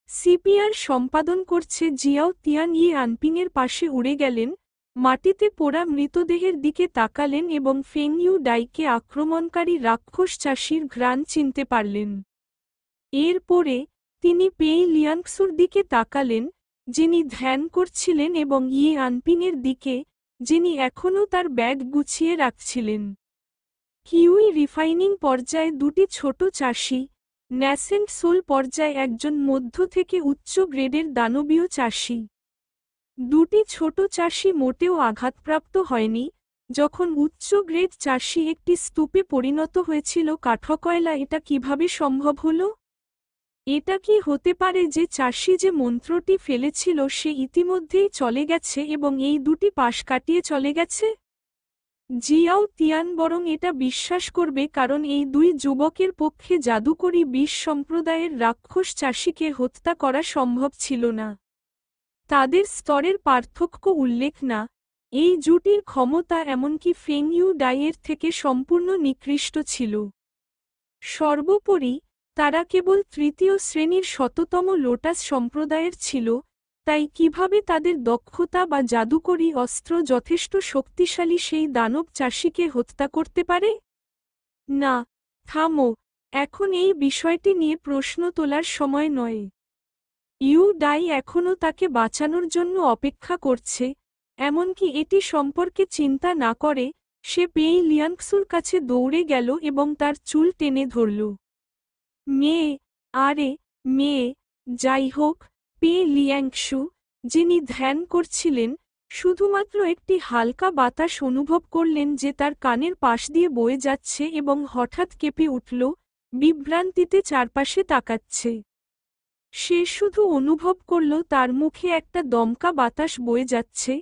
CPR সম্পাদন করছে Xiao Tian ই আনপিংয়ের পাশে উড়ে গেলেন, মাটিতে পোড়া মৃতদেহের দিকে তাকালেন এবং ফেং ইউ ডাইকে আক্রমণকারী রাক্ষস চাষির ঘ্রাণ চিনতে পারলেন। এরপরে তিনি পেই লিয়াংক্সুর দিকে তাকালেন, যিনি ধ্যান করছিলেন, এবং ই আনপিংয়ের দিকে, যিনি এখনও তার ব্যাগ গুছিয়ে রাখছিলেন। কিউই রিফাইনিং পর্যায়ে দুটি ছোট চাষি, ন্যাসেন্ট সোল পর্যায়ে একজন মধ্য থেকে উচ্চ গ্রেডের দানবীয় চাষি। দুটি ছোট চাষি মোটেও আঘাতপ্রাপ্ত হয়নি, যখন উচ্চ গ্রেড চাষি একটি স্তূপে পরিণত হয়েছিল কাঠকয়লা। এটা কিভাবে সম্ভব হলো? এটা কি হতে পারে যে চাষি যে মন্ত্রটি ফেলেছিল সে ইতিমধ্যেই চলে গেছে এবং এই দুটি পাশ কাটিয়ে চলে গেছে? জিয়াও তিয়ান বরং এটা বিশ্বাস করবে, কারণ এই দুই যুবকের পক্ষে জাদুকরী বিষ সম্প্রদায়ের রাক্ষস চাষিকে হত্যা করা সম্ভব ছিল না। তাদের স্তরের পার্থক্য উল্লেখ না, এই জুটির ক্ষমতা এমনকি ফেং ইউ ডাইয়ের থেকে সম্পূর্ণ নিকৃষ্ট ছিল। সর্বোপরি তারা কেবল তৃতীয় শ্রেণীর শততম লোটাস সম্প্রদায়ের ছিল, তাই কিভাবে তাদের দক্ষতা বা জাদুকরী অস্ত্র যথেষ্ট শক্তিশালী সেই দানব চাষিকে হত্যা করতে পারে? না, থামো, এখন এই বিষয়টি নিয়ে প্রশ্ন তোলার সময় নয়। ইউ ডাই এখনও তাকে বাঁচানোর জন্য অপেক্ষা করছে, এমনকি এটি সম্পর্কে চিন্তা না করে। সে পেই লিয়াংক্সুর কাছে দৌড়ে গেল এবং তার চুল টেনে ধরল। মেয়ে, আরে মেয়ে, যাই হোক, পেই লিয়াংশু, যিনি ধ্যান করছিলেন, শুধুমাত্র একটি হালকা বাতাস অনুভব করলেন যে তার কানের পাশ দিয়ে বয়ে যাচ্ছে এবং হঠাৎ কেঁপে উঠল, বিভ্রান্তিতে চারপাশে তাকাচ্ছে। সে শুধু অনুভব করল তার মুখে একটা দমকা বাতাস বয়ে যাচ্ছে,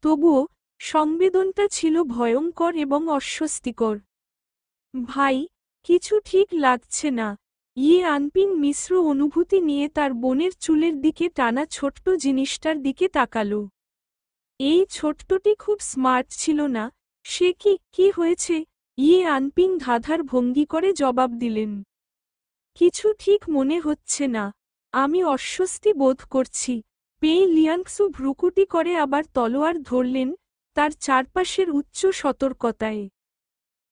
তবুও সংবেদনটা ছিল ভয়ঙ্কর এবং অস্বস্তিকর। ভাই, কিছু ঠিক লাগছে না। ইয়ে আনপিং মিশ্র অনুভূতি নিয়ে তার বোনের চুলের দিকে টানা ছোট্ট জিনিসটার দিকে তাকাল। এই ছোট্টটি খুব স্মার্ট ছিল না। সে কি হয়েছে? ইয়ে আনপিং ধাঁধার ভঙ্গি করে জবাব দিলেন। কিছু ঠিক মনে হচ্ছে না, আমি অস্বস্তি বোধ করছি। পেই লিয়াংক্সু ভ্রুকুটি করে আবার তলোয়ার ধরলেন, তার চারপাশের উচ্চ সতর্কতায়।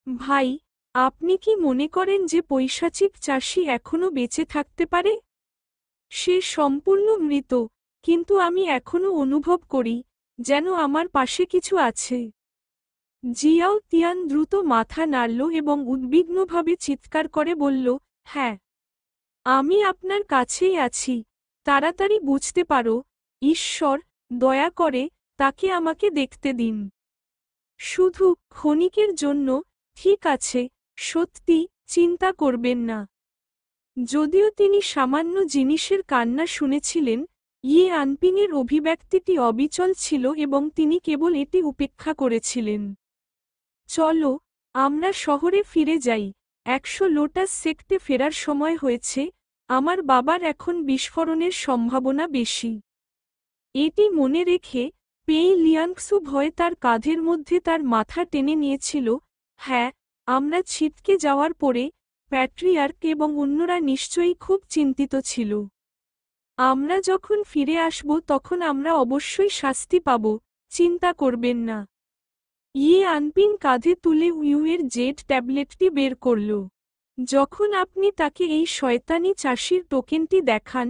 ভাই, আপনি কি মনে করেন যে পৈশাচিক চাষি এখনও বেঁচে থাকতে পারে? সে সম্পূর্ণ মৃত, কিন্তু আমি এখনও অনুভব করি যেন আমার পাশে কিছু আছে। জিয়াও তিয়ান দ্রুত মাথা নাড়ল এবং উদ্বিগ্নভাবে চিৎকার করে বলল, হ্যাঁ, আমি আপনার কাছেই আছি। তাড়াতাড়ি বুঝতে পারো, ঈশ্বর, দয়া করে তাকে আমাকে দেখতে দিন। শুধু ক্ষণিকের জন্য। ঠিক আছে, সত্যি, চিন্তা করবেন না। যদিও তিনি সামান্য জিনিসের কান্না শুনেছিলেন, ইয়ে আনপিংয়ের অভিব্যক্তিটি অবিচল ছিল এবং তিনি কেবল এটি উপেক্ষা করেছিলেন। চলো, আমরা শহরে ফিরে যাই। 100 লোটাস সেক্টে ফেরার সময় হয়েছে। আমার বাবার এখন বিস্ফোরণের সম্ভাবনা বেশি। এটি মনে রেখে পেই লিয়াংক্সু ভয়ে তার কাঁধের মধ্যে তার মাথা টেনে নিয়েছিল। হ্যাঁ, আমরা ছিটকে যাওয়ার পরে প্যাট্রিয়ার্ক এবং অন্যরা নিশ্চয়ই খুব চিন্তিত ছিল। আমরা যখন ফিরে আসব তখন আমরা অবশ্যই শাস্তি পাব, চিন্তা করবেন না। ইয়ে আনপিং কাঁধে তুলে উইউয়ের জেড ট্যাবলেটটি বের করল। যখন আপনি তাকে এই শয়তানি চাষির টোকেনটি দেখান,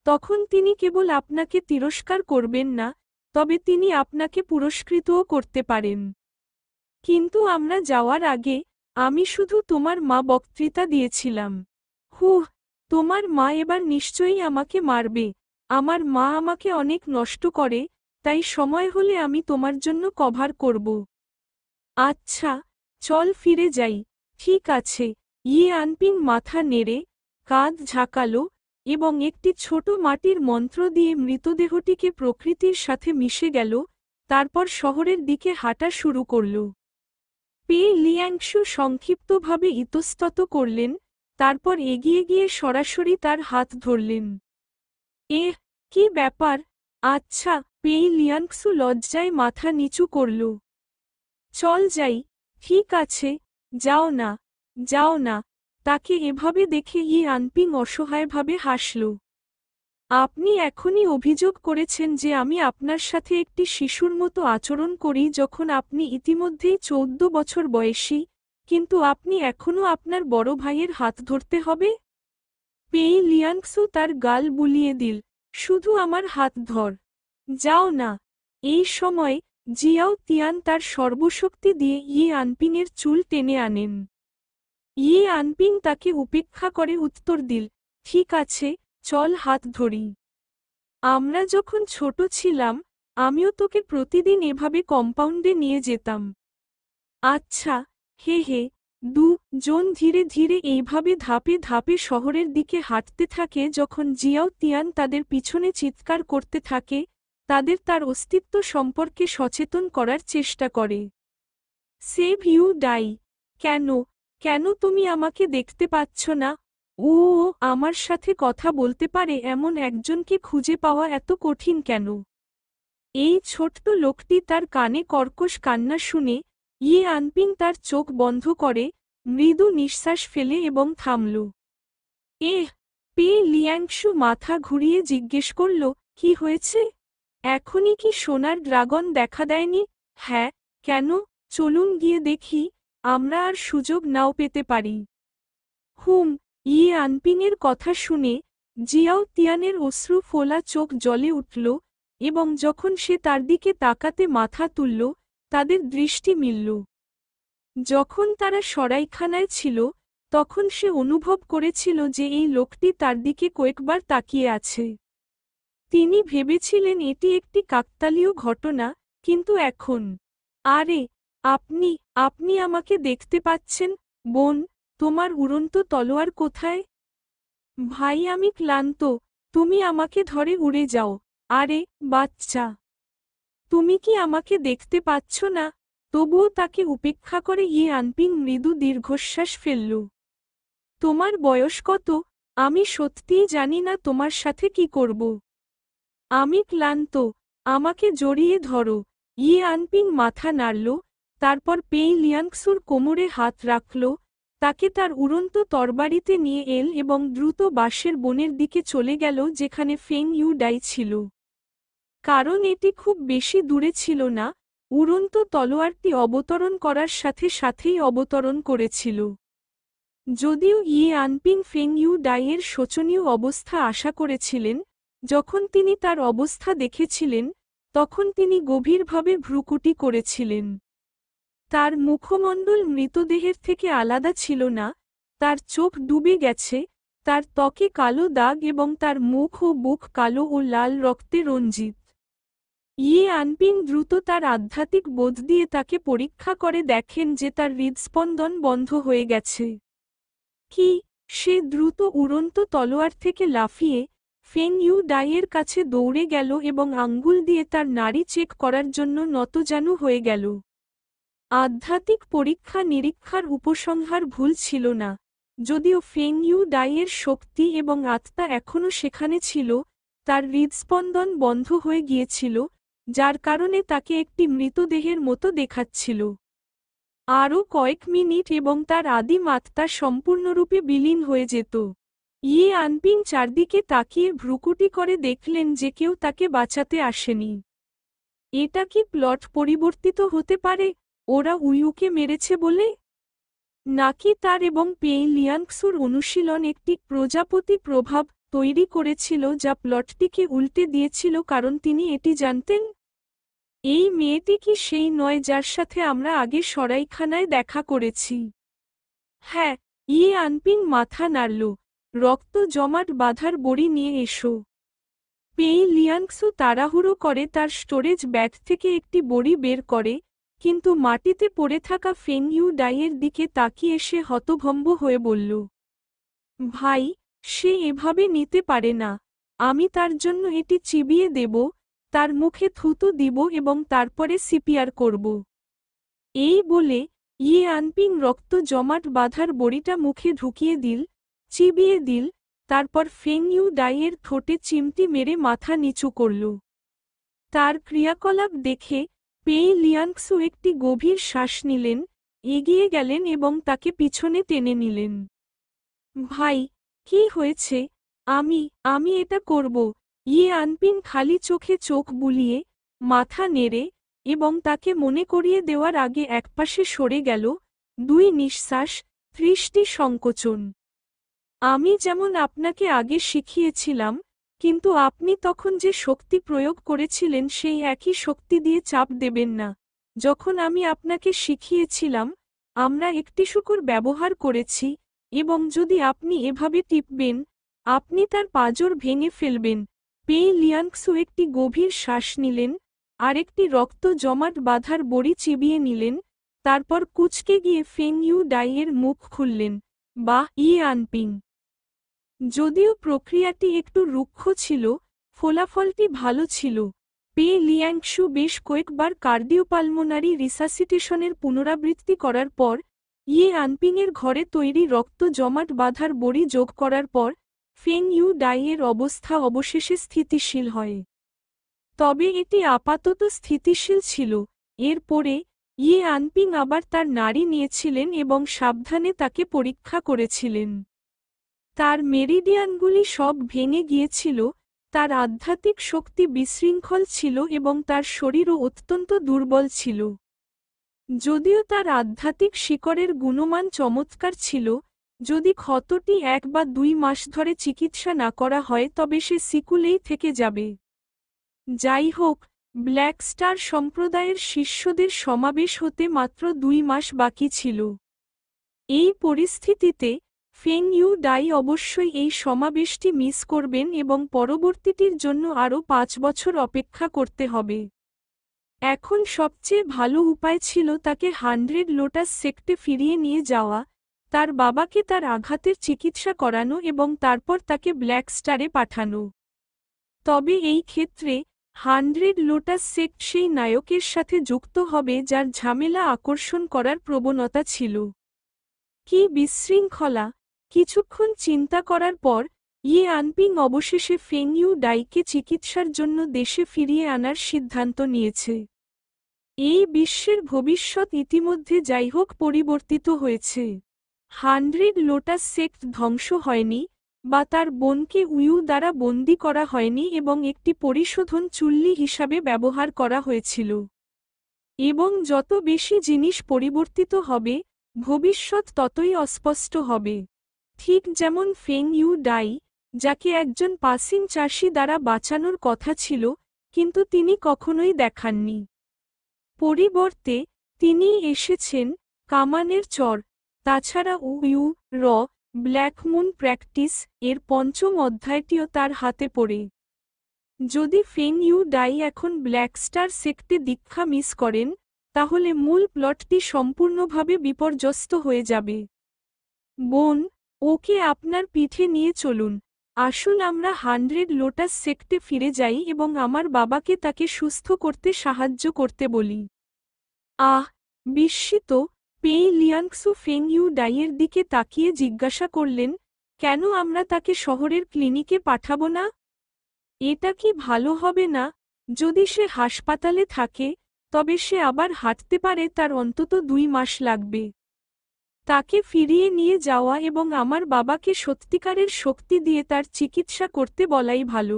তখন তিনি কেবল আপনাকে তিরস্কার করবেন না, তবে তিনি আপনাকে পুরস্কৃতও করতে পারেন। কিন্তু আমরা যাওয়ার আগে, আমি শুধু তোমার মা বক্তৃতা দিয়েছিলাম। হুহ, তোমার মা এবার নিশ্চয়ই আমাকে মারবে। আমার মা আমাকে অনেক নষ্ট করে, তাই সময় হলে আমি তোমার জন্য কভার করব। আচ্ছা, চল ফিরে যাই। ঠিক আছে। ইয়ে আনপিং মাথা নেড়ে, কাঁধ ঝাঁকালো, এবং একটি ছোট মাটির মন্ত্র দিয়ে মৃতদেহটিকে প্রকৃতির সাথে মিশে গেল, তারপর শহরের দিকে হাঁটা শুরু করল। পেই লিয়াংশু সংক্ষিপ্তভাবে ইতস্তত করলেন, তারপর এগিয়ে গিয়ে সরাসরি তার হাত ধরলেন। কি ব্যাপার? আচ্ছা, পেই লিয়াংশু লজ্জায় মাথা নিচু করল। চল যাই। ঠিক আছে, যাও না, যাও না। তাকে এভাবে দেখে ইয়ে আনপিং অসহায়ভাবে হাসল। আপনি এখনই অভিযোগ করেছেন যে আমি আপনার সাথে একটি শিশুর মতো আচরণ করি যখন আপনি ইতিমধ্যেই 14 বছর বয়সী, কিন্তু আপনি এখনও আপনার বড় ভাইয়ের হাত ধরতে হবে? পেই লিয়াংসু তার গাল বুলিয়ে দিল, শুধু আমার হাত ধর। যাও না। এই সময় জিয়াও তিয়ান তার সর্বশক্তি দিয়ে ইয়ে আনপিংয়ের চুল টেনে আনেন। ইয়ে আনপিং তাকে উপেক্ষা করে উত্তর দিল, ঠিক আছে, চল হাত ধরি। আমরা যখন ছোট ছিলাম, আমিও তোকে প্রতিদিন এভাবে কম্পাউন্ডে নিয়ে যেতাম। আচ্ছা, হে হে। জন ধীরে ধীরে এইভাবে ধাপে ধাপে শহরের দিকে হাঁটতে থাকে যখন জিয়াও তিয়ান তাদের পিছনে চিৎকার করতে থাকে, তাদের তার অস্তিত্ব সম্পর্কে সচেতন করার চেষ্টা করে। সেভ ইউ ডাই। কেন কেন তুমি আমাকে দেখতে পাচ্ছ না? ও আমার সাথে কথা বলতে পারে এমন একজনকে খুঁজে পাওয়া এত কঠিন কেন? এই ছোট্ট লোকটি তার কানে কর্কশ কান্না শুনে ইয়ে আনপিং তার চোখ বন্ধ করে, মৃদু নিঃশ্বাস ফেলে এবং থামল। পে লিয়াংশু মাথা ঘুরিয়ে জিজ্ঞেস করল, কি হয়েছে? এখনই কি সোনার ড্রাগন দেখা দেয়নি? হ্যাঁ, কেন? চলুন গিয়ে দেখি, আমরা আর সুযোগ নাও পেতে পারি। ইয়ে আনপিংয়ের কথা শুনে জিয়াও তিয়ানের অশ্রু ফোলা চোখ জ্বলে উঠল, এবং যখন সে তার দিকে তাকাতে মাথা তুলল, তাদের দৃষ্টি মিলল। যখন তারা সরাইখানায় ছিল, তখন সে অনুভব করেছিল যে এই লোকটি তার দিকে কয়েকবার তাকিয়ে আছে। তিনি ভেবেছিলেন এটি একটি কাকতালীয় ঘটনা, কিন্তু এখন, আরে, আপনি আপনি আমাকে দেখতে পাচ্ছেন, বোন? তোমার উড়ন্ত তলোয়ার কোথায়? ভাই, আমি ক্লান্ত, তুমি আমাকে ধরে উড়ে যাও। আরে, বাচ্চা, তুমি কি আমাকে দেখতে পাচ্ছ না? তবুও তাকে উপেক্ষা করে ইয়ে আনপিং মৃদু দীর্ঘশ্বাস ফেলল। তোমার বয়স কত? আমি সত্যিই জানি না তোমার সাথে কি করব। আমি ক্লান্ত, আমাকে জড়িয়ে ধরো। ইয়ে আনপিং মাথা নাড়ল, তারপর পেই লিয়াংসুর কোমরে হাত রাখল, তাকে তার উড়ন্ত তরবারিতে নিয়ে এল এবং দ্রুত বাঁশের বনের দিকে চলে গেল যেখানে ফেং ইউ ডাই ছিল। কারণ এটি খুব বেশি দূরে ছিল না, উড়ন্ত তলোয়ারটি অবতরণ করার সাথে সাথেই অবতরণ করেছিল। যদিও ইয়ে আনপিং ফেং ইউ ডাইয়ের শোচনীয় অবস্থা আশা করেছিলেন, যখন তিনি তার অবস্থা দেখেছিলেন, তখন তিনি গভীরভাবে ভ্রুকুটি করেছিলেন। তার মুখমণ্ডল মৃতদেহের থেকে আলাদা ছিল না, তার চোখ ডুবে গেছে, তার ত্বকে কালো দাগ এবং তার মুখ ও বুক কালো ও লাল রক্তে রঞ্জিত। ইয়ে আনপিং দ্রুত তার আধ্যাত্মিক বোধ দিয়ে তাকে পরীক্ষা করে দেখেন যে তার হৃদস্পন্দন বন্ধ হয়ে গেছে। কি? সে দ্রুত উড়ন্ত তলোয়ার থেকে লাফিয়ে ফেং ইউ ডাইয়ের কাছে দৌড়ে গেল এবং আঙ্গুল দিয়ে তার নাড়ি চেক করার জন্য নতজানু হয়ে গেল। আধ্যাত্মিক পরীক্ষা নিরীক্ষার উপসংহার ভুল ছিল না। যদিও ফেং ইউ ডাইয়ের শক্তি এবং আত্মা এখনও সেখানে ছিল, তার হৃদস্পন্দন বন্ধ হয়ে গিয়েছিল, যার কারণে তাকে একটি মৃতদেহের মতো দেখাচ্ছিল। আরও কয়েক মিনিট এবং তার আদিম আত্মা সম্পূর্ণরূপে বিলীন হয়ে যেত। ইয়ে আনপিং চারদিকে তাকিয়ে ভ্রুকুটি করে দেখলেন যে কেউ তাকে বাঁচাতে আসেনি। এটা কি প্লট পরিবর্তিত হতে পারে, ওরা উইউকে মেরেছে বলে? নাকি তার এবং পেই লিয়াংসুর অনুশীলন একটি প্রজাপতি প্রভাব তৈরি করেছিল যা প্লটটিকে উল্টে দিয়েছিল কারণ তিনি এটি জানতেন? এই মেয়েটি কি সেই নয় যার সাথে আমরা আগে সরাইখানায় দেখা করেছি? হ্যাঁ, ইয়ে আনপিং মাথা নাড়ল। রক্ত জমাট বাঁধার বড়ি নিয়ে এসো। পেই লিয়াংসু তাড়াহুড়ো করে তার স্টোরেজ ব্যাগ থেকে একটি বড়ি বের করে, কিন্তু মাটিতে পড়ে থাকা ফেং ইউ ডাইয়ের দিকে তাকিয়ে সে হতভম্ব হয়ে বলল, ভাই, সে এভাবে নিতে পারে না। আমি তার জন্য এটি চিবিয়ে দেব, তার মুখে থুতু দিব এবং তারপরে সিপিআর করব। এই বলে ইয়ে আনপিং রক্ত জমাট বাঁধার বড়িটা মুখে ঢুকিয়ে দিল, চিবিয়ে দিল, তারপর ফেং ইউ ডাইয়ের ঠোঁটে চিমটি মেরে মাথা নিচু করল। তার ক্রিয়াকলাপ দেখে পেই লিয়াংসু একটি গভীর শ্বাস নিলেন, এগিয়ে গেলেন এবং তাকে পিছনে টেনে নিলেন। ভাই, কি হয়েছে? আমি এটা করব, ইয়ে আনপিং খালি চোখে চোখ বুলিয়ে মাথা নেড়ে এবং তাকে মনে করিয়ে দেওয়ার আগে একপাশে সরে গেল, 2 নিঃশ্বাস, 30টি সংকোচন। আমি যেমন আপনাকে আগে শিখিয়েছিলাম, কিন্তু আপনি তখন যে শক্তি প্রয়োগ করেছিলেন সেই একই শক্তি দিয়ে চাপ দেবেন না। যখন আমি আপনাকে শিখিয়েছিলাম, আমরা একটি শুকর ব্যবহার করেছি, এবং যদি আপনি এভাবে টিপবেন, আপনি তার পাঁজর ভেঙে ফেলবেন। পেই লিয়াংসু একটি গভীর শ্বাস নিলেন, আরেকটি রক্ত জমাট বাঁধার বড়ি চিবিয়ে নিলেন, তারপর কুঁচকে গিয়ে ফেং ইউ ডাইয়ের মুখ খুললেন, বা ইয়ে আনপিং। যদিও প্রক্রিয়াটি একটু রুক্ষ ছিল, ফলাফলটি ভালো ছিল। পে লিয়াংশু বেশ কয়েকবার কার্ডিওপালমোনারি রিসাসিটেশনের পুনরাবৃত্তি করার পর, ইয়ে আনপিংয়ের ঘরে তৈরি রক্ত জমাট বাঁধার বড়ি যোগ করার পর, ফেং ইউ ডাইয়ের অবস্থা অবশেষে স্থিতিশীল হয়। তবে এটি আপাতত স্থিতিশীল ছিল। এরপরে, ইয়ে আনপিং আবার তার নাড়ি নিয়েছিলেন এবং সাবধানে তাকে পরীক্ষা করেছিলেন। তার মেরিডিয়ানগুলি সব ভেঙে গিয়েছিল, তার আধ্যাত্মিক শক্তি বিশৃঙ্খল ছিল এবং তার শরীরও অত্যন্ত দুর্বল ছিল। যদিও তার আধ্যাত্মিক শিকড়ের গুণমান চমৎকার ছিল, যদি ক্ষতটি 1 বা 2 মাস ধরে চিকিৎসা না করা হয় তবে সে সিকুলেই থেকে যাবে। যাই হোক, ব্ল্যাক স্টার সম্প্রদায়ের শিষ্যদের সমাবেশ হতে মাত্র 2 মাস বাকি ছিল। এই পরিস্থিতিতে, ফেং ইউ ডাই অবশ্যই এই সমাবেশটি মিস করবেন এবং পরবর্তীটির জন্য আরও 5 বছর অপেক্ষা করতে হবে। এখন সবচেয়ে ভালো উপায় ছিল তাকে 100 লোটাস সেক্টে ফিরিয়ে নিয়ে যাওয়া, তার বাবাকে তার আঘাতের চিকিৎসা করানো এবং তারপর তাকে ব্ল্যাক স্টারে পাঠানো। তবে এই ক্ষেত্রে, 100 লোটাস সেক্ট সেই নায়কের সাথে যুক্ত হবে যার ঝামেলা আকর্ষণ করার প্রবণতা ছিল। কি বিশৃঙ্খলা! কিছুক্ষণ চিন্তা করার পর, ইয়ে আনপিং অবশেষে ফেং ইউ ডাইকে চিকিৎসার জন্য দেশে ফিরিয়ে আনার সিদ্ধান্ত নিয়েছে। এই বিশ্বের ভবিষ্যৎ ইতিমধ্যে যাই হোক পরিবর্তিত হয়েছে। 100 লোটাস সেক্ট ধ্বংস হয়নি, বা তার বোনকে উইউ দ্বারা বন্দী করা হয়নি এবং একটি পরিশোধন চুল্লি হিসাবে ব্যবহার করা হয়েছিল। এবং যত বেশি জিনিস পরিবর্তিত হবে, ভবিষ্যৎ ততই অস্পষ্ট হবে। ঠিক যেমন ফেং ইউ ডাই, যাকে একজন পাসিং চাষি দ্বারা বাঁচানোর কথা ছিল, কিন্তু তিনি কখনোই দেখাননি। পরিবর্তে, তিনি এসেছেন কামানের চর। তাছাড়া উইউ র ব্ল্যাক মুন প্র্যাকটিস এর 5ম অধ্যায়টিও তার হাতে পড়ে। যদি ফেং ইউ ডাই এখন ব্ল্যাক স্টার সেক্টে দীক্ষা মিস করেন, তাহলে মূল প্লটটি সম্পূর্ণভাবে বিপর্যস্ত হয়ে যাবে। বোন, ওকে আপনার পিঠে নিয়ে চলুন। আসুন আমরা 100 লোটাস সেক্টে ফিরে যাই এবং আমার বাবাকে তাকে সুস্থ করতে সাহায্য করতে বলি। আহ! বিস্মিত, পেই লিয়াংসু ফেং ইউ ডাইয়ের দিকে তাকিয়ে জিজ্ঞাসা করলেন, কেন আমরা তাকে শহরের ক্লিনিকে পাঠাবো না? এটা কি ভালো হবে না? যদি সে হাসপাতালে থাকে, তবে সে আবার হাঁটতে পারে তার অন্তত 2 মাস লাগবে। তাকে ফিরিয়ে নিয়ে যাওয়া এবং আমার বাবাকে সত্যিকারের শক্তি দিয়ে তার চিকিৎসা করতে বলাই ভালো।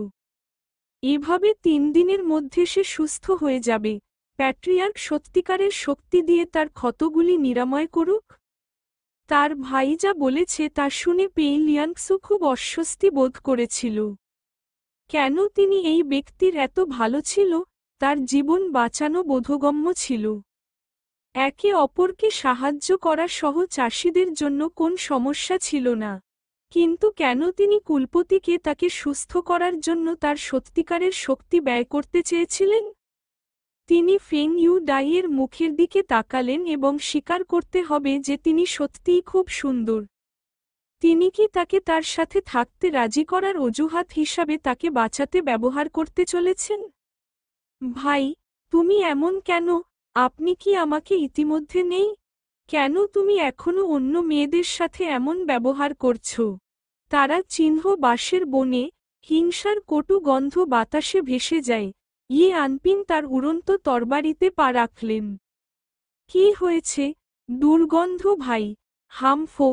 এভাবে 3 দিনের মধ্যে সে সুস্থ হয়ে যাবে। প্যাট্রিয়ার্ক সত্যিকারের শক্তি দিয়ে তার ক্ষতগুলি নিরাময় করুক। তার ভাই যা বলেছে তা শুনে পেই লিয়াংসু খুব অস্বস্তি বোধ করেছিল। কেন তিনি এই ব্যক্তির এত ভালো ছিল, তার জীবন বাঁচানো বোধগম্য ছিল। একে অপরকে সাহায্য করা সহ চাষিদের জন্য কোন সমস্যা ছিল না। কিন্তু কেন তিনি কুলপতিকে তাকে সুস্থ করার জন্য তার সত্যিকারের শক্তি ব্যয় করতে চেয়েছিলেন? তিনি ফেং ইউ ডাইয়ের মুখের দিকে তাকালেন এবং স্বীকার করতে হবে যে তিনি সত্যিই খুব সুন্দর। তিনি কি তাকে তার সাথে থাকতে রাজি করার অজুহাত হিসাবে তাকে বাঁচাতে ব্যবহার করতে চলেছেন? ভাই, তুমি এমন কেন? আপনি কি আমাকে ইতিমধ্যে নেই? কেন তুমি এখনো অন্য মেয়েদের সাথে এমন ব্যবহার করছো? তারা চিহ্ন বাঁশের বনে, হিংসার কটু গন্ধ বাতাসে ভেসে যায়। ইয়ে আনপিং তার উড়ন্ত তরবারিতে পা রাখলেন। কি হয়েছে? দুর্গন্ধ ভাই, হামফো,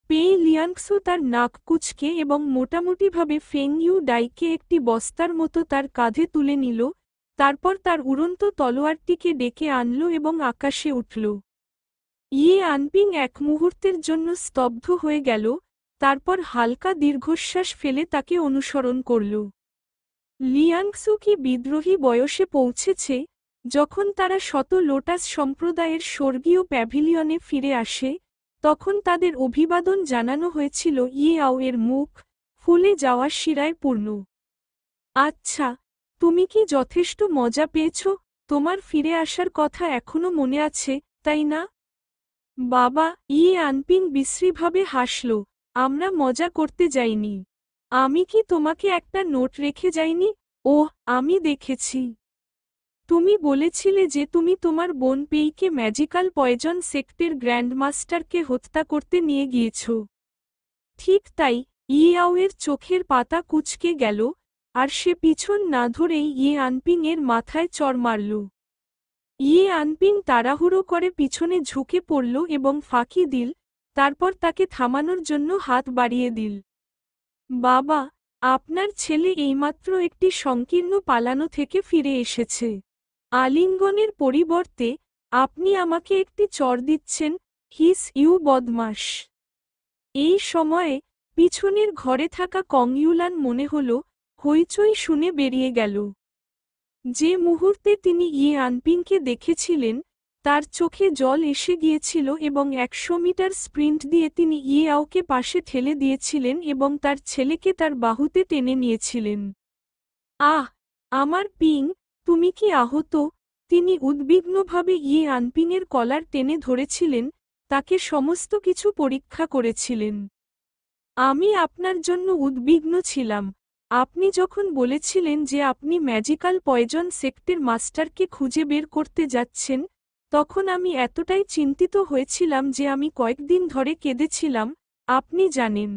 পেই লিয়াংসু তার নাক কুঁচকে এবং মোটামুটিভাবে ফেং ইউ ডাইকে একটি বস্তার মতো তার কাঁধে তুলে নিল, তারপর তার উড়ন্ত তলোয়ারটিকে ডেকে আনল এবং আকাশে উঠল। ইয়ে আনপিং এক মুহূর্তের জন্য স্তব্ধ হয়ে গেল, তারপর হালকা দীর্ঘশ্বাস ফেলে তাকে অনুসরণ করল। লিয়াংসু কি বিদ্রোহী বয়সে পৌঁছেছে? যখন তারা শত লোটাস সম্প্রদায়ের স্বর্গীয় প্যাভিলিয়নে ফিরে আসে, তখন তাদের অভিবাদন জানানো হয়েছিল ইয়ে আও এর মুখ ফুলে যাওয়া শিরায় পূর্ণ। আচ্ছা, তুমি কি যথেষ্ট মজা পেয়েছ? তোমার ফিরে আসার কথা এখনো মনে আছে, তাই না? বাবা, ইয়ে আনপিং বিশ্রীভাবে হাসল। আমরা মজা করতে যাইনি। আমি কি তোমাকে একটা নোট রেখে যাইনি? ওহ, আমি দেখেছি। তুমি বলেছিলে যে তুমি তোমার বোন পেইকে ম্যাজিক্যাল পয়জন সেক্টের গ্র্যান্ডমাস্টারকে হত্যা করতে নিয়ে গিয়েছ। ঠিক তাই, ইয়াও এর চোখের পাতা কুঁচকে গেল, আর সে পিছন না ধরেই ইয়ে আনপিং এর মাথায় চড় মারল। ইয়ে আনপিং তাড়াহুড়ো করে পিছনে ঝুঁকে পড়ল এবং ফাঁকি দিল, তারপর তাকে থামানোর জন্য হাত বাড়িয়ে দিল। বাবা, আপনার ছেলে এইমাত্র একটি সংকীর্ণ পালানো থেকে ফিরে এসেছে। আলিঙ্গনের পরিবর্তে আপনি আমাকে একটি চড় দিচ্ছেন, হিস ইউ বদমাশ। এই সময়ে পিছনের ঘরে থাকা কংইউলান মনে হল হইচই শুনে বেরিয়ে গেল। যে মুহূর্তে তিনি ইয়ে আনপিংকে দেখেছিলেন, তার চোখে জল এসে গিয়েছিল এবং 100 মিটার স্প্রিন্ট দিয়ে তিনি ইয়ে আওকে পাশে ঠেলে দিয়েছিলেন এবং তার ছেলেকে তার বাহুতে টেনে নিয়েছিলেন। আহ, আমার পিং, তুমি কি আহত? তিনি উদ্বিগ্নভাবে ইয়ে আনপিংয়ের কলার টেনে ধরেছিলেন, তাকে সমস্ত কিছু পরীক্ষা করেছিলেন। আমি আপনার জন্য উদ্বিগ্ন ছিলাম। আপনি যখন বলেছিলেন যে আপনি ম্যাজিক্যাল পয়জন সেক্টের মাস্টারকে খুঁজে বের করতে যাচ্ছেন, তখন আমি এতটাই চিন্তিত হয়েছিলাম যে আমি কয়েকদিন ধরে কেঁদেছিলাম, আপনি জানেন।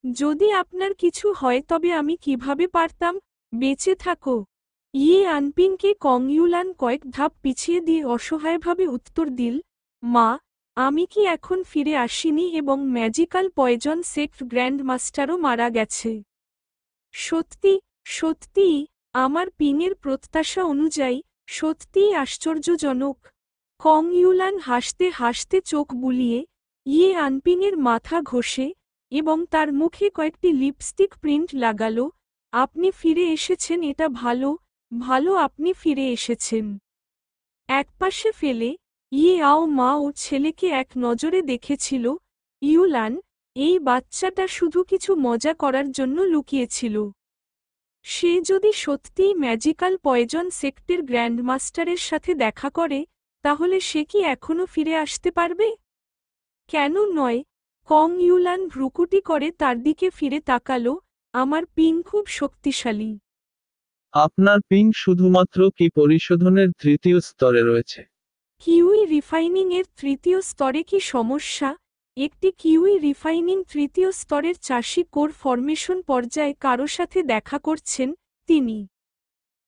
যদি আপনার কিছু হয় তবে আমি কিভাবে পারতাম? বেঁচে থাকো। ইয়ে আনপিংকে কংইউলান কয়েক ধাপ পিছিয়ে দিয়ে অসহায়ভাবে উত্তর দিল, মা, আমি কি এখন ফিরে আসিনি এবং ম্যাজিক্যাল পয়জন সেক্ট গ্র্যান্ডমাস্টারও মারা গেছে? সত্যি, সত্যিই, আমার পিংয়ের প্রত্যাশা অনুযায়ী, সত্যিই আশ্চর্যজনক। কংইউলান হাসতে হাসতে চোখ বুলিয়ে, ইয়ে আনপিংয়ের মাথা ঘষে, এবং তার মুখে কয়েকটি লিপস্টিক প্রিন্ট লাগালো, আপনি ফিরে এসেছেন, এটা ভালো, ভালো আপনি ফিরে এসেছেন। একপাশে ফেলে, ইয়ে আও মা ও ছেলেকে এক নজরে দেখেছিল, ইউলান, এই বাচ্চাটা শুধু কিছু মজা করার জন্য লুকিয়েছিল। সে যদি সত্যিই ম্যাজিক্যাল পয়জন সেক্টের গ্র্যান্ডমাস্টারের সাথে দেখা করে, তাহলে সে কি এখনও ফিরে আসতে পারবে? কেন নয়? কংইউলান ভ্রুকুটি করে তার দিকে ফিরে তাকালো, আমার পিং খুব শক্তিশালী। আপনার পিং শুধুমাত্র কি পরিশোধনের তৃতীয় স্তরে রয়েছে? কিউই রিফাইনিং এর তৃতীয় স্তরে কি সমস্যা? একটি কিউই রিফাইনিং তৃতীয় স্তরের চাষি কোর ফরমেশন পর্যায়ে কারো সাথে দেখা করছেন, তিনি।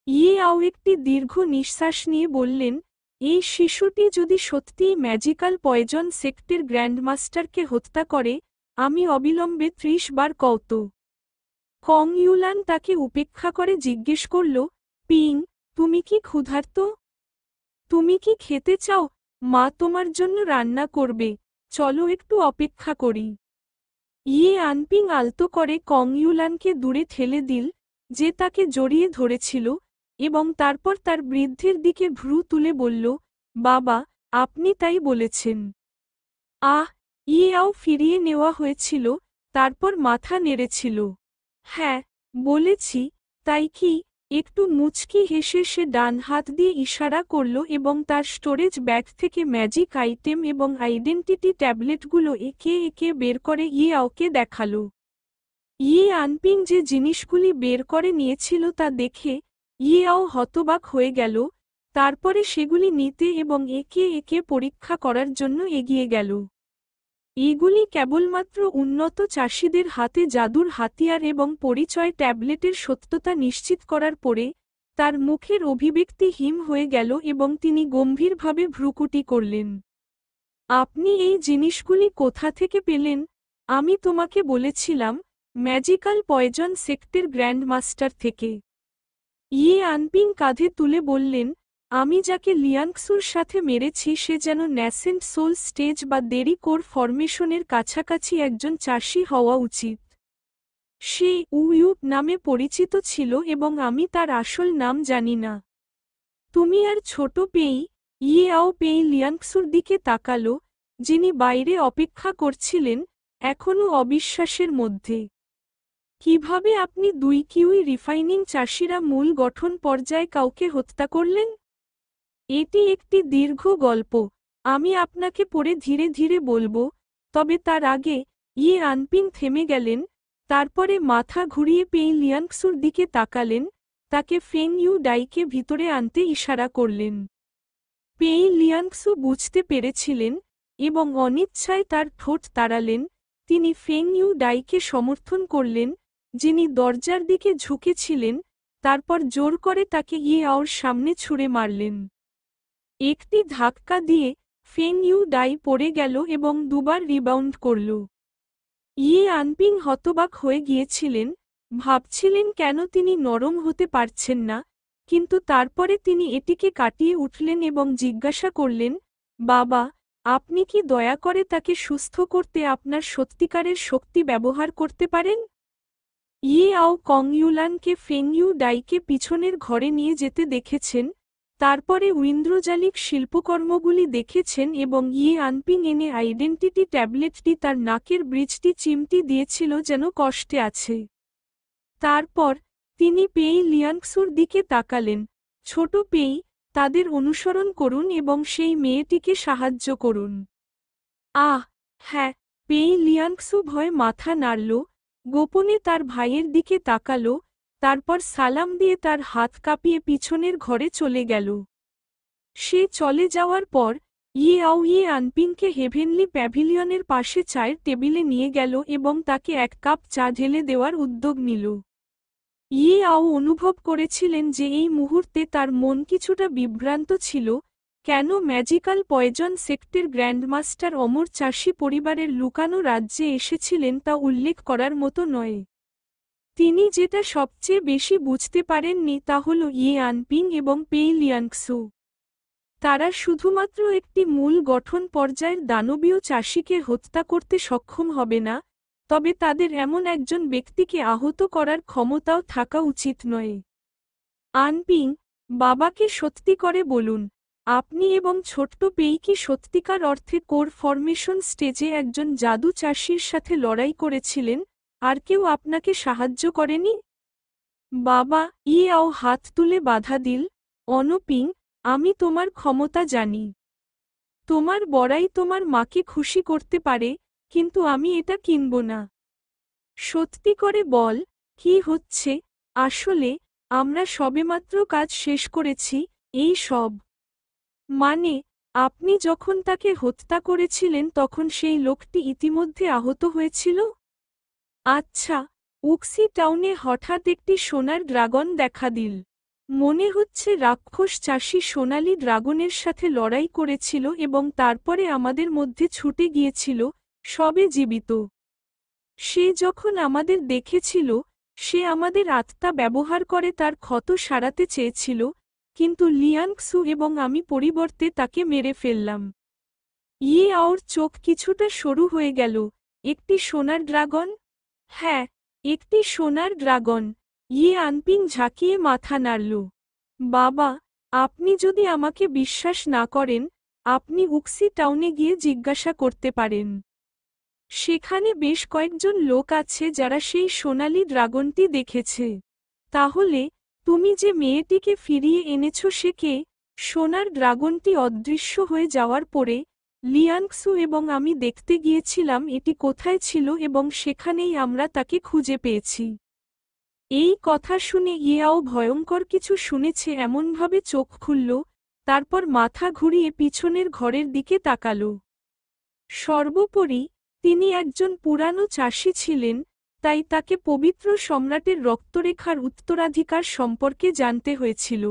ইয়ে আও একটি দীর্ঘ নিঃশ্বাস নিয়ে বললেন, এই শিশুটি যদি সত্যিই ম্যাজিক্যাল পয়জন সেক্টের গ্র্যান্ডমাস্টারকে হত্যা করে, আমি অবিলম্বে 30 বার কওত। কংইউলান তাকে উপেক্ষা করে জিজ্ঞেস করল, পিং, তুমি কি ক্ষুধার্ত? তুমি কি খেতে চাও? মা তোমার জন্য রান্না করবে, চলো একটু অপেক্ষা করি। ইয়ে আনপিং আলতো করে কংইউলানকে দূরে ঠেলে দিল, যে তাকে জড়িয়ে ধরেছিল, এবং তারপর তার বৃদ্ধের দিকে ভ্রু তুলে বলল, বাবা, আপনি তাই বলেছেন। আহ, ইয়ে আও ফিরিয়ে নেওয়া হয়েছিল, তারপর মাথা নেড়েছিল। হ্যাঁ, বলেছি, তাই কি? একটু মুচকি হেসে সে ডান হাত দিয়ে ইশারা করল এবং তার স্টোরেজ ব্যাগ থেকে ম্যাজিক আইটেম এবং আইডেন্টিটি ট্যাবলেটগুলো একে একে বের করে ইয়ে আওকে দেখালো। ইয়ে আনপিং যে জিনিসগুলি বের করে নিয়েছিল তা দেখে ইয়ে আও হতবাক হয়ে গেল, তারপরে সেগুলি নিতে এবং একে একে পরীক্ষা করার জন্য এগিয়ে গেল। এগুলি কেবলমাত্র উন্নত চাষিদের হাতে জাদুর হাতিয়ার এবং পরিচয় ট্যাবলেটের সত্যতা নিশ্চিত করার পরে, তার মুখের অভিব্যক্তি হিম হয়ে গেল এবং তিনি গম্ভীরভাবে ভ্রুকুটি করলেন। আপনি এই জিনিসগুলি কোথা থেকে পেলেন? আমি তোমাকে বলেছিলাম, ম্যাজিক্যাল পয়জন সেক্টের গ্র্যান্ডমাস্টার থেকে। ইয়ে আনপিং কাঁধে তুলে বললেন, আমি যাকে লিয়াংক্সুর সাথে মেরেছি সে যেন ন্যাসেন্ট সোল স্টেজ বা দেরি কোর ফরমেশনের কাছাকাছি একজন চাষি হওয়া উচিত। সে উইউ নামে পরিচিত ছিল এবং আমি তার আসল নাম জানি না। তুমি আর ছোট পেই, ইয়ে আও পেই লিয়াংক্সুর দিকে তাকালো, যিনি বাইরে অপেক্ষা করছিলেন, এখনও অবিশ্বাসের মধ্যে। কিভাবে আপনি দুই কিউই রিফাইনিং চাষিরা মূল গঠন পর্যায়ে কাউকে হত্যা করলেন? এটি একটি দীর্ঘ গল্প, আমি আপনাকে পড়ে ধীরে ধীরে বলবো, তবে তার আগে, ইয়ে আনপিং থেমে গেলেন, তারপরে মাথা ঘুরিয়ে পেই লিয়াংক্সুর দিকে তাকালেন, তাকে ফেং ইউ ডাইকে ভিতরে আনতে ইশারা করলেন। পেই লিয়াংক্সু বুঝতে পেরেছিলেন, এবং অনিচ্ছায় তার ঠোঁট তাড়ালেন, তিনি ফেং ইউ ডাইকে সমর্থন করলেন, যিনি দরজার দিকে ঝুঁকেছিলেন, তারপর জোর করে তাকে ইয়ে আওর সামনে ছুঁড়ে মারলেন। একটি ধাক্কা দিয়ে, ফেং ইউ ডাই পড়ে গেল এবং দুবার রিবাউন্ড করল। ইয়ে আনপিং হতবাক হয়ে গিয়েছিলেন, ভাবছিলেন কেন তিনি নরম হতে পারছেন না, কিন্তু তারপরে তিনি এটিকে কাটিয়ে উঠলেন এবং জিজ্ঞাসা করলেন, বাবা, আপনি কি দয়া করে তাকে সুস্থ করতে আপনার সত্যিকারের শক্তি ব্যবহার করতে পারেন? ইয়ে আও কং ইউলানকে ফেং ইউ ডাইকে পিছনের ঘরে নিয়ে যেতে দেখেছেন, তারপরে ঐন্দ্রজালিক শিল্পকর্মগুলি দেখেছেন এবং ইয়ে আনপিং এনে আইডেন্টিটি ট্যাবলেটটি তার নাকের ব্রিজটি চিমটি দিয়েছিল যেন কষ্টে আছে। তারপর, তিনি পেই লিয়াংক্সুর দিকে তাকালেন, ছোট পেই, তাদের অনুসরণ করুন এবং সেই মেয়েটিকে সাহায্য করুন। হ্যাঁ, পেই লিয়াংক্সু ভয়ে মাথা নাড়ল, গোপনে তার ভাইয়ের দিকে তাকাল, তারপর সালাম দিয়ে তার হাত কাঁপিয়ে পিছনের ঘরে চলে গেল। সে চলে যাওয়ার পর, ইয়ে আও ইয়ে আনপিংকে হেভেনলি প্যাভিলিয়নের পাশে চায়ের টেবিলে নিয়ে গেল এবং তাকে এক কাপ চা ঢেলে দেওয়ার উদ্যোগ নিল। ইয়ে আও অনুভব করেছিলেন যে এই মুহূর্তে তার মন কিছুটা বিভ্রান্ত ছিল, কেন ম্যাজিক্যাল পয়জন সেক্টের গ্র্যান্ডমাস্টার অমর চাষি পরিবারের লুকানো রাজ্যে এসেছিলেন তা উল্লেখ করার মতো নয়। তিনি যেটা সবচেয়ে বেশি বুঝতে পারেননি তা হল ইয়ে আনপিং এবং পেই লিয়াংক্সু। তারা শুধুমাত্র একটি মূল গঠন পর্যায়ের দানবীয় চাষিকে হত্যা করতে সক্ষম হবে না, তবে তাদের এমন একজন ব্যক্তিকে আহত করার ক্ষমতাও থাকা উচিত নয়। আনপিং, বাবাকে সত্যি করে বলুন, আপনি এবং ছোট্ট পেই কি সত্যিকার অর্থে কোর ফরমেশন স্টেজে একজন জাদু চাষির সাথে লড়াই করেছিলেন, আর কেউ আপনাকে সাহায্য করেনি? বাবা, ইয়ে আও হাত তুলে বাধা দিল, অনপিং, আমি তোমার ক্ষমতা জানি। তোমার বড়াই তোমার মাকে খুশি করতে পারে, কিন্তু আমি এটা কিনব না। সত্যি করে বল, কি হচ্ছে? আসলে, আমরা সবেমাত্র কাজ শেষ করেছি, এই সব। মানে, আপনি যখন তাকে হত্যা করেছিলেন তখন সেই লোকটি ইতিমধ্যে আহত হয়েছিল? আচ্ছা, উক্সি টাউনে হঠাৎ একটি সোনার ড্রাগন দেখা দিল। মনে হচ্ছে রাক্ষস চাষি সোনালী ড্রাগনের সাথে লড়াই করেছিল এবং তারপরে আমাদের মধ্যে ছুটে গিয়েছিল, সবে জীবিত। সে যখন আমাদের দেখেছিল, সে আমাদের আত্মা ব্যবহার করে তার ক্ষত সারাতে চেয়েছিল, কিন্তু লিয়াংক্সু এবং আমি পরিবর্তে তাকে মেরে ফেললাম। ইয়ে আওর চোখ কিছুটা সরু হয়ে গেল, একটি সোনার ড্রাগন? হ্যাঁ, একটি সোনার ড্রাগন। ইয়ে আনপিং ঝাঁকিয়ে মাথা নাড়ল। বাবা, আপনি যদি আমাকে বিশ্বাস না করেন, আপনি উক্সি টাউনে গিয়ে জিজ্ঞাসা করতে পারেন। সেখানে বেশ কয়েকজন লোক আছে যারা সেই সোনালী ড্রাগনটি দেখেছে। তাহলে, তুমি যে মেয়েটিকে ফিরিয়ে এনেছ সে কে? সোনার ড্রাগনটি অদৃশ্য হয়ে যাওয়ার পরে, লিয়াংক্সু এবং আমি দেখতে গিয়েছিলাম এটি কোথায় ছিল এবং সেখানেই আমরা তাকে খুঁজে পেয়েছি। এই কথা শুনে ইয়েআও ভয়ঙ্কর কিছু শুনেছে এমনভাবে চোখ খুলল, তারপর মাথা ঘুরিয়ে পিছনের ঘরের দিকে তাকাল। সর্বোপরি, তিনি একজন পুরানো চাষি ছিলেন, তাই তাকে পবিত্র সম্রাটের রক্তরেখার উত্তরাধিকার সম্পর্কে জানতে হয়েছিল।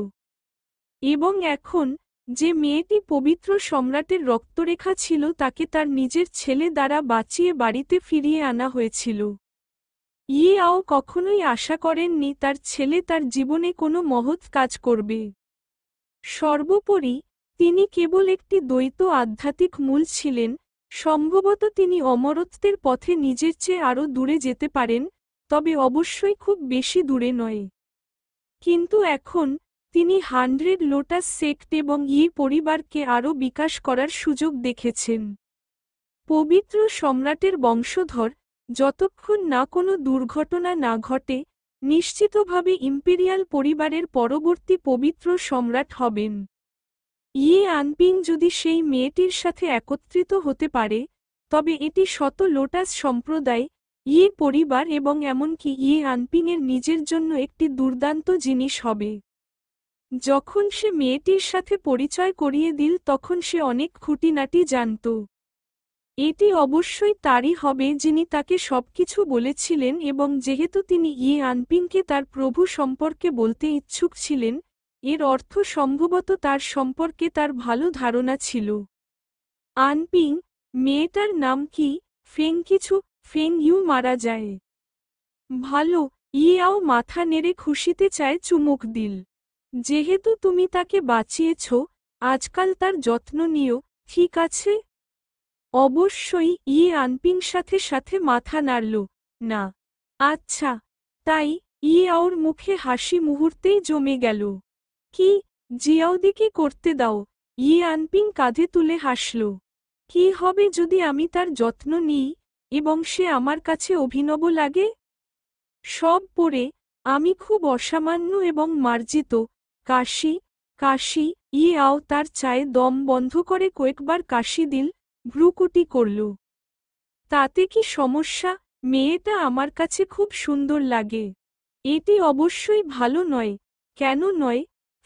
এবং এখন, যে মেয়েটি পবিত্র সম্রাটের রক্তরেখা ছিল তাকে তার নিজের ছেলে দ্বারা বাঁচিয়ে বাড়িতে ফিরিয়ে আনা হয়েছিল। ইয়াও কখনোই আশা করেননি তার ছেলে তার জীবনে কোনো মহৎ কাজ করবে। সর্বোপরি তিনি কেবল একটি দ্বৈত আধ্যাত্মিক মূল ছিলেন। সম্ভবত তিনি অমরত্বের পথে নিজের চেয়ে আরও দূরে যেতে পারেন, তবে অবশ্যই খুব বেশি দূরে নয়। কিন্তু এখন তিনি 100 লোটাস সেক্ট এবং পরিবারকে আরও বিকাশ করার সুযোগ দেখেছেন। পবিত্র সম্রাটের বংশধর, যতক্ষণ না কোনো দুর্ঘটনা না ঘটে, নিশ্চিতভাবে ইম্পেরিয়াল পরিবারের পরবর্তী পবিত্র সম্রাট হবেন। আনপিং যদি সেই মেয়েটির সাথে একত্রিত হতে পারে, তবে এটি শত লোটাস সম্প্রদায়, পরিবার এবং এমনকি আনপিংয়ের নিজের জন্য একটি দুর্দান্ত জিনিস হবে। যখন সে মেয়েটির সাথে পরিচয় করিয়ে দিল তখন সে অনেক খুঁটিনাটি জানত। এটি অবশ্যই তারই হবে যিনি তাকে সবকিছু বলেছিলেন, এবং যেহেতু তিনি আনপিংকে তার প্রভু সম্পর্কে বলতে ইচ্ছুক ছিলেন, এর অর্থ সম্ভবত তার সম্পর্কে তার ভালো ধারণা ছিল। আনপিং, মেয়েটার নাম কি? ফেং ইউ মারা যায়। ভালো। ইয়াও মাথা নেড়ে খুশিতে চায় চুমুক দিল। যেহেতু তুমি তাকে বাঁচিয়েছ, আজকাল তার যত্ন নিও, ঠিক আছে? অবশ্যই। আনপিং সাথে সাথে মাথা নাড়ল। না। আচ্ছা। তাই ইয়াওর মুখে হাসি মুহূর্তেই জমে গেল। কি? জিয়াওদিকে করতে দাও। আনপিং কাঁধে তুলে হাসল। কি হবে যদি আমি তার যত্ন নিই এবং সে আমার কাছে অভিনব লাগে? সব পড়ে আমি খুব অসামান্য এবং মার্জিত। কাশি। ইয়াও তার চায়ে দম বন্ধ করে কয়েকবার কাশি দিল, ভ্রুকুটি করল। তাতে কি সমস্যা? মেয়েটা আমার কাছে খুব সুন্দর লাগে। এটি অবশ্যই ভালো নয়। কেন নয়?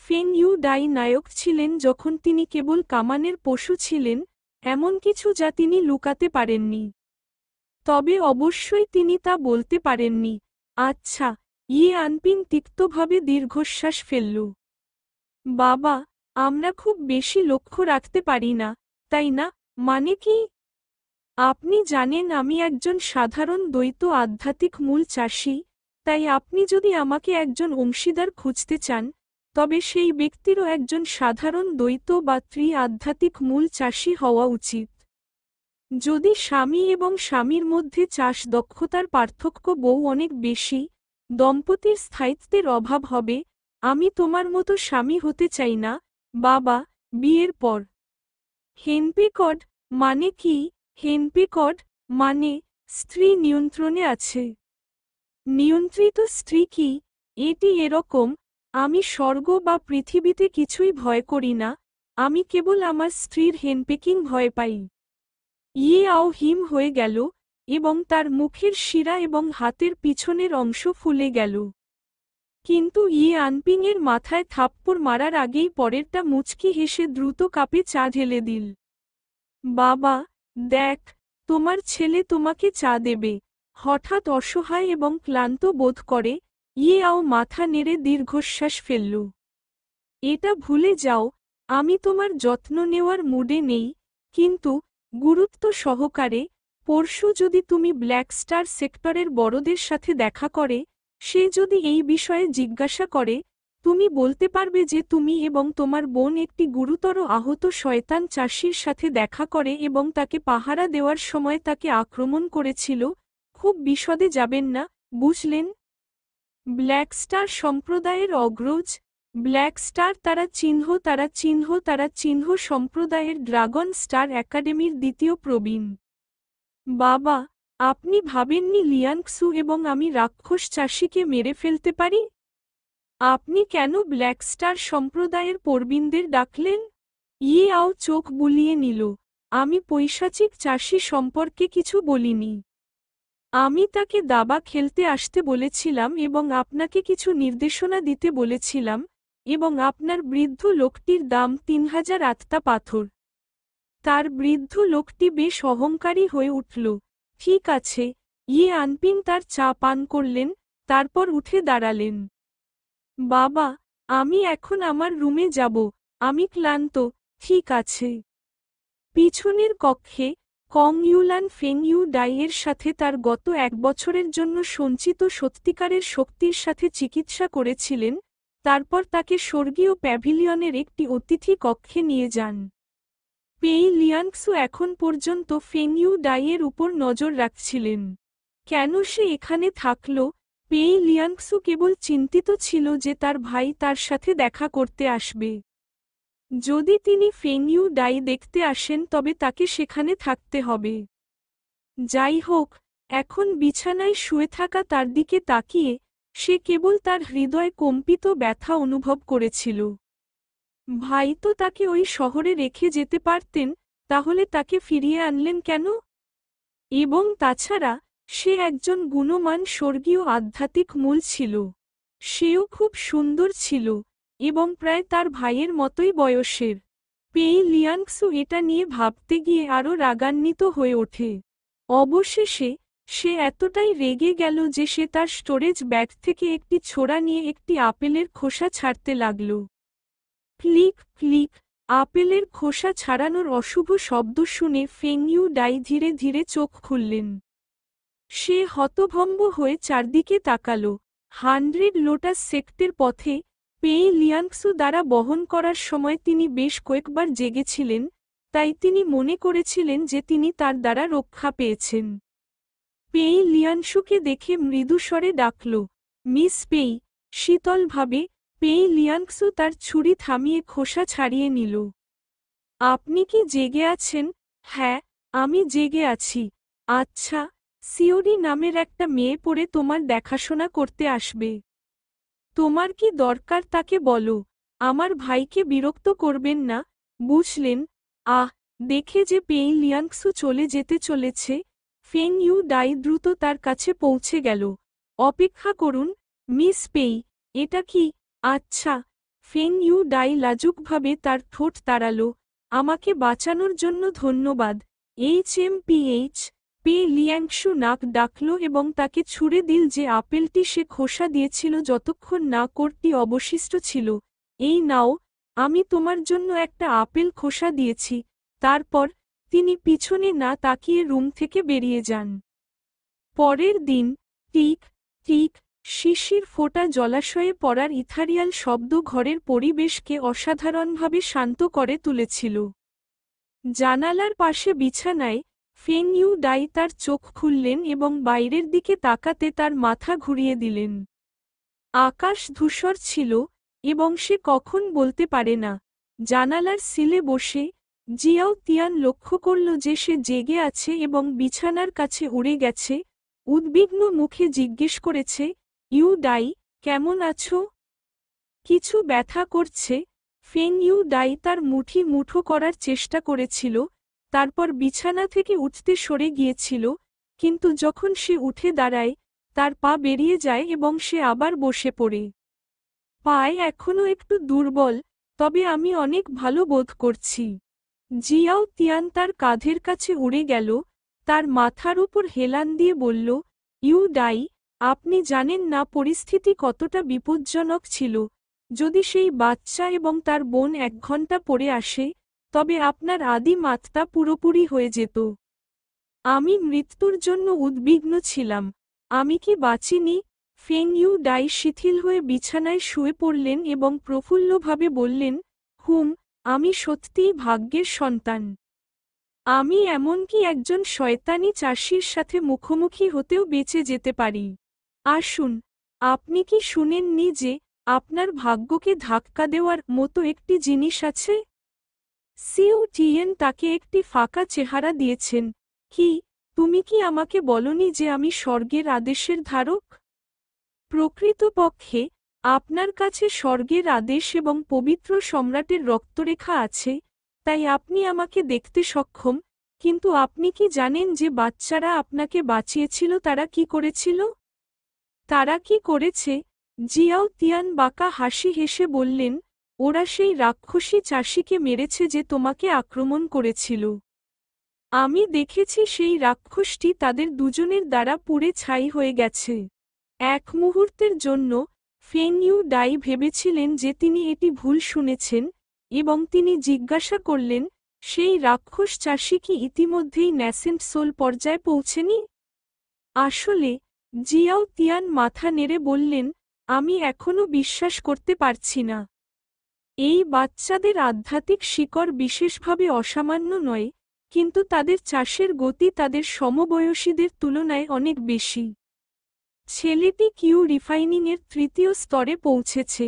ফেং ইউ ডাই নায়ক ছিলেন যখন তিনি কেবল কামানের পশু ছিলেন, এমন কিছু যা তিনি লুকাতে পারেননি। তবে অবশ্যই তিনি তা বলতে পারেননি। আচ্ছা। আনপিং তিক্তভাবে দীর্ঘশ্বাস ফেলল। বাবা, আমরা খুব বেশি লক্ষ্য রাখতে পারি না, তাই না? মানে কি? আপনি জানেন আমি একজন সাধারণ দ্বৈত আধ্যাত্মিক মূল চাষী, তাই আপনি যদি আমাকে একজন অংশীদার খুঁজতে চান, তবে সেই ব্যক্তিরও একজন সাধারণ দ্বৈত বা আধ্যাত্মিক মূল চাষী হওয়া উচিত। যদি স্বামী এবং স্বামীর মধ্যে চাষ দক্ষতার পার্থক্য বহু অনেক বেশি, দম্পতির স্থায়িত্বের অভাব হবে। আমি তোমার মতো স্বামী হতে চাই না, বাবা, বিয়ের পর। হেনপেকড মানে কি? হেনপেকড মানে স্ত্রী নিয়ন্ত্রণে আছে। নিয়ন্ত্রিত স্ত্রী কি? এটি এরকম, আমি স্বর্গ বা পৃথিবীতে কিছুই ভয় করি না, আমি কেবল আমার স্ত্রীর হেনপেকিং ভয় পাই। ইয়াও হিম হয়ে গেল এবং তার মুখের শিরা এবং হাতের পিছনের অংশ ফুলে গেল। কিন্তু আনপিংয়ের মাথায় থাপ্পড় মারার আগেই পরেরটা মুচকি হেসে দ্রুত কাপে চা ঢেলে দিল। বাবা, দেখ, তোমার ছেলে তোমাকে চা দেবে। হঠাৎ অসহায় এবং ক্লান্ত বোধ করে ইয়াও মাথা নেড়ে দীর্ঘশ্বাস ফেলল। এটা ভুলে যাও, আমি তোমার যত্ন নেওয়ার মুডে নেই, কিন্তু গুরুত্ব সহকারে, পরশু যদি তুমি ব্ল্যাক স্টার সেক্টরের বড়দের সাথে দেখা করে, সে যদি এই বিষয়ে জিজ্ঞাসা করে, তুমি বলতে পারবে যে তুমি এবং তোমার বোন একটি গুরুতর আহত শয়তান চাষির সাথে দেখা করে এবং তাকে পাহারা দেওয়ার সময় তাকে আক্রমণ করেছিল। খুব বিশদে যাবেন না, বুঝলেন? ব্ল্যাক স্টার সম্প্রদায়ের অগ্রজ, ব্ল্যাক স্টার তারা চিহ্ন সম্প্রদায়ের ড্রাগন স্টার একাডেমির দ্বিতীয় প্রবীণ। বাবা, আপনি ভাবেননি লিয়াংসু এবং আমি রাক্ষস চাষিকে মেরে ফেলতে পারি? আপনি কেন ব্ল্যাক স্টার সম্প্রদায়ের প্রবীণদের ডাকলেন? ইয়াও চোখ বুলিয়ে নিল। আমি পৈশাচিক চাষি সম্পর্কে কিছু বলিনি। আমি তাকে দাবা খেলতে আসতে বলেছিলাম এবং আপনাকে কিছু নির্দেশনা দিতে বলেছিলাম, এবং আপনার বৃদ্ধ লোকটির দাম 3000 আত্মা পাথর। তার বৃদ্ধ লোকটি বেশ অহংকারী হয়ে উঠল। ঠিক আছে। আনপিং তার চা পান করলেন, তারপর উঠে দাঁড়ালেন। বাবা, আমি এখন আমার রুমে যাব। আমি ক্লান্ত। ঠিক আছে। পিছনের কক্ষে কং ইউলান ফেং ইউ ডাইয়ের সাথে তার গত 1 বছরের জন্য সঞ্চিত সত্যিকারের শক্তির সাথে চিকিৎসা করেছিলেন, তারপর তাকে স্বর্গীয় প্যাভিলিয়নের একটি অতিথি কক্ষে নিয়ে যান। পেই লিয়াংসু এখন পর্যন্ত ফেং ইউ ডাইয়ের উপর নজর রাখছিলেন। কেন সে এখানে থাকল? পেই লিয়াংসু কেবল চিন্তিত ছিল যে তার ভাই তার সাথে দেখা করতে আসবে। যদি তিনি ফেং ইউ ডাই দেখতে আসেন তবে তাকে সেখানে থাকতে হবে। যাই হোক, এখন বিছানায় শুয়ে থাকা তার দিকে তাকিয়ে সে কেবল তার হৃদয় কম্পিত ব্যথা অনুভব করেছিল। ভাই তো তাকে ওই শহরে রেখে যেতে পারতেন, তাহলে তাকে ফিরিয়ে আনলেন কেন? এবং তাছাড়া সে একজন গুণমান স্বর্গীয় আধ্যাত্মিক মূল ছিল। সেও খুব সুন্দর ছিল এবং প্রায় তার ভাইয়ের মতোই বয়সের। পেই লিয়াংসু এটা নিয়ে ভাবতে গিয়ে আরও রাগান্বিত হয়ে ওঠে। অবশেষে সে এতটাই রেগে গেল যে সে তার স্টোরেজ ব্যাগ থেকে একটি ছোরা নিয়ে একটি আপেলের খোসা ছাড়তে লাগল। Click click. আপেলের খোসা ছাড়ানোর অশুভ শব্দ শুনে ফেং ইউ ডাই ধীরে ধীরে চোখ খুললেন। সে হতভম্ব হয়ে চারদিকে তাকাল। 100 লোটাস সেক্টের পথে পেই লিয়াংসু দ্বারা বহন করার সময় তিনি বেশ কয়েকবার জেগেছিলেন, তাই তিনি মনে করেছিলেন যে তিনি তার দ্বারা রক্ষা পেয়েছেন। পেই লিয়াংসুকে দেখে মৃদুস্বরে ডাকল, মিস পেই। শীতলভাবে পেই লিয়াংসু তার ছুরি থামিয়ে খোসা ছাড়িয়ে নিল। আপনি কি জেগে আছেন? হ্যাঁ, আমি জেগে আছি। আচ্ছা, সিওরি নামের একটা মেয়ে পড়ে তোমার দেখাশোনা করতে আসবে। তোমার কি দরকার তাকে বলো। আমার ভাইকে বিরক্ত করবেন না, বুঝলেন? দেখে যে পেই লিয়াংসু চলে যেতে চলেছে, ফেং ইউ ডাই দ্রুত তার কাছে পৌঁছে গেল। অপেক্ষা করুন, মিস পেই। এটা কি? আচ্ছা। ফেং ইউ ডাই লাজুকভাবে তার ঠোঁট তাড়াল। আমাকে বাঁচানোর জন্য ধন্যবাদ। HMPH। পে লিয়াংসু নাক ডাকল এবং তাকে ছুড়ে দিল যে আপেলটি সে খোসা দিয়েছিল যতক্ষণ না কোরটি অবশিষ্ট ছিল। এই নাও, আমি তোমার জন্য একটা আপেল খোসা দিয়েছি। তারপর তিনি পিছনে না তাকিয়ে রুম থেকে বেরিয়ে যান। পরের দিন, টিক টিক, শিশির ফোঁটা জলাশয়ে পড়ার ইথারিয়াল শব্দ ঘরের পরিবেশকে অসাধারণভাবে শান্ত করে তুলেছিল। জানালার পাশে বিছানায় ফেং ইউ ডাই তার চোখ খুললেন এবং বাইরের দিকে তাকাতে তার মাথা ঘুরিয়ে দিলেন। আকাশ ধূসর ছিল এবং সে কখন বলতে পারে না। জানালার সিলে বসে জিয়াও তিয়ান লক্ষ্য করল যে সে জেগে আছে এবং বিছানার কাছে উড়ে গেছে। উদ্বিগ্ন মুখে জিজ্ঞেস করেছে, ইউ ডাই, কেমন আছো? কিছু ব্যথা করছে? ফেং ইউ ডাই তার মুঠি মুঠো করার চেষ্টা করেছিল, তারপর বিছানা থেকে উঠতে সরে গিয়েছিল, কিন্তু যখন সে উঠে দাঁড়ায়, তার পা বেরিয়ে যায় এবং সে আবার বসে পড়ে। পায়ে এখনও একটু দুর্বল, তবে আমি অনেক ভালো বোধ করছি। জিয়াও তিয়ান তার কাঁধের কাছে উড়ে গেল, তার মাথার উপর হেলান দিয়ে বলল, ইউ ডাই, আপনি জানেন না পরিস্থিতি কতটা বিপজ্জনক ছিল। যদি সেই বাচ্চা এবং তার বোন 1 ঘন্টা পরে আসে, তবে আপনার আদি মাত্রা পুরোপুরি হয়ে যেত। আমি মৃত্যুর জন্য উদ্বিগ্ন ছিলাম। আমি কি বাঁচিনি? ফেং ইউ ডাই শিথিল হয়ে বিছানায় শুয়ে পড়লেন এবং প্রফুল্লভাবে বললেন, আমি সত্যিই ভাগ্যের সন্তান। আমি এমনকি একজন শয়তানি চাষির সাথে মুখোমুখি হতেও বেঁচে যেতে পারি। আসুন, আপনি কি শুনেননি যে আপনার ভাগ্যকে ধাক্কা দেওয়ার মতো একটি জিনিস আছে? সিউ টিয়েন তাকে একটি ফাঁকা চেহারা দিয়েছেন। কি, তুমি কি আমাকে বলনি যে আমি স্বর্গের আদেশের ধারক? প্রকৃতপক্ষে আপনার কাছে স্বর্গের আদেশ এবং পবিত্র সম্রাটের রক্তরেখা আছে, তাই আপনি আমাকে দেখতে সক্ষম, কিন্তু আপনি কি জানেন যে বাচ্চারা আপনাকে বাঁচিয়েছিল তারা কি করেছিল? তারা কি করেছে? জিয়াও তিয়ান বাঁকা হাসি হেসে বললেন, ওরা সেই রাক্ষসী চাষিকে মেরেছে যে তোমাকে আক্রমণ করেছিল। আমি দেখেছি সেই রাক্ষসটি তাদের দুজনের দ্বারা পুড়ে ছাই হয়ে গেছে। এক মুহূর্তের জন্য ফেং ইউ ডাই ভেবেছিলেন যে তিনি এটি ভুল শুনেছেন এবং তিনি জিজ্ঞাসা করলেন, সেই রাক্ষস চাষি কি ইতিমধ্যেই ন্যাসেন্ট সোল পর্যায়ে পৌঁছেনি? আসলে, জিয়াও তিয়ান মাথা নেড়ে বললেন, আমি এখনো বিশ্বাস করতে পারছি না। এই বাচ্চাদের আধ্যাত্মিক শিকড় বিশেষভাবে অসামান্য নয়, কিন্তু তাদের চাষের গতি তাদের সমবয়সীদের তুলনায় অনেক বেশি। ছেলেটি কিউ রিফাইনিংয়ের তৃতীয় স্তরে পৌঁছেছে,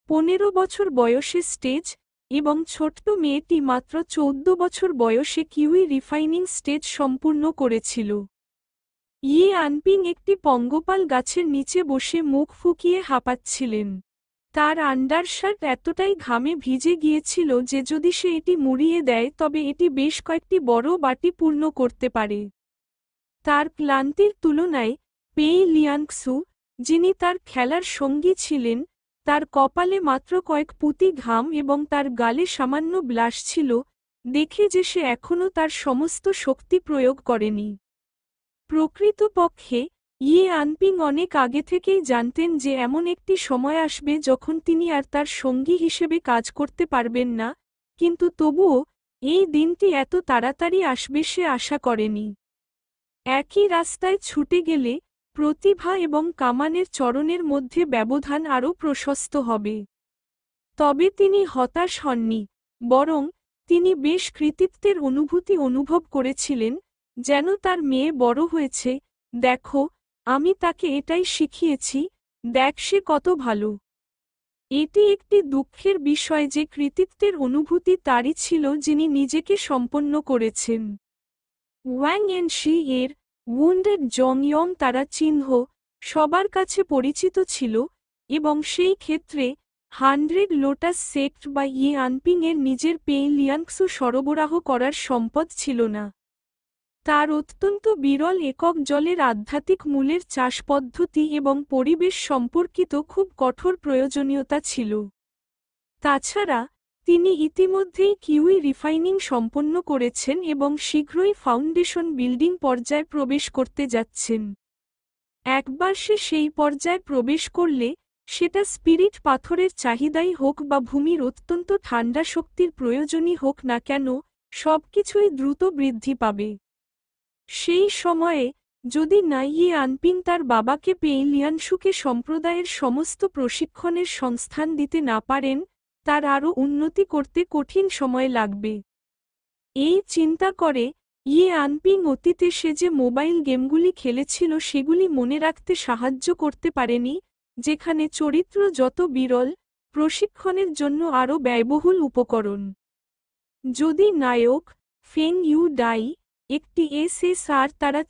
15 বছর বয়সে স্টেজ, এবং ছোট্ট মেয়েটি মাত্র 14 বছর বয়সে কিউই রিফাইনিং স্টেজ সম্পূর্ণ করেছিল। ইয়ে আনপিং একটি পঙ্গপাল গাছের নিচে বসে মুখ ফুকিয়ে হাঁপাচ্ছিলেন। তার আন্ডারশার্ট এতটাই ঘামে ভিজে গিয়েছিল যে যদি সে এটি মুড়িয়ে দেয় তবে এটি বেশ কয়েকটি বড় বাটি পূর্ণ করতে পারে। তার ক্লান্তির তুলনায় পেই লিয়াংসু, যিনি তার খেলার সঙ্গী ছিলেন, তার কপালে মাত্র কয়েক পুঁতি ঘাম এবং তার গালে সামান্য ব্লাশ ছিল, দেখে যে সে এখনও তার সমস্ত শক্তি প্রয়োগ করেনি। প্রকৃতপক্ষে, ইয়ে আনপিং অনেক আগে থেকেই জানতেন যে এমন একটি সময় আসবে যখন তিনি আর তার সঙ্গী হিসেবে কাজ করতে পারবেন না, কিন্তু তবুও, এই দিনটি এত তাড়াতাড়ি আসবে সে আশা করেনি। একই রাস্তায় ছুটে গেলে, প্রতিভা এবং কামানের চরণের মধ্যে ব্যবধান আরও প্রশস্ত হবে। তবে তিনি হতাশ হননি, বরং, তিনি বেশ কৃতিত্বের অনুভূতি অনুভব করেছিলেন, যেন তার মেয়ে বড় হয়েছে, দেখো, আমি তাকে এটাই শিখিয়েছি, দেখ সে কত ভালো। এটি একটি দুঃখের বিষয় যে কৃতিত্বের অনুভূতি তারই ছিল যিনি নিজেকে সম্পন্ন করেছেন। ওয়াং এনশি এর উন্ডেড জংইয়ং তারা চিহ্ন সবার কাছে পরিচিত ছিল, এবং সেই ক্ষেত্রে 100 লোটাস সেক্ট বা ইয়ে আনপিং এর নিজের পেই লিয়াংসু সরবরাহ করার সম্পদ ছিল না। তার অত্যন্ত বিরল একক জলের আধ্যাত্মিক মূলের চাষ পদ্ধতি এবং পরিবেশ সম্পর্কিত খুব কঠোর প্রয়োজনীয়তা ছিল। তাছাড়া, তিনি ইতিমধ্যেই কিউই রিফাইনিং সম্পন্ন করেছেন এবং শীঘ্রই ফাউন্ডেশন বিল্ডিং পর্যায়ে প্রবেশ করতে যাচ্ছেন। একবার সে সেই পর্যায়ে প্রবেশ করলে, সেটা স্পিরিট পাথরের চাহিদাই হোক বা ভূমির অত্যন্ত ঠান্ডা শক্তির প্রয়োজনই হোক না কেন, সবকিছুই দ্রুত বৃদ্ধি পাবে। সেই সময়ে, যদি ইয়ে আনপিং তার বাবাকে পেই লিয়াংশুকে সম্প্রদায়ের সমস্ত প্রশিক্ষণের সংস্থান দিতে না পারেন, তার আরও উন্নতি করতে কঠিন সময় লাগবে। এই চিন্তা করে, ইয়ে আনপিং অতীতে সে যে মোবাইল গেমগুলি খেলেছিল সেগুলি মনে রাখতে সাহায্য করতে পারেনি, যেখানে চরিত্র যত বিরল, প্রশিক্ষণের জন্য আরও ব্যয়বহুল উপকরণ। যদি নায়ক, ফেং ইউ ডাই, একটি এসএসআর তারা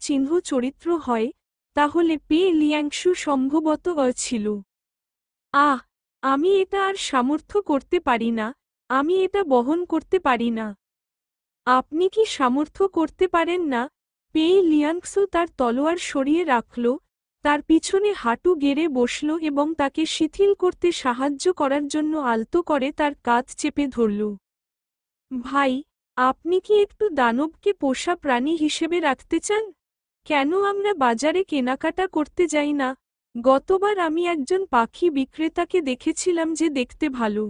চিহ্ন চরিত্র হয়, তাহলে পেই লিয়াংশু সম্ভবত ছিল। আমি এটা আর সামর্থ্য করতে পারি না, আমি এটা বহন করতে পারি না। আপনি কি সামর্থ্য করতে পারেন না? পেই লিয়াংসু তার তলোয়ার সরিয়ে রাখল, তার পিছনে হাঁটু গেড়ে বসল এবং তাকে শিথিল করতে সাহায্য করার জন্য আলতো করে তার কাঁধ চেপে ধরল। ভাই, আপনি কি একটু দানবকে পোষা প্রাণী হিসেবে রাখতে চান? কেন আমরা বাজারে কেনাকাটা করতে যাই না? গতবার আমি একজন পাখি বিক্রেতাকে দেখেছিলাম যে দেখতে ভালো।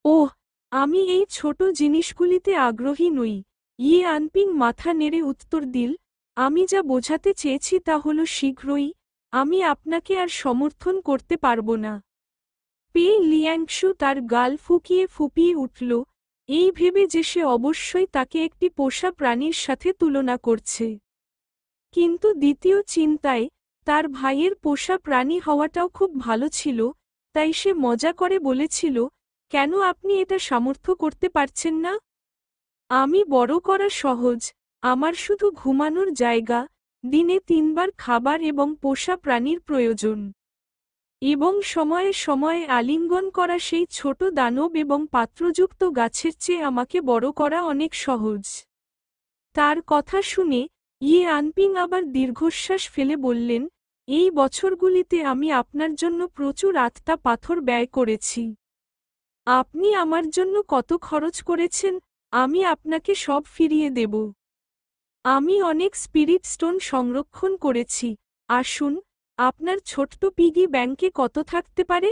ওহ, আমি এই ছোট জিনিসগুলিতে আগ্রহী নই, ইয়ে আনপিং মাথা নেড়ে উত্তর দিল, আমি যা বোঝাতে চেয়েছি তা হল শীঘ্রই, আমি আপনাকে আর সমর্থন করতে পারব না। পেই লিয়াংশু তার গাল ফুকিয়ে ফুপিয়ে উঠল, এই ভেবে যে সে অবশ্যই তাকে একটি পোষা প্রাণীর সাথে তুলনা করছে। কিন্তু দ্বিতীয় চিন্তায়, তার ভাইয়ের পোষা প্রাণী হওয়াটাও খুব ভালো ছিল, তাই সে মজা করে বলেছিল, কেন আপনি এটা সামর্থ্য করতে পারছেন না? আমি বড় করা সহজ, আমার শুধু ঘুমানোর জায়গা, দিনে 3 বার খাবার এবং পোষা প্রাণীর প্রয়োজন। এবং সময়ে সময়ে আলিঙ্গন করা সেই ছোট দানব এবং পাত্রযুক্ত গাছের চেয়ে আমাকে বড় করা অনেক সহজ। তার কথা শুনে, ইয়ে আনপিং আবার দীর্ঘশ্বাস ফেলে বললেন, এই বছরগুলিতে আমি আপনার জন্য প্রচুর আত্মা পাথর ব্যয় করেছি। আপনি আমার জন্য কত খরচ করেছেন, আমি আপনাকে সব ফিরিয়ে দেব। আমি অনেক স্পিরিট স্টোন সংরক্ষণ করেছি, আসুন, আপনার ছোট্ট পিগি ব্যাংকে কত থাকতে পারে?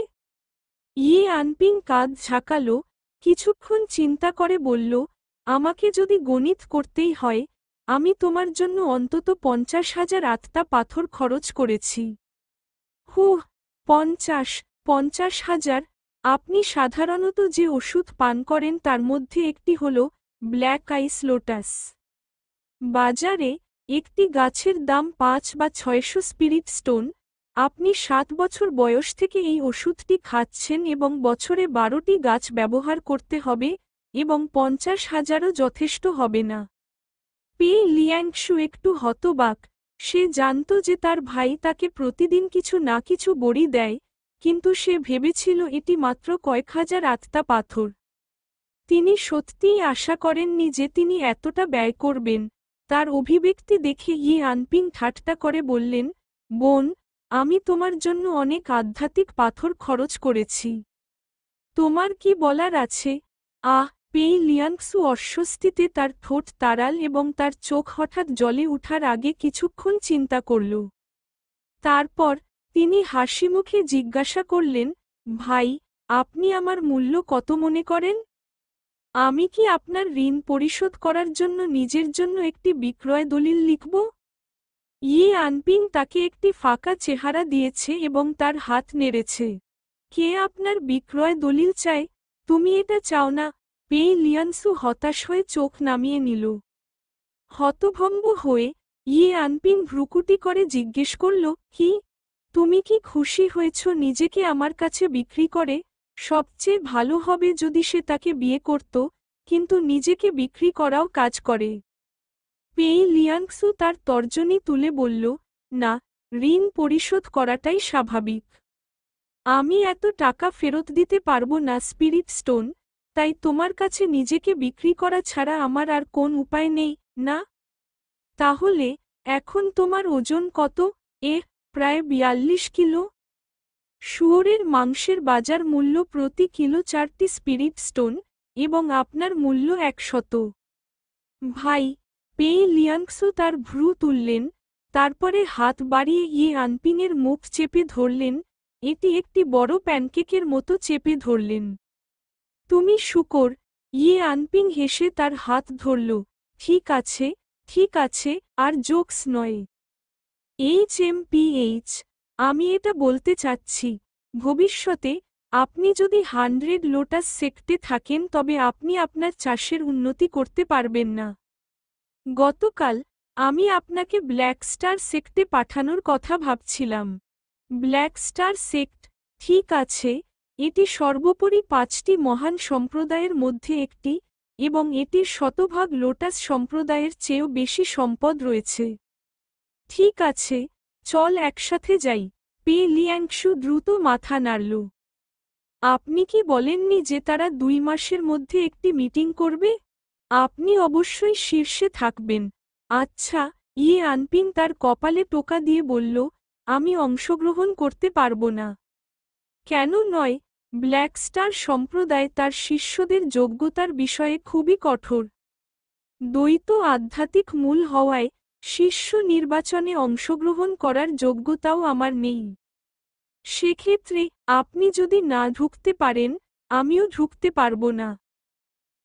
ইয়ে আনপিং কাঁধ ঝাঁকালো, কিছুক্ষণ চিন্তা করে বলল, আমাকে যদি গণিত করতেই হয়, আমি তোমার জন্য অন্তত 50,000 আত্মা পাথর খরচ করেছি। হুহ, 50,000। আপনি সাধারণত যে ওষুধ পান করেন তার মধ্যে একটি হল ব্ল্যাক আইস লোটাস। বাজারে একটি গাছের দাম 5 বা 600 স্পিরিট স্টোন। আপনি 7 বছর বয়স থেকে এই ওষুধটি খাচ্ছেন এবং বছরে 12টি গাছ ব্যবহার করতে হবে, এবং 50,000ও যথেষ্ট হবে না। পে লিয়াংশু একটু হতবাক। সে জানত যে তার ভাই তাকে প্রতিদিন কিছু না কিছু বড়ি দেয়, কিন্তু সে ভেবেছিল এটি মাত্র কয়েক হাজার আত্মা পাথর। তিনি সত্যিই আশা করেননি যে তিনি এতটা ব্যয় করবেন। তার অভিব্যক্তি দেখে ইয়ে আনপিং ঠাট্টা করে বললেন, বোন, আমি তোমার জন্য অনেক আধ্যাত্মিক পাথর খরচ করেছি। তোমার কি বলার আছে? পেই লিয়াংসু অস্বস্তিতে তার ঠোঁট তাড়াল এবং তার চোখ হঠাৎ জলে উঠার আগে কিছুক্ষণ চিন্তা করল। তারপর তিনি হাসিমুখে জিজ্ঞাসা করলেন, ভাই, আপনি আমার মূল্য কত মনে করেন? আমি কি আপনার ঋণ পরিশোধ করার জন্য নিজের জন্য একটি বিক্রয় দলিল লিখব? ইয়ে আনপিং তাকে একটি ফাঁকা চেহারা দিয়েছে এবং তার হাত নেড়েছে। কে আপনার বিক্রয় দলিল চায়? তুমি এটা চাও না? পেই লিয়াংসু হতাশ হয়ে চোখ নামিয়ে নিল। হতভম্ব হয়ে ইয়ে আনপিং ভ্রুকুটি করে জিজ্ঞেস করল, কি? তুমি কি খুশি হয়েছ নিজেকে আমার কাছে বিক্রি করে? সবচেয়ে ভালো হবে যদি সে তাকে বিয়ে করত, কিন্তু নিজেকে বিক্রি করাও কাজ করে। পেই লিয়াংসু তার তর্জনী তুলে বলল, না, ঋণ পরিশোধ করাটাই স্বাভাবিক। আমি এত টাকা ফেরত দিতে পারবো না স্পিরিট স্টোন, তাই তোমার কাছে নিজেকে বিক্রি করা ছাড়া আমার আর কোন উপায় নেই, না? তাহলে এখন তোমার ওজন কত? প্রায় 42 কিলো। শুয়োরের মাংসের বাজার মূল্য প্রতি কিলো 4টি স্পিরিট স্টোন, এবং আপনার মূল্য 100। ভাই, পেই লিয়াংসু তার ভ্রু তুললেন, তারপরে হাত বাড়িয়ে ইয়ে আনপিংয়ের মুখ চেপে ধরলেন, এটি একটি বড় প্যানকেকের মতো চেপে ধরলেন। তুমি শূকর। ইয়ে আনপিং হেসে তার হাত ধরল। ঠিক আছে, ঠিক আছে, আর জোকস নয়। HMPH, আমি এটা বলতে চাচ্ছি, ভবিষ্যতে আপনি যদি 100 লোটাস সেক্টে থাকেন তবে আপনি আপনার চাষের উন্নতি করতে পারবেন না। গতকাল আমি আপনাকে ব্ল্যাক স্টার সেক্টে পাঠানোর কথা ভাবছিলাম। ব্ল্যাক স্টার সেক্ট, ঠিক আছে, এটি সর্বোপরি 5টি মহান সম্প্রদায়ের মধ্যে একটি, এবং এটির শতভাগ লোটাস সম্প্রদায়ের চেয়েও বেশি সম্পদ রয়েছে। ঠিক আছে, চল একসাথে যাই। পে লিয়াংশু দ্রুত মাথা নাড়ল। আপনি কি বলেননি যে তারা 2 মাসের মধ্যে একটি মিটিং করবে? আপনি অবশ্যই শীর্ষে থাকবেন। আচ্ছা, ইয়ে আনপিং তার কপালে টোকা দিয়ে বলল, আমি অংশগ্রহণ করতে পারব না। কেন নয়? ব্ল্যাক স্টার সম্প্রদায় তার শিষ্যদের যোগ্যতার বিষয়ে খুবই কঠোর। দ্বৈত আধ্যাত্মিক মূল হওয়ায় শিষ্য নির্বাচনে অংশগ্রহণ করার যোগ্যতাও আমার নেই। সেক্ষেত্রে আপনি যদি না ঢুকতে পারেন, আমিও ঢুকতে পারব না।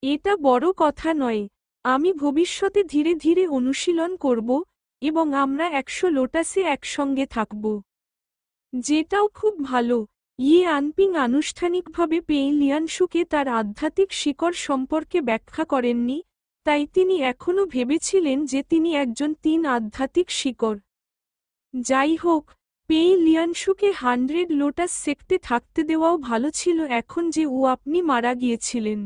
এটা বড় কথা নয়। আমি ভবিষ্যতে ধীরে ধীরে অনুশীলন করব, এবং আমরা 100 লোটাসে একসঙ্গে থাকব। যেটাও খুব ভালো। ইয়ে আনপিং আনুষ্ঠানিকভাবে পেই লিয়াংশুকে তার আধ্যাত্মিক শিকড় সম্পর্কে ব্যাখ্যা করেননি, তাই তিনি এখনও ভেবেছিলেন যে তিনি একজন 3 আধ্যাত্মিক শিকড়। যাই হোক, পেই লিয়াংশুকে 100 লোটাস সেক্টে থাকতে দেওয়াও ভালো ছিল এখন যে আপনি মারা গিয়েছিলেন।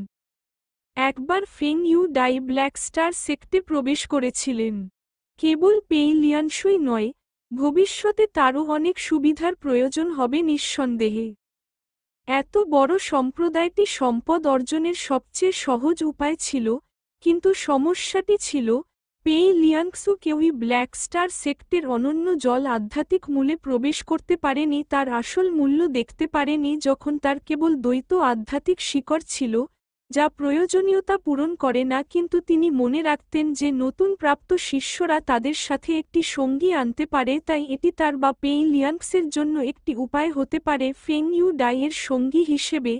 একবার Feng Yu Dai black star সেক্টে প্রবেশ করেছিলেন। কেবল পেই লিয়াংশুই নয়, ভবিষ্যতে তারও অনেক সুবিধার প্রয়োজন হবে নিঃসন্দেহে। এত বড় সম্প্রদায়টি সম্পদ অর্জনের সবচেয়ে সহজ উপায় ছিল, কিন্তু সমস্যাটি ছিল, পেই লিয়াংশু কেউই ব্ল্যাক স্টার সেক্টের অনন্য জল আধ্যাত্মিক মূলে প্রবেশ করতে পারেনি, তার আসল মূল্য দেখতে পারেনি যখন তার কেবল দ্বৈত আধ্যাত্মিক শিকড় ছিল, যা প্রয়োজনীয়তা পূরণ করে না, কিন্তু তিনি মনে রাখতেন যে নতুন প্রাপ্ত শিষ্যরা তাদের সাথে একটি সঙ্গী আনতে পারে, তাই এটি তার বা পেই লিয়াংসের জন্য একটি উপায় হতে পারে ফেং ইউ ডাই এর সঙ্গী হিসেবে।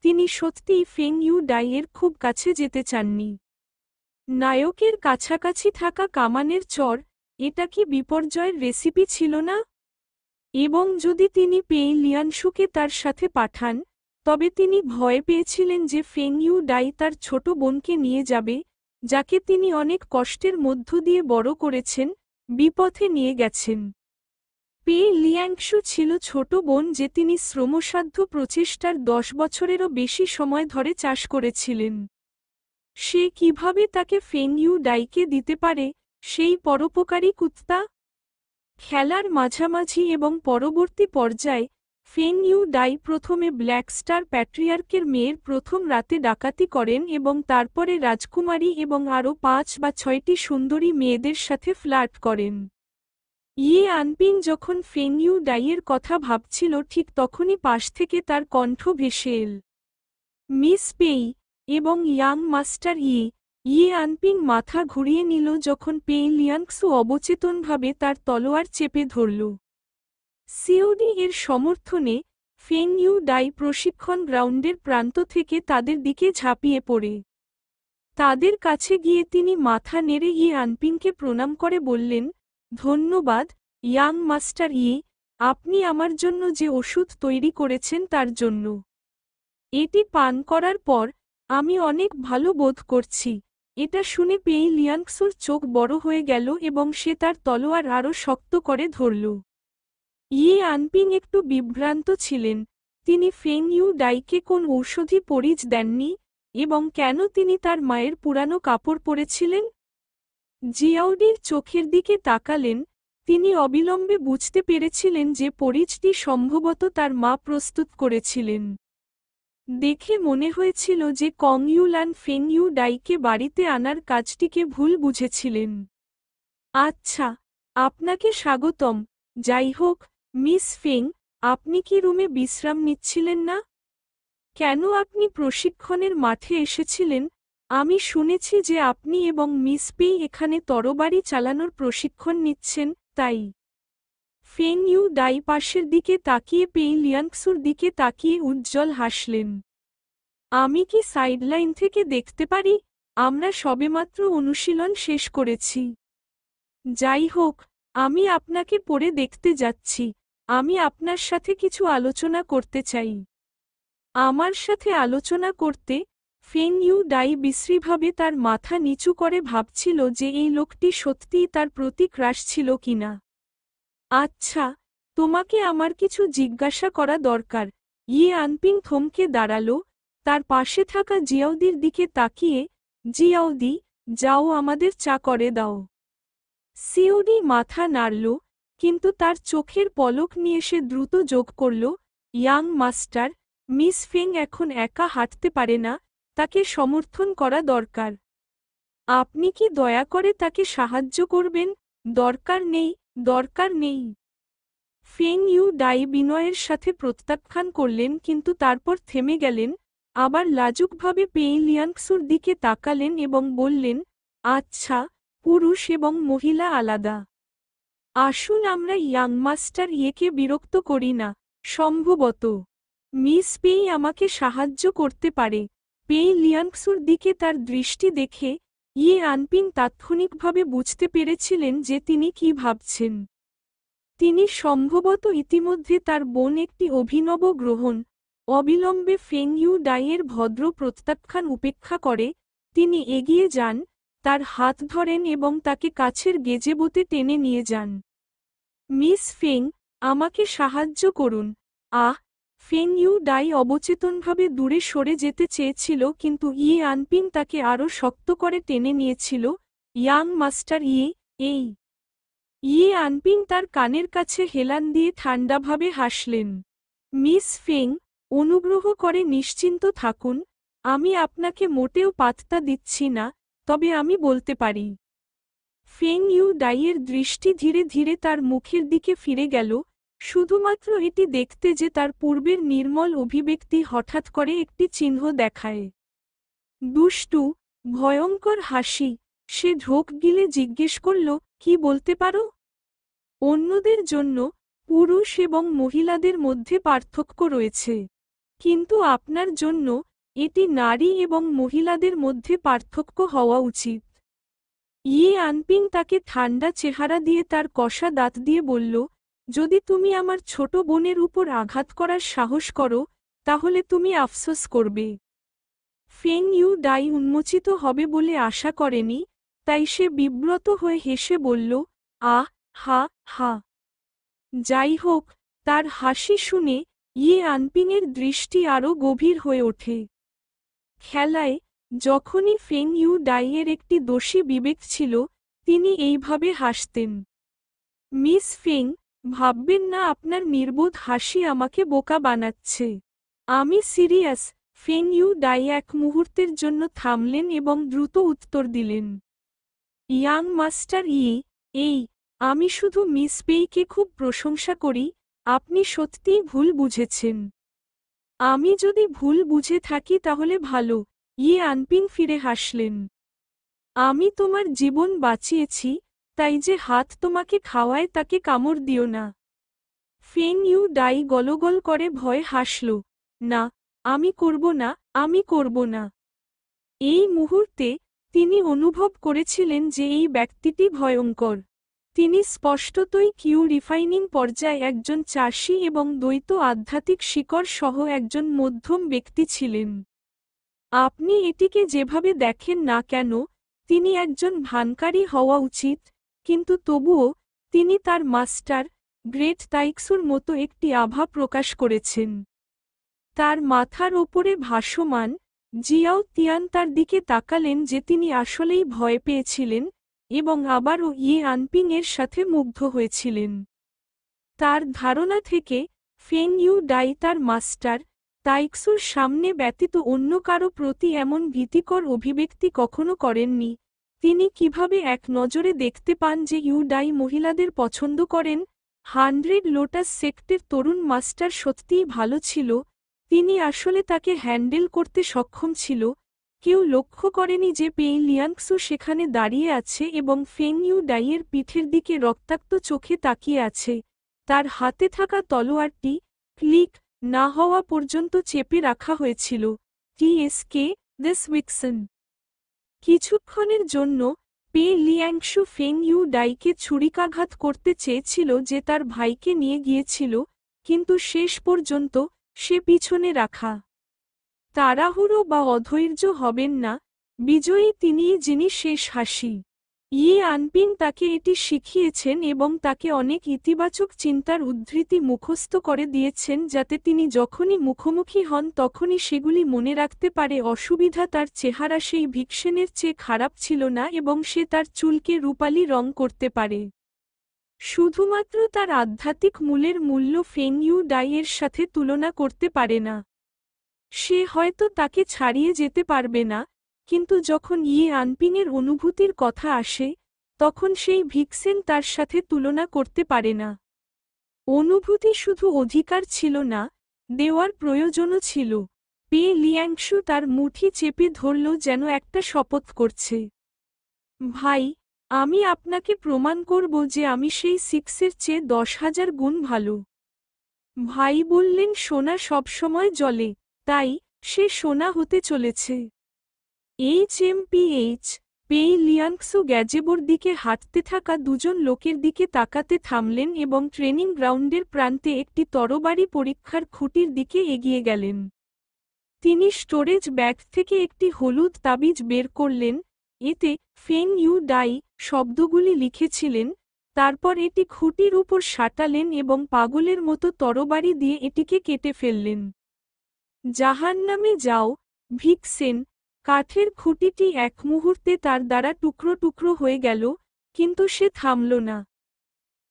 তিনি সত্যিই ফেং ইউ ডাইয়ের খুব কাছে যেতে চাননি। নায়কের কাছাকাছি থাকা কামানের চর, এটা কি বিপর্যয়ের রেসিপি ছিল না? এবং যদি তিনি পেই লিয়ানশুকে তার সাথে পাঠান, তবে তিনি ভয় পেয়েছিলেন যে ফেং ইউ ডাই তার ছোট বোনকে নিয়ে যাবে, যাকে তিনি অনেক কষ্টের মধ্য দিয়ে বড় করেছেন, বিপথে নিয়ে গেছেন। পেই লিয়াংশু ছিল ছোট বোন যে তিনি শ্রমসাধ্য প্রচেষ্টার 10 বছরেরও বেশি সময় ধরে চাষ করেছিলেন। সে কিভাবে তাকে ফেং ইউ ডাইকে দিতে পারে, সেই পরোপকারী কুত্তা? খেলার মাঝামাঝি এবং পরবর্তী পর্যায়ে, ফেং ইউ ডাই প্রথমে ব্ল্যাক স্টার প্যাট্রিয়ার্কের মেয়ের প্রথম রাতে ডাকাতি করেন এবং তারপরে রাজকুমারী এবং আরও 5 বা 6টি সুন্দরী মেয়েদের সাথে ফ্লার্ট করেন। ইয়ে আনপিং যখন ফেং ইউ ডাইয়ের কথা ভাবছিল ঠিক তখনই পাশ থেকে তার কণ্ঠ ভেসে এল, মিস পেই এবং ইয়াং মাস্টার ইয়ে আনপিং মাথা ঘুরিয়ে নিল যখন পেই লিয়াংসু অবচেতনভাবে তার তলোয়ার চেপে ধরল। সিওডি এর সমর্থনে, ফেং ইউ ডাই প্রশিক্ষণ গ্রাউন্ডের প্রান্ত থেকে তাদের দিকে ঝাঁপিয়ে পড়ে। তাদের কাছে গিয়ে তিনি মাথা নেড়ে ইয়ে আনপিংকে প্রণাম করে বললেন, ধন্যবাদ, ইয়াং মাস্টার আপনি আমার জন্য যে ওষুধ তৈরি করেছেন তার জন্য। এটি পান করার পর, আমি অনেক ভালো বোধ করছি। এটা শুনে পেই লিয়াংসুর চোখ বড় হয়ে গেল এবং সে তার তলোয়ার আরও শক্ত করে ধরল। ইয়ে আনপিং একটু বিভ্রান্ত ছিলেন, তিনি ফেং ইউ ডাইকে কোন ঔষধি পরিজ দেননি, এবং কেন তিনি তার মায়ের পুরানো কাপড় পরেছিলেন? জিয়াউডির চোখের দিকে তাকালেন, তিনি অবিলম্বে বুঝতে পেরেছিলেন যে পরিজটি সম্ভবত তার মা প্রস্তুত করেছিলেন। দেখে মনে হয়েছিল যে কং ইউলান ফেং ইউ ডাইকে বাড়িতে আনার কাজটিকে ভুল বুঝেছিলেন। আচ্ছা, আপনাকে স্বাগতম। যাই হোক, মিস ফেং, আপনি কি রুমে বিশ্রাম নিচ্ছিলেন না? কেন আপনি প্রশিক্ষণের মাঠে এসেছিলেন? আমি শুনেছি যে আপনি এবং মিস পেই এখানে তরবারি চালানোর প্রশিক্ষণ নিচ্ছেন, তাই। ফেং ইউ ডাই পাশের দিকে তাকিয়ে পেই লিয়াংসুর দিকে তাকিয়ে উজ্জ্বল হাসলেন। আমি কি সাইডলাইন থেকে দেখতে পারি? আমরা সবেমাত্র অনুশীলন শেষ করেছি। যাই হোক, আমি আপনাকে পরে দেখতে যাচ্ছি। আমি আপনার সাথে কিছু আলোচনা করতে চাই। আমার সাথে আলোচনা করতে? ফেং ইউ ডাই বিশ্রীভাবে তার মাথা নিচু করে ভাবছিল যে এই লোকটি সত্যিই তার প্রতি ক্রাশ ছিল কিনা। আচ্ছা, তোমাকে আমার কিছু জিজ্ঞাসা করা দরকার। ইয়ে আনপিং থমকে দাঁড়ালো, তার পাশে থাকা জিয়াউদির দিকে তাকিয়ে, জিয়াউদি, যাও আমাদের চা করে দাও। সিওডি মাথা নাড়ল, কিন্তু তার চোখের পলক নিয়ে সে দ্রুত যোগ করল, ইয়াং মাস্টার, মিস ফেং এখন একা হাঁটতে পারে না, তাকে সমর্থন করা দরকার। আপনি কি দয়া করে তাকে সাহায্য করবেন? দরকার নেই, দরকার নেই। ফেং ইউ ডাই বিনয়ের সাথে প্রত্যাখ্যান করলেন কিন্তু তারপর থেমে গেলেন, আবার লাজুকভাবে পেই লিয়াংসুর দিকে তাকালেন এবং বললেন, আচ্ছা, পুরুষ এবং মহিলা আলাদা। আসুন আমরা ইয়াং মাস্টার ইয়েকে বিরক্ত করি না। সম্ভবত মিস পেই আমাকে সাহায্য করতে পারে। পেই লিয়াংসুর দিকে তার দৃষ্টি দেখে, ইয়ে আনপিং তাৎক্ষণিকভাবে বুঝতে পেরেছিলেন যে তিনি কি ভাবছেন। তিনি সম্ভবত ইতিমধ্যে তার বোন একটি অভিনব গ্রহণ। অবিলম্বে ফেং ইউ ডাইয়ের ভদ্র প্রত্যাখ্যান উপেক্ষা করে, তিনি এগিয়ে যান, তার হাত ধরেন এবং তাকে কাছের গেজেবোতে টেনে নিয়ে যান। মিস ফেং, আমাকে সাহায্য করুন। ফেং ইউ ডাই অবচেতনভাবে দূরে সরে যেতে চেয়েছিল কিন্তু ইয়ে আনপিং তাকে আরও শক্ত করে টেনে নিয়েছিল। ইয়াং মাস্টার এই। ইয়ে আনপিং তার কানের কাছে হেলান দিয়ে ঠান্ডাভাবে হাসলেন। মিস ফেং, অনুগ্রহ করে নিশ্চিন্ত থাকুন, আমি আপনাকে মোটেও পাত্তা দিচ্ছি না, তবে আমি বলতে পারি। ফেং ইউ ডাইয়ের দৃষ্টি ধীরে ধীরে তার মুখের দিকে ফিরে গেল, শুধুমাত্র এটি দেখতে যে তার পূর্বের নির্মল অভিব্যক্তি হঠাৎ করে একটি চিহ্ন দেখায়। দুষ্টু, ভয়ঙ্কর হাসি। সে ঢোক গিলে জিজ্ঞেস করল, কি বলতে পারো? অন্যদের জন্য, পুরুষ এবং মহিলাদের মধ্যে পার্থক্য রয়েছে। কিন্তু আপনার জন্য এটি নারী এবং মহিলাদের মধ্যে পার্থক্য হওয়া উচিত। ইয়ে আনপিং তাকে ঠান্ডা চেহারা দিয়ে তার কষা দাঁত দিয়ে বলল, যদি তুমি আমার ছোট বোনের উপর আঘাত করার সাহস করো, তাহলে তুমি আফসোস করবে। ফেং ইউ ডাই উন্মোচিত হবে বলে আশা করেনি, তাই সে বিব্রত হয়ে হেসে বলল, আহ হা হা। যাই হোক, তার হাসি শুনে ইয়ে আনপিংয়ের দৃষ্টি আরও গভীর হয়ে ওঠে। খেলায় যখনই ফেং ইউ ডাইয়ের একটি দোষী বিবেক ছিল, তিনি এইভাবে হাসতেন। মিস ফেং, ভাববেন না আপনার নির্বোধ হাসি আমাকে বোকা বানাচ্ছে। আমি সিরিয়াস। ফেং ইউ ডাই এক মুহূর্তের জন্য থামলেন এবং দ্রুত উত্তর দিলেন, ইয়াং মাস্টার আমি শুধু মিস পেইকে খুব প্রশংসা করি, আপনি সত্যিই ভুল বুঝেছেন। আমি যদি ভুল বুঝে থাকি তাহলে ভালো। ইয়ে আনপিং ফিরে হাসলেন। আমি তোমার জীবন বাঁচিয়েছি, তাই যে হাত তোমাকে খাওয়ায় তাকে কামড় দিও না। ফেং ইউ ডাই গলগল করে ভয়ে হাসল। না, আমি করব না, আমি করব না। এই মুহূর্তে তিনি অনুভব করেছিলেন যে এই ব্যক্তিটি ভয়ঙ্কর। তিনি স্পষ্টতই কিউ রিফাইনিং পর্যায়ে একজন চাষী এবং দ্বৈত আধ্যাত্মিক শিকড় সহ একজন মধ্যম ব্যক্তি ছিলেন। আপনি এটিকে যেভাবে দেখেন না কেন, তিনি একজন ভানকারী হওয়া উচিত, কিন্তু তবুও তিনি তার মাস্টার, গ্রেট তাইক্সুর মতো একটি আভা প্রকাশ করেছেন। তার মাথার ওপরে ভাসমান, জিয়াও তিয়ান তার দিকে তাকালেন যে তিনি আসলেই ভয় পেয়েছিলেন, এবং আবারও ইয়ে আনপিং এর সাথে মুগ্ধ হয়েছিলেন। তার ধারণা থেকে ফেং ইউ ডাই তার মাস্টার, তাইক্সুর সামনে ব্যতীত অন্য কারো প্রতি এমন ভীতিকর অভিব্যক্তি কখনো করেননি। তিনি কিভাবে এক নজরে দেখতে পান যে ইউ ডাই মহিলাদের পছন্দ করেন? 100 লোটাস সেক্টের তরুণ মাস্টার সত্যিই ভালো ছিল, তিনি আসলে তাকে হ্যান্ডেল করতে সক্ষম ছিল। কেউ লক্ষ্য করেনি যে পেই লিয়াংসু সেখানে দাঁড়িয়ে আছে এবং ফেং ইউ ডাইয়ের পিঠের দিকে রক্তাক্ত চোখে তাকিয়ে আছে। তার হাতে থাকা তলোয়ারটি ক্লিক না হওয়া পর্যন্ত চেপে রাখা হয়েছিল। টিএসকে দিস উইকসন। কিছুক্ষণের জন্য পে লিয়াংশু ফেং ইউ ডাইকে ছুরিকাঘাত করতে চেয়েছিল যে তার ভাইকে নিয়ে গিয়েছিল, কিন্তু শেষ পর্যন্ত সে পিছনে রাখা। তাড়াহুড়ো বা অধৈর্য হবেন না, বিজয়ী তিনিই যিনি শেষ হাসি। ইয়ে আনপিং তাকে এটি শিখিয়েছেন এবং তাকে অনেক ইতিবাচক চিন্তার উদ্ধৃতি মুখস্থ করে দিয়েছেন যাতে তিনি যখনই মুখোমুখি হন তখনই সেগুলি মনে রাখতে পারে। অসুবিধা তার চেহারা সেই ভিক্সেনের চেয়ে খারাপ ছিল না এবং সে তার চুলকে রূপালি রং করতে পারে। শুধুমাত্র তার আধ্যাত্মিক মূলের মূল্য ফেং ইউ ডাইয়ের সাথে তুলনা করতে পারে না। সে হয়তো তাকে ছাড়িয়ে যেতে পারবে না, কিন্তু যখন ইয়ে আনপিংয়ের অনুভূতির কথা আসে, তখন সেই ভিক্সেন তার সাথে তুলনা করতে পারে না। অনুভূতি শুধু অধিকার ছিল না, দেওয়ার প্রয়োজনও ছিল। পে লিয়াংশু তার মুঠি চেপে ধরল যেন একটা শপথ করছে। ভাই, আমি আপনাকে প্রমাণ করব যে আমি সেই 6-এর চেয়ে 10,000 গুণ ভালো। ভাই বললেন সোনা সবসময় জ্বলে, তাই সে সোনা হতে চলেছে। পেই লিয়াংসু গ্যাজেবোর দিকে হাঁটতে থাকা দুজন লোকের দিকে তাকাতে থামলেন এবং ট্রেনিং গ্রাউন্ডের প্রান্তে একটি তরবারি পরীক্ষার খুঁটির দিকে এগিয়ে গেলেন। তিনি স্টোরেজ ব্যাগ থেকে একটি হলুদ তাবিজ বের করলেন, এতে ফেং ইউ ডাই শব্দগুলি লিখেছিলেন। তারপর এটি খুঁটির উপর সাঁটালেন এবং পাগলের মতো তরবারি দিয়ে এটিকে কেটে ফেললেন। জাহান্নামে যাও, ভিক্সেন। কাঠের খুঁটিটি এক মুহূর্তে তার দ্বারা টুকরো টুকরো হয়ে গেল, কিন্তু সে থামল না।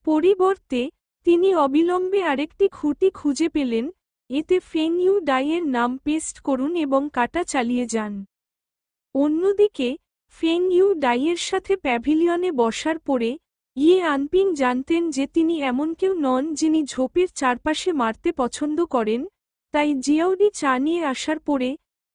পরিবর্তে তিনি অবিলম্বে আরেকটি খুঁটি খুঁজে পেলেন, এতে ফেং ইউ ডাইয়ের নাম পেস্ট করুন এবং কাটা চালিয়ে যান। অন্যদিকে ফেং ইউ ডাইয়ের সাথে প্যাভিলিয়নে বসার পরে ইয়ে আনপিং জানতেন যে তিনি এমন কেউ নন যিনি ঝোপের চারপাশে মারতে পছন্দ করেন, তাই জিয়াউডি চা নিয়ে আসার পরে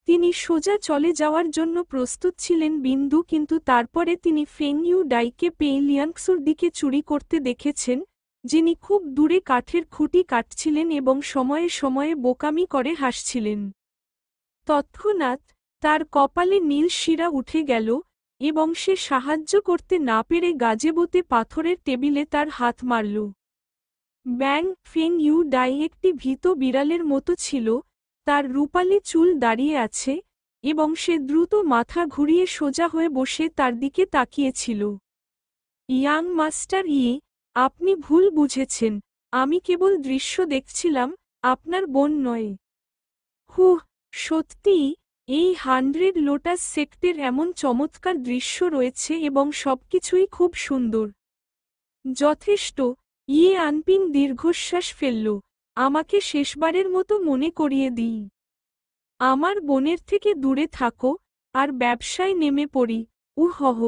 তিনি সোজা চলে যাওয়ার জন্য প্রস্তুত ছিলেন বিন্দু, কিন্তু তারপরে তিনি ফেং ইউ ডাইকে পেই লিয়াংসুর দিকে চুরি করতে দেখেছেন, যিনি খুব দূরে কাঠের খুঁটি কাটছিলেন এবং সময়ে সময়ে বোকামি করে হাসছিলেন। তৎক্ষণাৎ তার কপালে নীল শিরা উঠে গেল এবং সে সাহায্য করতে না পেরে গাজেবোতে পাথরের টেবিলে তার হাত মারল। ব্যাং ফেং ইউ ডাই একটি ভীত বিড়ালের মতো ছিল, তার রূপালি চুল দাঁড়িয়ে আছে, এবং সে দ্রুত মাথা ঘুরিয়ে সোজা হয়ে বসে তার দিকে তাকিয়েছিল। ইয়াং মাস্টার আপনি ভুল বুঝেছেন, আমি কেবল দৃশ্য দেখছিলাম, আপনার বোন নয়। হুহ, সত্যিই, এই 100 লোটাস সেক্টের এমন চমৎকার দৃশ্য রয়েছে এবং সবকিছুই খুব সুন্দর। যথেষ্ট, আনপিং দীর্ঘশ্বাস ফেলল। আমাকে শেষবারের মতো মনে করিয়ে দিই। আমার বোনের থেকে দূরে থাকো, আর ব্যবসায় নেমে পড়ি, উহহ।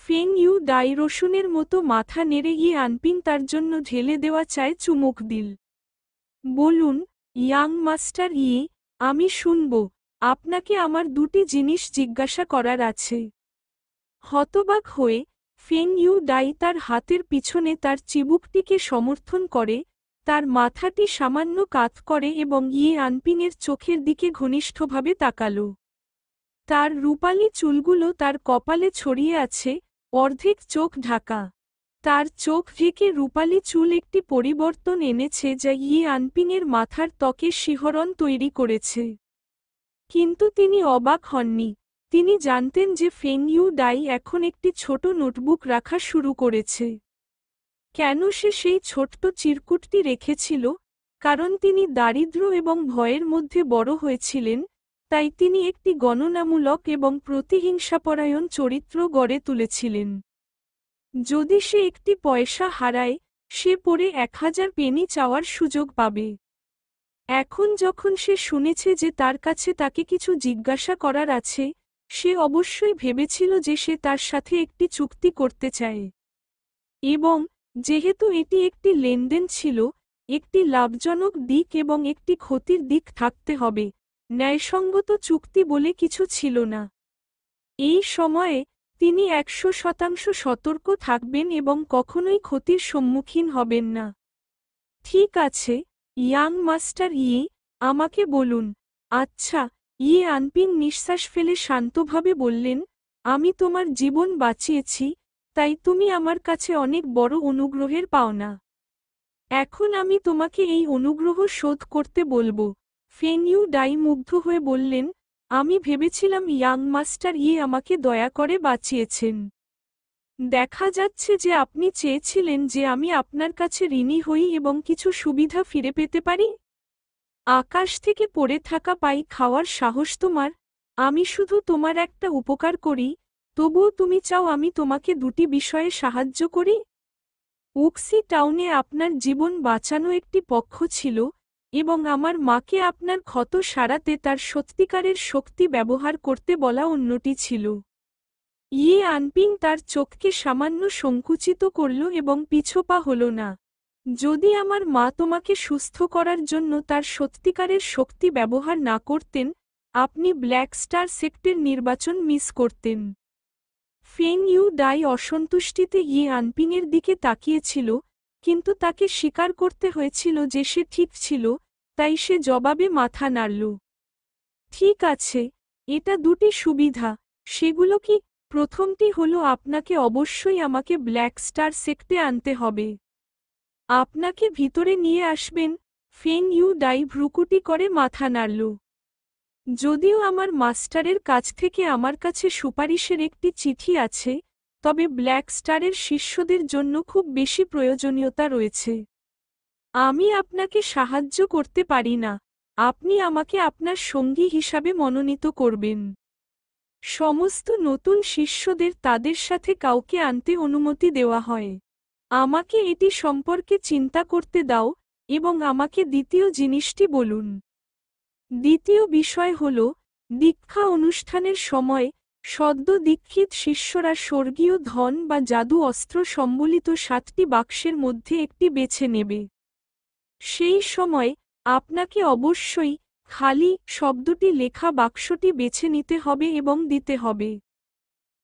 ফেং ইউ ডাই রসুনের মতো মাথা নেড়ে আনপিং তার জন্য ঢেলে দেওয়া চায় চুমুক দিল। বলুন, ইয়াং মাস্টার আমি শুনব, আপনাকে আমার দুটি জিনিস জিজ্ঞাসা করার আছে। হতবাক হয়ে ফেং ইউ ডাই তার হাতের পিছনে তার চিবুকটিকে সমর্থন করে, তার মাথাটি সামান্য কাত করে এবং আনপিংয়ের চোখের দিকে ঘনিষ্ঠভাবে তাকাল। তার রূপালি চুলগুলো তার কপালে ছড়িয়ে আছে, অর্ধেক চোখ ঢাকা। তার চোখ ঢেকে রূপালি চুল একটি পরিবর্তন এনেছে যা আনপিংয়ের মাথার ত্বকে শিহরণ তৈরি করেছে। কিন্তু তিনি অবাক হননি। তিনি জানতেন যে ফেং ইউ ডাই এখন একটি ছোট নোটবুক রাখা শুরু করেছে। কেন সে সেই ছোট্ট চিরকুটটি রেখেছিল? কারণ তিনি দারিদ্র্য এবং ভয়ের মধ্যে বড় হয়েছিলেন, তাই তিনি একটি গণনামূলক এবং প্রতিহিংসাপরায়ণ চরিত্র গড়ে তুলেছিলেন। যদি সে একটি পয়সা হারায়, সে পরে 1000 পেনি চাওয়ার সুযোগ পাবে। এখন যখন সে শুনেছে যে তার কাছে তাকে কিছু জিজ্ঞাসা করার আছে, সে অবশ্যই ভেবেছিল যে সে তার সাথে একটি চুক্তি করতে চায়। এবং যেহেতু এটি একটি লেনদেন ছিল, একটি লাভজনক দিক এবং একটি ক্ষতির দিক থাকতে হবে, ন্যায়সঙ্গত চুক্তি বলে কিছু ছিল না। এই সময়ে তিনি 100% সতর্ক থাকবেন এবং কখনোই ক্ষতির সম্মুখীন হবেন না। ঠিক আছে, ইয়াং মাস্টার আমাকে বলুন। আচ্ছা, আনপিং নিঃশ্বাস ফেলে শান্তভাবে বললেন, আমি তোমার জীবন বাঁচিয়েছি, তাই তুমি আমার কাছে অনেক বড় অনুগ্রহের পাওনা। এখন আমি তোমাকে এই অনুগ্রহ শোধ করতে বলবো। ফেং ইউ ডাই মুগ্ধ হয়ে বললেন, আমি ভেবেছিলাম ইয়াং মাস্টার আমাকে দয়া করে বাঁচিয়েছেন। দেখা যাচ্ছে যে আপনি চেয়েছিলেন যে আমি আপনার কাছে ঋণী হই এবং কিছু সুবিধা ফিরে পেতে পারি। আকাশ থেকে পড়ে থাকা পাই খাওয়ার সাহস তোমার। আমি শুধু তোমার একটা উপকার করি, তবুও তুমি চাও আমি তোমাকে দুটি বিষয়ে সাহায্য করি। উক্সি টাউনে আপনার জীবন বাঁচানো একটি পক্ষ ছিল, এবং আমার মাকে আপনার ক্ষত সারাতে তার সত্যিকারের শক্তি ব্যবহার করতে বলা অন্যটি ছিল। আনপিং তার চোখকে সামান্য সংকুচিত করল এবং পিছপা হল না। যদি আমার মা তোমাকে সুস্থ করার জন্য তার সত্যিকারের শক্তি ব্যবহার না করতেন, আপনি ব্ল্যাক স্টার সেক্টের নির্বাচন মিস করতেন। ফেং ইউ ডাই অসন্তুষ্টিতে আনপিংয়ের দিকে তাকিয়েছিল, কিন্তু তাকে স্বীকার করতে হয়েছিল যে সে ঠিক ছিল, তাই সে জবাবে মাথা নাড়ল। ঠিক আছে, এটা দুটি সুবিধা। সেগুলো কি? প্রথমটি হলো আপনাকে অবশ্যই আমাকে ব্ল্যাক স্টার সেক্টে আনতে হবে। আপনাকে ভিতরে নিয়ে আসবেন। ফেং ইউ ডাই ভ্রুকুটি করে মাথা নাড়ল। যদিও আমার মাস্টারের কাছ থেকে আমার কাছে সুপারিশের একটি চিঠি আছে, তবে ব্ল্যাক স্টারের শিষ্যদের জন্য খুব বেশি প্রয়োজনীয়তা রয়েছে। আমি আপনাকে সাহায্য করতে পারি না। আপনি আমাকে আপনার সঙ্গী হিসাবে মনোনীত করবেন। সমস্ত নতুন শিষ্যদের তাদের সাথে কাউকে আনতে অনুমতি দেওয়া হয়। আমাকে এটি সম্পর্কে চিন্তা করতে দাও, এবং আমাকে দ্বিতীয় জিনিসটি বলুন। দ্বিতীয় বিষয় হল, দীক্ষা অনুষ্ঠানের সময় সদ্য দীক্ষিত শিষ্যরা স্বর্গীয় ধন বা জাদু অস্ত্র সম্বলিত 7টি বাক্সের মধ্যে একটি বেছে নেবে। সেই সময় আপনাকে অবশ্যই খালি শব্দটি লেখা বাক্সটি বেছে নিতে হবে এবং দিতে হবে।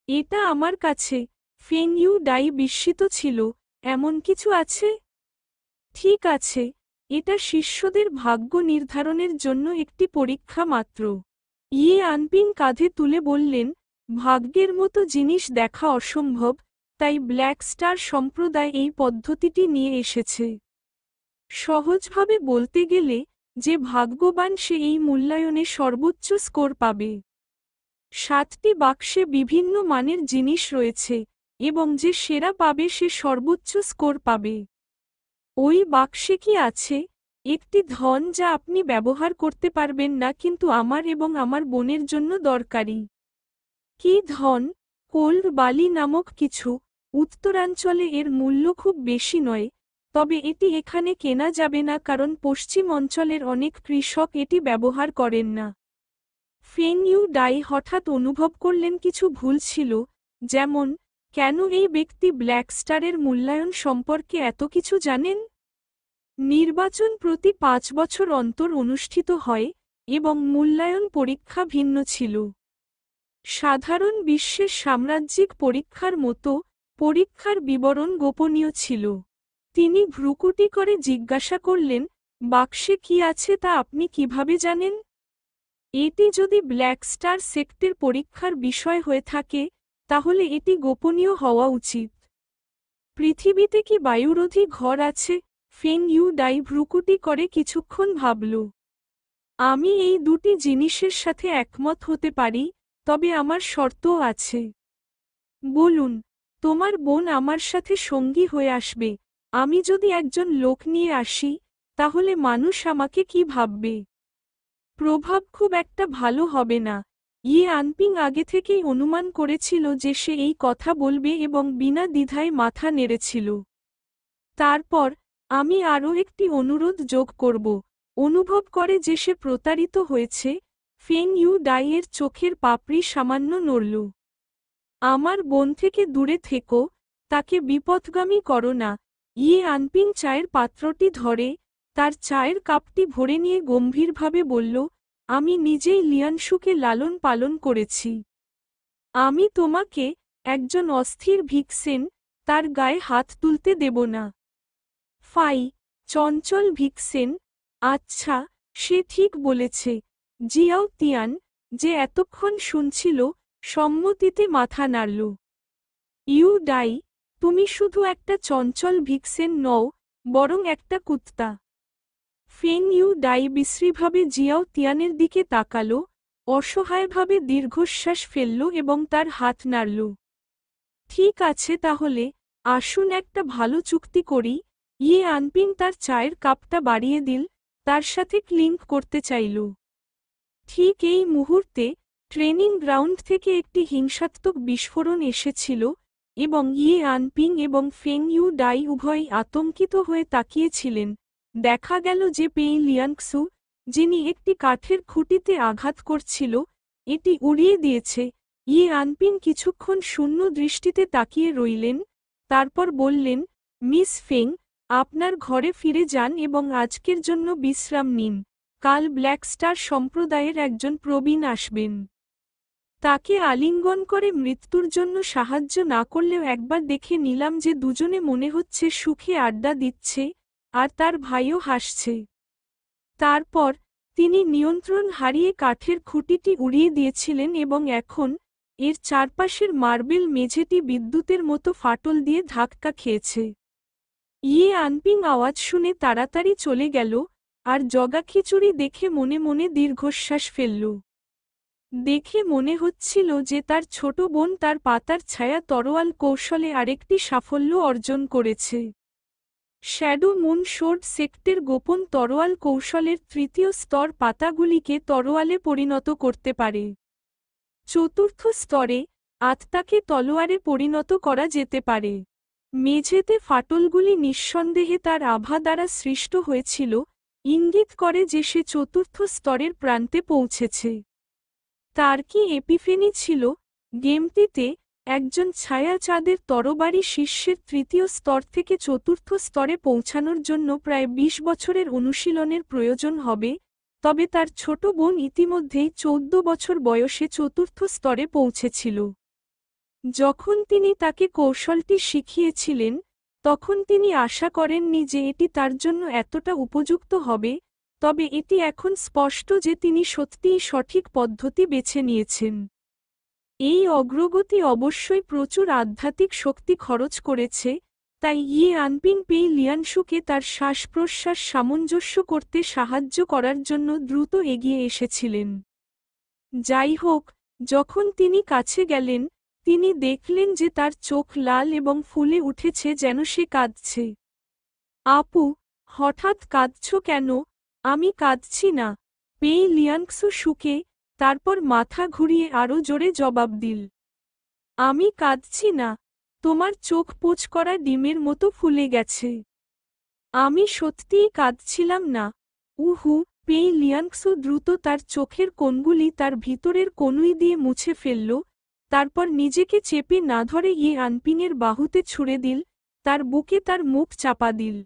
এটা আমার কাছে। ফেং ইউ ডাই বিস্মিত ছিল, এমন কিছু আছে? ঠিক আছে, এটা শিষ্যদের ভাগ্য নির্ধারণের জন্য একটি পরীক্ষা মাত্র। ইয়ে আনপিং কাঁধে তুলে বললেন, ভাগ্যের মতো জিনিস দেখা অসম্ভব, তাই ব্ল্যাক স্টার সম্প্রদায় এই পদ্ধতিটি নিয়ে এসেছে। সহজভাবে বলতে গেলে, যে ভাগ্যবান সে এই মূল্যায়নে সর্বোচ্চ স্কোর পাবে। 7টি বাক্সে বিভিন্ন মানের জিনিস রয়েছে, এবং যে সেরা পাবে সে সর্বোচ্চ স্কোর পাবে। ওই বাক্সে কি আছে? একটি ধন যা আপনি ব্যবহার করতে পারবেন না কিন্তু আমার এবং আমার বোনের জন্য দরকারি। কি ধন? কোল্ড বালি নামক কিছু। উত্তরাঞ্চলে এর মূল্য খুব বেশি নয়, তবে এটি এখানে কেনা যাবে না কারণ পশ্চিম অঞ্চলের অনেক কৃষক এটি ব্যবহার করেন না। ফেং ইউ ডাই হঠাৎ অনুভব করলেন কিছু ভুল ছিল, যেমন, কেন এই ব্যক্তি ব্ল্যাক স্টারের মূল্যায়ন সম্পর্কে এত কিছু জানেন? নির্বাচন প্রতি 5 বছর অন্তর অনুষ্ঠিত হয়, এবং মূল্যায়ন পরীক্ষা ভিন্ন ছিল। সাধারণ বিশ্বের সাম্রাজ্যিক পরীক্ষার মতো, পরীক্ষার বিবরণ গোপনীয় ছিল। তিনি ভ্রুকুটি করে জিজ্ঞাসা করলেন, বাক্সে কি আছে তা আপনি কিভাবে জানেন? এটি যদি ব্ল্যাক স্টার সেক্টের পরীক্ষার বিষয় হয়ে থাকে, তাহলে এটি গোপনীয় হওয়া উচিত। পৃথিবীতে কি বায়ুরোধী ঘর আছে? ফেং ইউ ডাই ভ্রুকুটি করে কিছুক্ষণ ভাবল। আমি এই দুটি জিনিসের সাথে একমত হতে পারি, তবে আমার শর্তও আছে। বলুন, তোমার বোন আমার সাথে সঙ্গী হয়ে আসবে। আমি যদি একজন লোক নিয়ে আসি, তাহলে মানুষ আমাকে কি ভাববে? প্রভাব খুব একটা ভালো হবে না। ইয়ে আনপিং আগে থেকেই অনুমান করেছিল যে সে এই কথা বলবে এবং বিনা দ্বিধায় মাথা নেড়েছিল। তারপর, আমি আরও একটি অনুরোধ যোগ করব। অনুভব করে যে সে প্রতারিত হয়েছে, ফেং ইউ ডাইয়ের চোখের পাপড়ি সামান্য নড়ল। আমার বোন থেকে দূরে থেকো, তাকে বিপথগামী করো না। ইয়ে আনপিং চায়ের পাত্রটি ধরে, তার চায়ের কাপটি ভরে নিয়ে গম্ভীরভাবে বলল, আমি নিজেই লিয়ানশুকে লালন পালন করেছি। আমি তোমাকে, একজন অস্থির ভিক্সেন, তার গায়ে হাত তুলতে দেব না। ফাই, চঞ্চল ভিক্সেন? আচ্ছা, সে ঠিক বলেছে। জিয়াও তিয়ান, যে এতক্ষণ শুনছিল, সম্মতিতে মাথা নাড়ল। ইউ ডাই, তুমি শুধু একটা চঞ্চল ভিক্সেন নও, বরং একটা কুত্তা। ফেং ইউ ডাই বিশ্রীভাবে জিয়াও তিয়ানের দিকে তাকাল, অসহায়ভাবে দীর্ঘশ্বাস ফেলল এবং তার হাত নাড়ল। ঠিক আছে তাহলে, আসুন একটা ভালো চুক্তি করি। ইয়ে আনপিং তার চায়ের কাপটা বাড়িয়ে দিল, তার সাথে ক্লিঙ্ক করতে চাইল। ঠিক এই মুহূর্তে, ট্রেনিং গ্রাউন্ড থেকে একটি হিংসাত্মক বিস্ফোরণ এসেছিল, এবং ইয়ে আনপিং এবং ফেং ইউ ডাই উভয়ই আতঙ্কিত হয়ে তাকিয়েছিলেন। দেখা গেল যে পেই লিয়াংসু, যিনি একটি কাঠের খুঁটিতে আঘাত করছিল, এটি উড়িয়ে দিয়েছে। ইয়ে আনপিং কিছুক্ষণ শূন্য দৃষ্টিতে তাকিয়ে রইলেন, তারপর বললেন, মিস ফেং, আপনার ঘরে ফিরে যান এবং আজকের জন্য বিশ্রাম নিন। কাল ব্ল্যাক স্টার সম্প্রদায়ের একজন প্রবীণ আসবেন। তাকে আলিঙ্গন করে মৃত্যুর জন্য সাহায্য না করলেও একবার দেখে নিলাম যে দুজনে মনে হচ্ছে সুখে আড্ডা দিচ্ছে, আর তার ভাইও হাসছে। তারপর, তিনি নিয়ন্ত্রণ হারিয়ে কাঠের খুঁটিটি উড়িয়ে দিয়েছিলেন এবং এখন, এর চারপাশের মার্বেল মেঝেটি বিদ্যুতের মতো ফাটল দিয়ে ধাক্কা খেয়েছে। ইয়ে আনপিং আওয়াজ শুনে তাড়াতাড়ি চলে গেল, আর জগাখিচুড়ি দেখে মনে মনে দীর্ঘশ্বাস ফেলল। দেখে মনে হচ্ছিল যে তার ছোট বোন তার পাতার ছায়া তরোয়াল কৌশলে আরেকটি সাফল্য অর্জন করেছে। শ্যাডো মুন শোর্ড সেক্টের গোপন তরোয়াল কৌশলের তৃতীয় স্তর পাতাগুলিকে তরোয়ালে পরিণত করতে পারে। চতুর্থ স্তরে, আত্মাকে তলোয়ারে পরিণত করা যেতে পারে। মেঝেতে ফাটলগুলি নিঃসন্দেহে তার আভা দ্বারা সৃষ্ট হয়েছিল, ইঙ্গিত করে যে সে চতুর্থ স্তরের প্রান্তে পৌঁছেছে। তার কি এপিফেনি ছিল? গেমটিতে, একজন ছায়া চাঁদের তরবারি শিষ্যের তৃতীয় স্তর থেকে চতুর্থ স্তরে পৌঁছানোর জন্য প্রায় 20 বছরের অনুশীলনের প্রয়োজন হবে, তবে তার ছোট বোন ইতিমধ্যেই 14 বছর বয়সে চতুর্থ স্তরে পৌঁছেছিল। যখন তিনি তাকে কৌশলটি শিখিয়েছিলেন, তখন তিনি আশা করেননি যে এটি তার জন্য এতটা উপযুক্ত হবে, তবে এটি এখন স্পষ্ট যে তিনি সত্যিই সঠিক পদ্ধতি বেছে নিয়েছেন। এই অগ্রগতি অবশ্যই প্রচুর আধ্যাত্মিক শক্তি খরচ করেছে, তাই ইয়ে আনপিং পেই লিয়ানশুকে তার শ্বাস-প্রশ্বাস সামঞ্জস্য করতে সাহায্য করার জন্য দ্রুত এগিয়ে এসেছিলেন। যাই হোক, যখন তিনি কাছে গেলেন, তিনি দেখলেন যে তার চোখ লাল এবং ফুলে উঠেছে যেন সে কাঁদছে। আপু, হঠাৎ কাঁদছ কেন? আমি কাঁদছি না, পেই লিয়ানক্সু শুকে, তারপর মাথা ঘুরিয়ে আরও জোরে জবাব দিল। আমি কাঁদছি না, তোমার চোখ পোঁচ করা ডিমের মতো ফুলে গেছে। আমি সত্যিই কাঁদছিলাম না। উহু, পেই লিয়ানক্সু দ্রুত তার চোখের কোণগুলি তার ভিতরের কনুই দিয়ে মুছে ফেলল, তারপর নিজেকে চেপে না ধরে ইয়ে আনপিংয়ের বাহুতে ছুঁড়ে দিল, তার বুকে তার মুখ চাপা দিল।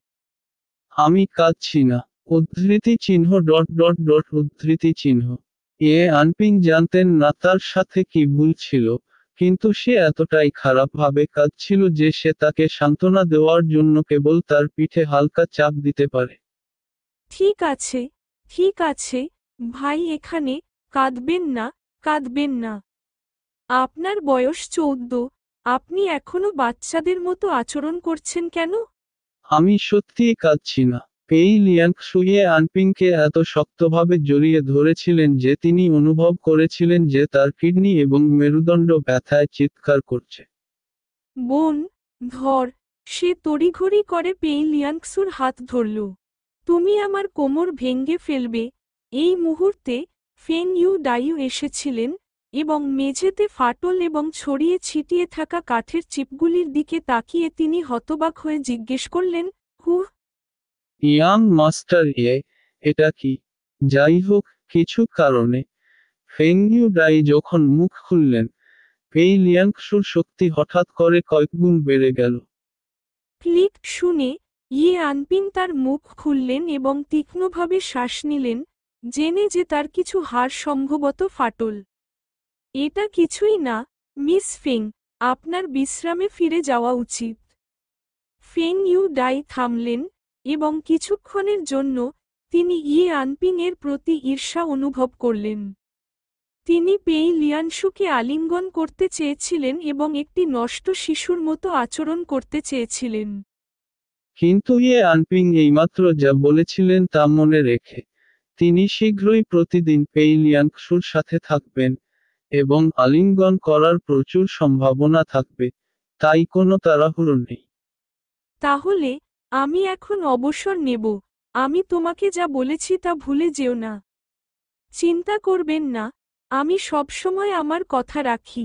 আমি কাঁদছি না। উদ্ধৃতি চিহ্ন উদ্ধৃতি চিহ্ন। আনপিং জানতেন না তার সাথে কি ভুল ছিল, কিন্তু সে এতটাই খারাপভাবে কাঁদছিল যে সে তাকে সান্ত্বনা দেওয়ার জন্য কেবল তার পিঠে হালকা চাপ দিতে পারে। ঠিক আছে, ঠিক আছে, ভাই এখানে, কাঁদবেন না, কাঁদবেন না। আপনার বয়স 14, আপনি এখনো বাচ্চাদের মতো আচরণ করছেন কেন? আমি সত্যিই কাঁদছি না। পেই লিয়াংশু আনপিংকে এত শক্তভাবে জড়িয়ে ধরেছিলেন যে তিনি অনুভব করেছিলেন যে তার কিডনি এবং মেরুদণ্ড ব্যথায় চিৎকার করছে। বোন, ধর। সে তড়িঘড়ি করে পেই লিয়াংসুর হাত ধরল। তুমি আমার কোমর ভেঙে ফেলবে। এই মুহূর্তে ফেং ইউ ডাইউ এসেছিলেন, এবং মেঝেতে ফাটল এবং ছড়িয়ে ছিটিয়ে থাকা কাঠের চিপগুলির দিকে তাকিয়ে তিনি হতবাক হয়ে জিজ্ঞেস করলেন, হুহ। ইয়াং মাস্টার এটা কি? যাই হোক, কিছু কারণে ফেংইউ ডাই যখন মুখ খুললেন, পেই লিয়াংশুর শক্তি হঠাৎ করে কয়েকগুণ বেড়ে গেল। ক্লিক শুনে ইয়ে আনপিং তার মুখ খুললেন এবং তীক্ষ্ণভাবে শ্বাস নিলেন, জেনে যে তার কিছু হাড় সম্ভবত ফাটল। এটা কিছুই না, মিস ফেং, আপনার বিশ্রামে ফিরে যাওয়া উচিত। ফেং ইউ ডাই থামলেন, এবং কিছুক্ষণের জন্য তিনি ইয়ে আনপিং এর প্রতি ঈর্ষা অনুভব করলেন। তিনি পেই লিয়ানশুকে আলিঙ্গন করতে চেয়েছিলেন এবং একটি নষ্ট শিশুর মতো আচরণ করতে চেয়েছিলেন। কিন্তু আনপিং এইমাত্র যা বলেছিলেন তা মনে রেখে, তিনি শীঘ্রই প্রতিদিন পেই লিয়াংশুর সাথে থাকবেন, এবং আলিঙ্গন করার প্রচুর সম্ভাবনা থাকবে, তাই কোনো তাড়াহুড়ো নেই। তাহলে, আমি এখন অবসর নেব। আমি তোমাকে যা বলেছি তা ভুলে যেও না। চিন্তা করবেন না, আমি সবসময় আমার কথা রাখি।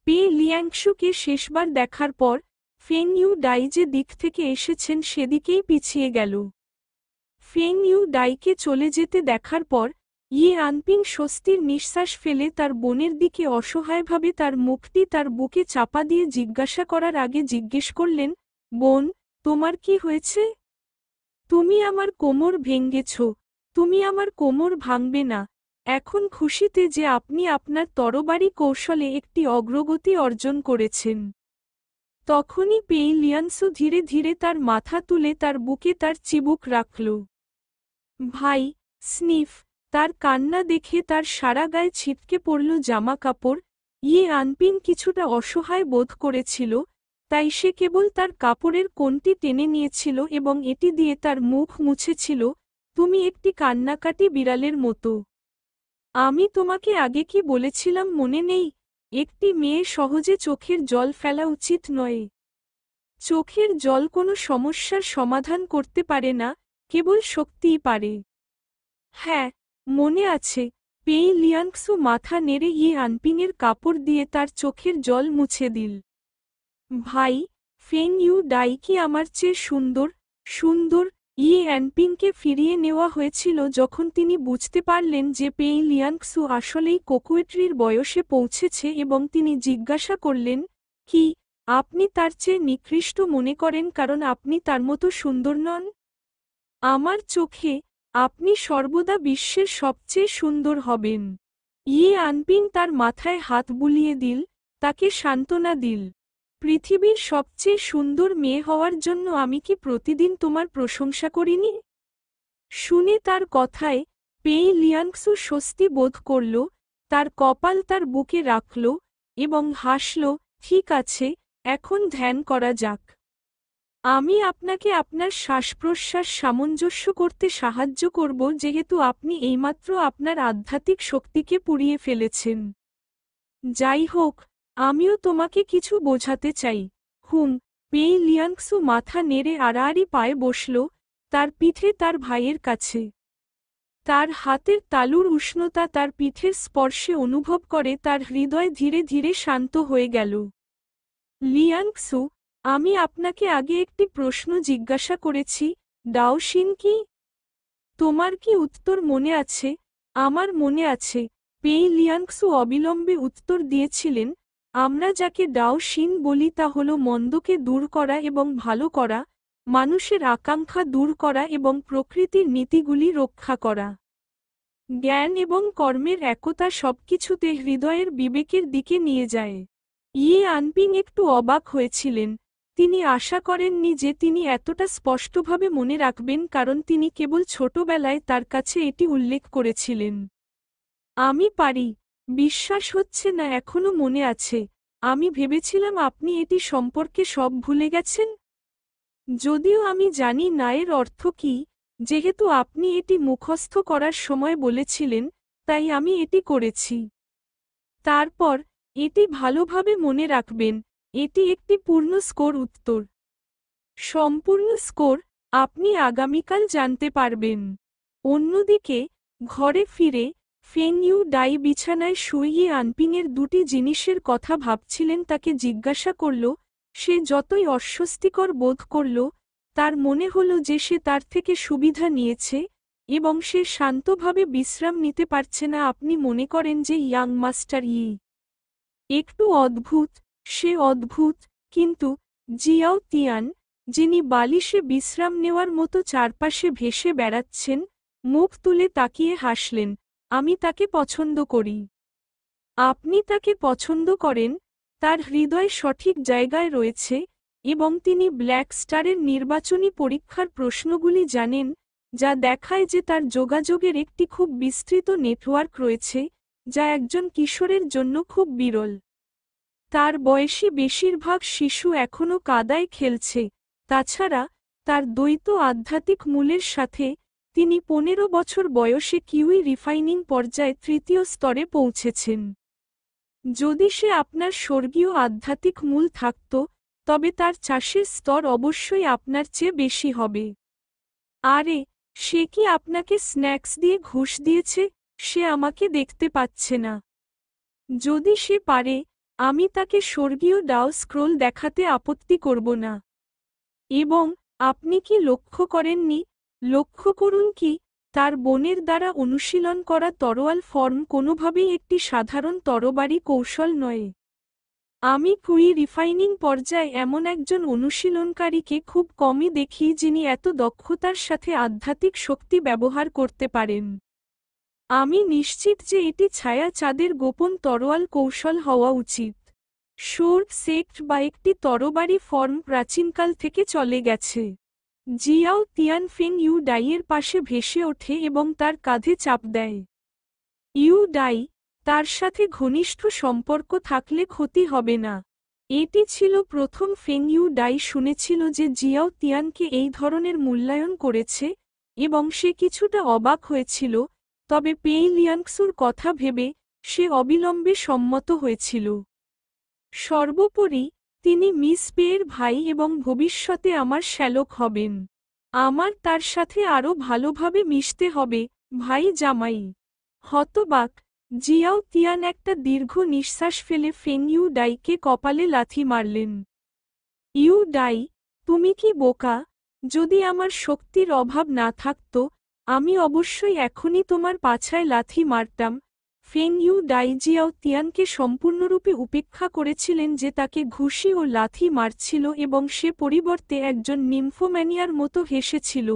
পেই লিয়াংশুকে শেষবার দেখার পর, ফেং ইউ ডাই যে দিক থেকে এসেছেন সেদিকেই পিছিয়ে গেল। ফেং ইউ ডাইকে চলে যেতে দেখার পর, ইয়ে আনপিং স্বস্তির নিঃশ্বাস ফেলে তার বোনের দিকে অসহায়ভাবে তার মুখটি তার বুকে চাপা দিয়ে জিজ্ঞাসা করার আগে জিজ্ঞেস করলেন, বোন, তোমার কি হয়েছে? তুমি আমার কোমর ভেঙেছ। তুমি আমার কোমর ভাঙবে না। এখন খুশিতে যে আপনি আপনার তরবারি কৌশলে একটি অগ্রগতি অর্জন করেছেন। তখনই পেই লিয়ানসু ধীরে ধীরে তার মাথা তুলে তার বুকে তার চিবুক রাখল। ভাই, স্নিফ, তার কান্না দেখে তার সারা গায়ে ছিটকে পড়ল জামা কাপড়। ইয়ে আনপিং কিছুটা অসহায় বোধ করেছিল, তাই সে কেবল তার কাপড়ের কোণটি টেনে নিয়েছিল এবং এটি দিয়ে তার মুখ মুছেছিল। তুমি একটি কান্নাকাটি বিড়ালের মতো। আমি তোমাকে আগে কি বলেছিলাম মনে নেই? একটি মেয়ে সহজে চোখের জল ফেলা উচিত নয়। চোখের জল কোনো সমস্যার সমাধান করতে পারে না, কেবল শক্তিই পারে। হ্যাঁ, মনে আছে। পেই লিয়াংসু মাথা নেড়ে ইয়ে আনপিংয়ের কাপড় দিয়ে তার চোখের জল মুছে দিল। ভাই, ফেং ইউ ডাই কি আমার চেয়ে সুন্দর? সুন্দর। ইয়ে আনপিংকে ফিরিয়ে নেওয়া হয়েছিল যখন তিনি বুঝতে পারলেন যে পেই লিয়াংসু আসলেই কোকুয়েট্রির বয়সে পৌঁছেছে এবং তিনি জিজ্ঞাসা করলেন, কি, আপনি তার চেয়ে নিকৃষ্ট মনে করেন কারণ আপনি তার মতো সুন্দর নন? আমার চোখে, আপনি সর্বদা বিশ্বের সবচেয়ে সুন্দর হবেন। ইয়ে আনপিং তার মাথায় হাত বুলিয়ে দিল, তাকে সান্ত্বনা দিল। পৃথিবীর সবচেয়ে সুন্দর মেয়ে হওয়ার জন্য আমি কি প্রতিদিন তোমার প্রশংসা করিনি? শুনে তার কথায় পেই লিয়াংসু স্বস্তি বোধ করল, তার কপাল তার বুকে রাখল এবং হাসল। ঠিক আছে, এখন ধ্যান করা যাক। আমি আপনাকে আপনার শ্বাসপ্রশ্বাস সামঞ্জস্য করতে সাহায্য করব, যেহেতু আপনি এইমাত্র আপনার আধ্যাত্মিক শক্তিকে পুড়িয়ে ফেলেছেন। যাই হোক, আমিও তোমাকে কিছু বোঝাতে চাই। পেই লিয়াংসু মাথা নেড়ে আড়াআড়ি পায়ে বসল, তার পিঠে তার ভাইয়ের কাছে। তার হাতের তালুর উষ্ণতা তার পিঠের স্পর্শে অনুভব করে তার হৃদয় ধীরে ধীরে শান্ত হয়ে গেল। লিয়াংসু, আমি আপনাকে আগে একটি প্রশ্ন জিজ্ঞাসা করেছি, ডাওশিন কি? তোমার কি উত্তর মনে আছে? আমার মনে আছে। পেই লিয়াংসু অবিলম্বে উত্তর দিয়েছিলেন, আমরা যাকে ডাওশিন বলি তা হল মন্দকে দূর করা এবং ভালো করা, মানুষের আকাঙ্ক্ষা দূর করা এবং প্রকৃতির নীতিগুলি রক্ষা করা। জ্ঞান এবং কর্মের একতা সবকিছুতে হৃদয়ের বিবেকের দিকে নিয়ে যায়। আনপিং একটু অবাক হয়েছিলেন। তিনি আশা করেননি যে তিনি এতটা স্পষ্টভাবে মনে রাখবেন, কারণ তিনি কেবল ছোটবেলায় তার কাছে এটি উল্লেখ করেছিলেন। আমি পারি। বিশ্বাস হচ্ছে না এখনো মনে আছে। আমি ভেবেছিলাম আপনি এটি সম্পর্কে সব ভুলে গেছেন। যদিও আমি জানি না এর অর্থ কী, যেহেতু আপনি এটি মুখস্থ করার সময় বলেছিলেন, তাই আমি এটি করেছি। তারপর এটি ভালোভাবে মনে রাখবেন, এটি একটি পূর্ণ স্কোর উত্তর। সম্পূর্ণ স্কোর আপনি আগামীকাল জানতে পারবেন। অন্যদিকে ঘরে ফিরে ফেং ইউ ডাই বিছানায় শুয়ে আনপিংয়ের দুটি জিনিসের কথা ভাবছিলেন। তাকে জিজ্ঞাসা করল, সে যতই অস্বস্তিকর বোধ করল, তার মনে হল যে সে তার থেকে সুবিধা নিয়েছে এবং সে শান্তভাবে বিশ্রাম নিতে পারছে না। আপনি মনে করেন যে ইয়াং মাস্টার একটু অদ্ভুত, সে অদ্ভুত, কিন্তু জিয়াও তিয়ান, যিনি বালিশে বিশ্রাম নেওয়ার মতো চারপাশে ভেসে বেড়াচ্ছেন, মুখ তুলে তাকিয়ে হাসলেন। আমি তাকে পছন্দ করি। আপনি তাকে পছন্দ করেন, তার হৃদয় সঠিক জায়গায় রয়েছে এবং তিনি ব্ল্যাক স্টারের নির্বাচনী পরীক্ষার প্রশ্নগুলি জানেন, যা দেখায় যে তার যোগাযোগের একটি খুব বিস্তৃত নেটওয়ার্ক রয়েছে, যা একজন কিশোরের জন্য খুব বিরল। তার বয়সী বেশিরভাগ শিশু এখনও কাদায় খেলছে। তাছাড়া তার দ্বৈত আধ্যাত্মিক মূলের সাথে, তিনি 15 বছর বয়সে কিউই রিফাইনিং পর্যায়ে তৃতীয় স্তরে পৌঁছেছেন। যদি সে আপনার স্বর্গীয় আধ্যাত্মিক মূল থাকত, তবে তার চাষের স্তর অবশ্যই আপনার চেয়ে বেশি হবে। আরে, সে কি আপনাকে স্ন্যাক্স দিয়ে ঘুষ দিয়েছে? সে আমাকে দেখতে পাচ্ছে না। যদি সে পারে, আমি তাকে স্বর্গীয় ডাও স্ক্রোল দেখাতে আপত্তি করব না। এবং আপনি কি লক্ষ্য করেননি? লক্ষ্য করুন কি, তার বোনের দ্বারা অনুশীলন করা তরোয়াল ফর্ম কোনোভাবেই একটি সাধারণ তরবারি কৌশল নয়। আমি কুই রিফাইনিং পর্যায়ে এমন একজন অনুশীলনকারীকে খুব কমই দেখি যিনি এত দক্ষতার সাথে আধ্যাত্মিক শক্তি ব্যবহার করতে পারেন। আমি নিশ্চিত যে এটি ছায়া চাঁদের গোপন তরোয়াল কৌশল হওয়া উচিত। শোর্ট সেক্ট বা একটি তরবারি ফর্ম প্রাচীনকাল থেকে চলে গেছে। জিয়াও তিয়ান ফেং ইউ ডাইয়ের পাশে ভেসে ওঠে এবং তার কাঁধে চাপ দেয়। ইউ ডাই, তার সাথে ঘনিষ্ঠ সম্পর্ক থাকলে ক্ষতি হবে না। এটি ছিল প্রথম ফেং ইউ ডাই শুনেছিল যে জিয়াও তিয়ানকে এই ধরনের মূল্যায়ন করেছে, এবং সে কিছুটা অবাক হয়েছিল, তবে পেই লিয়াংসুর কথা ভেবে সে অবিলম্বে সম্মত হয়েছিল। সর্বোপরি, তিনি মিস পেয়ের ভাই এবং ভবিষ্যতে আমার শ্যালক হবেন। আমার তার সাথে আরও ভালোভাবে মিশতে হবে, ভাই জামাই। হতবাক, জিয়াও তিয়ান একটা দীর্ঘ নিঃশ্বাস ফেলে ফেং ইউ ডাইকে কপালে লাথি মারলেন। ইউ ডাই, তুমি কি বোকা? যদি আমার শক্তির অভাব না থাকত, আমি অবশ্যই এখনই তোমার পাছায় লাথি মারতাম। ফেং ইউ ডাই জিয়াও তিয়ানকে সম্পূর্ণরূপে উপেক্ষা করেছিলেন যে তাকে ঘুষি ও লাথি মারছিল, এবং সে পরিবর্তে একজন নিম্ফোম্যানিয়ার মতো হেসেছিল।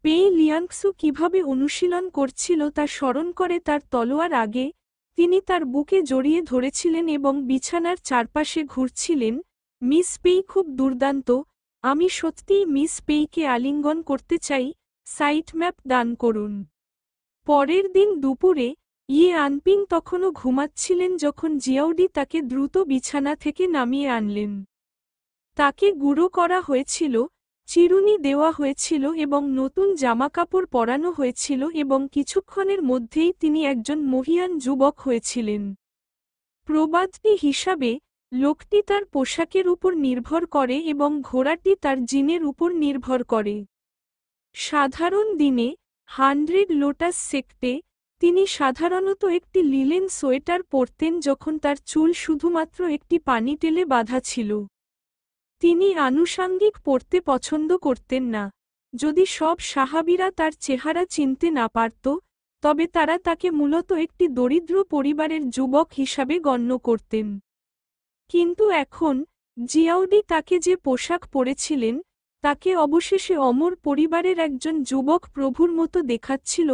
পেই লিয়াংসু কিভাবে অনুশীলন করছিল তা স্মরণ করে তার তলোয়ার আগে, তিনি তার বুকে জড়িয়ে ধরেছিলেন এবং বিছানার চারপাশে ঘুরছিলেন, মিস পেই খুব দুর্দান্ত, আমি সত্যিই মিস পেইকে আলিঙ্গন করতে চাই, সাইট ম্যাপ দান করুন। পরের দিন দুপুরে ইয়ে আনপিং তখনও ঘুমাচ্ছিলেন যখন জিয়াউডি তাকে দ্রুত বিছানা থেকে নামিয়ে আনলেন। তাকে গুঁড়ো করা হয়েছিল, চিরুনি দেওয়া হয়েছিল এবং নতুন জামাকাপড় পরানো হয়েছিল এবং কিছুক্ষণের মধ্যেই তিনি একজন মহিয়ান যুবক হয়েছিলেন। প্রবাদটি হিসাবে, লোকটি তার পোশাকের উপর নির্ভর করে এবং ঘোড়াটি তার জিনের উপর নির্ভর করে। সাধারণ দিনে 100 লোটাস সেক্টে তিনি সাধারণত একটি লিলেন সোয়েটার পরতেন যখন তার চুল শুধুমাত্র একটি পানিটেলে বাঁধা ছিল। তিনি আনুষাঙ্গিক পরতে পছন্দ করতেন না। যদি সব সাহাবীরা তার চেহারা চিনতে না পারত, তবে তারা তাকে মূলত একটি দরিদ্র পরিবারের যুবক হিসাবে গণ্য করতেন। কিন্তু এখন, জিয়াউডি তাকে যে পোশাক পরেছিলেন, তাকে অবশেষে অমর পরিবারের একজন যুবক প্রভুর মতো দেখাচ্ছিল,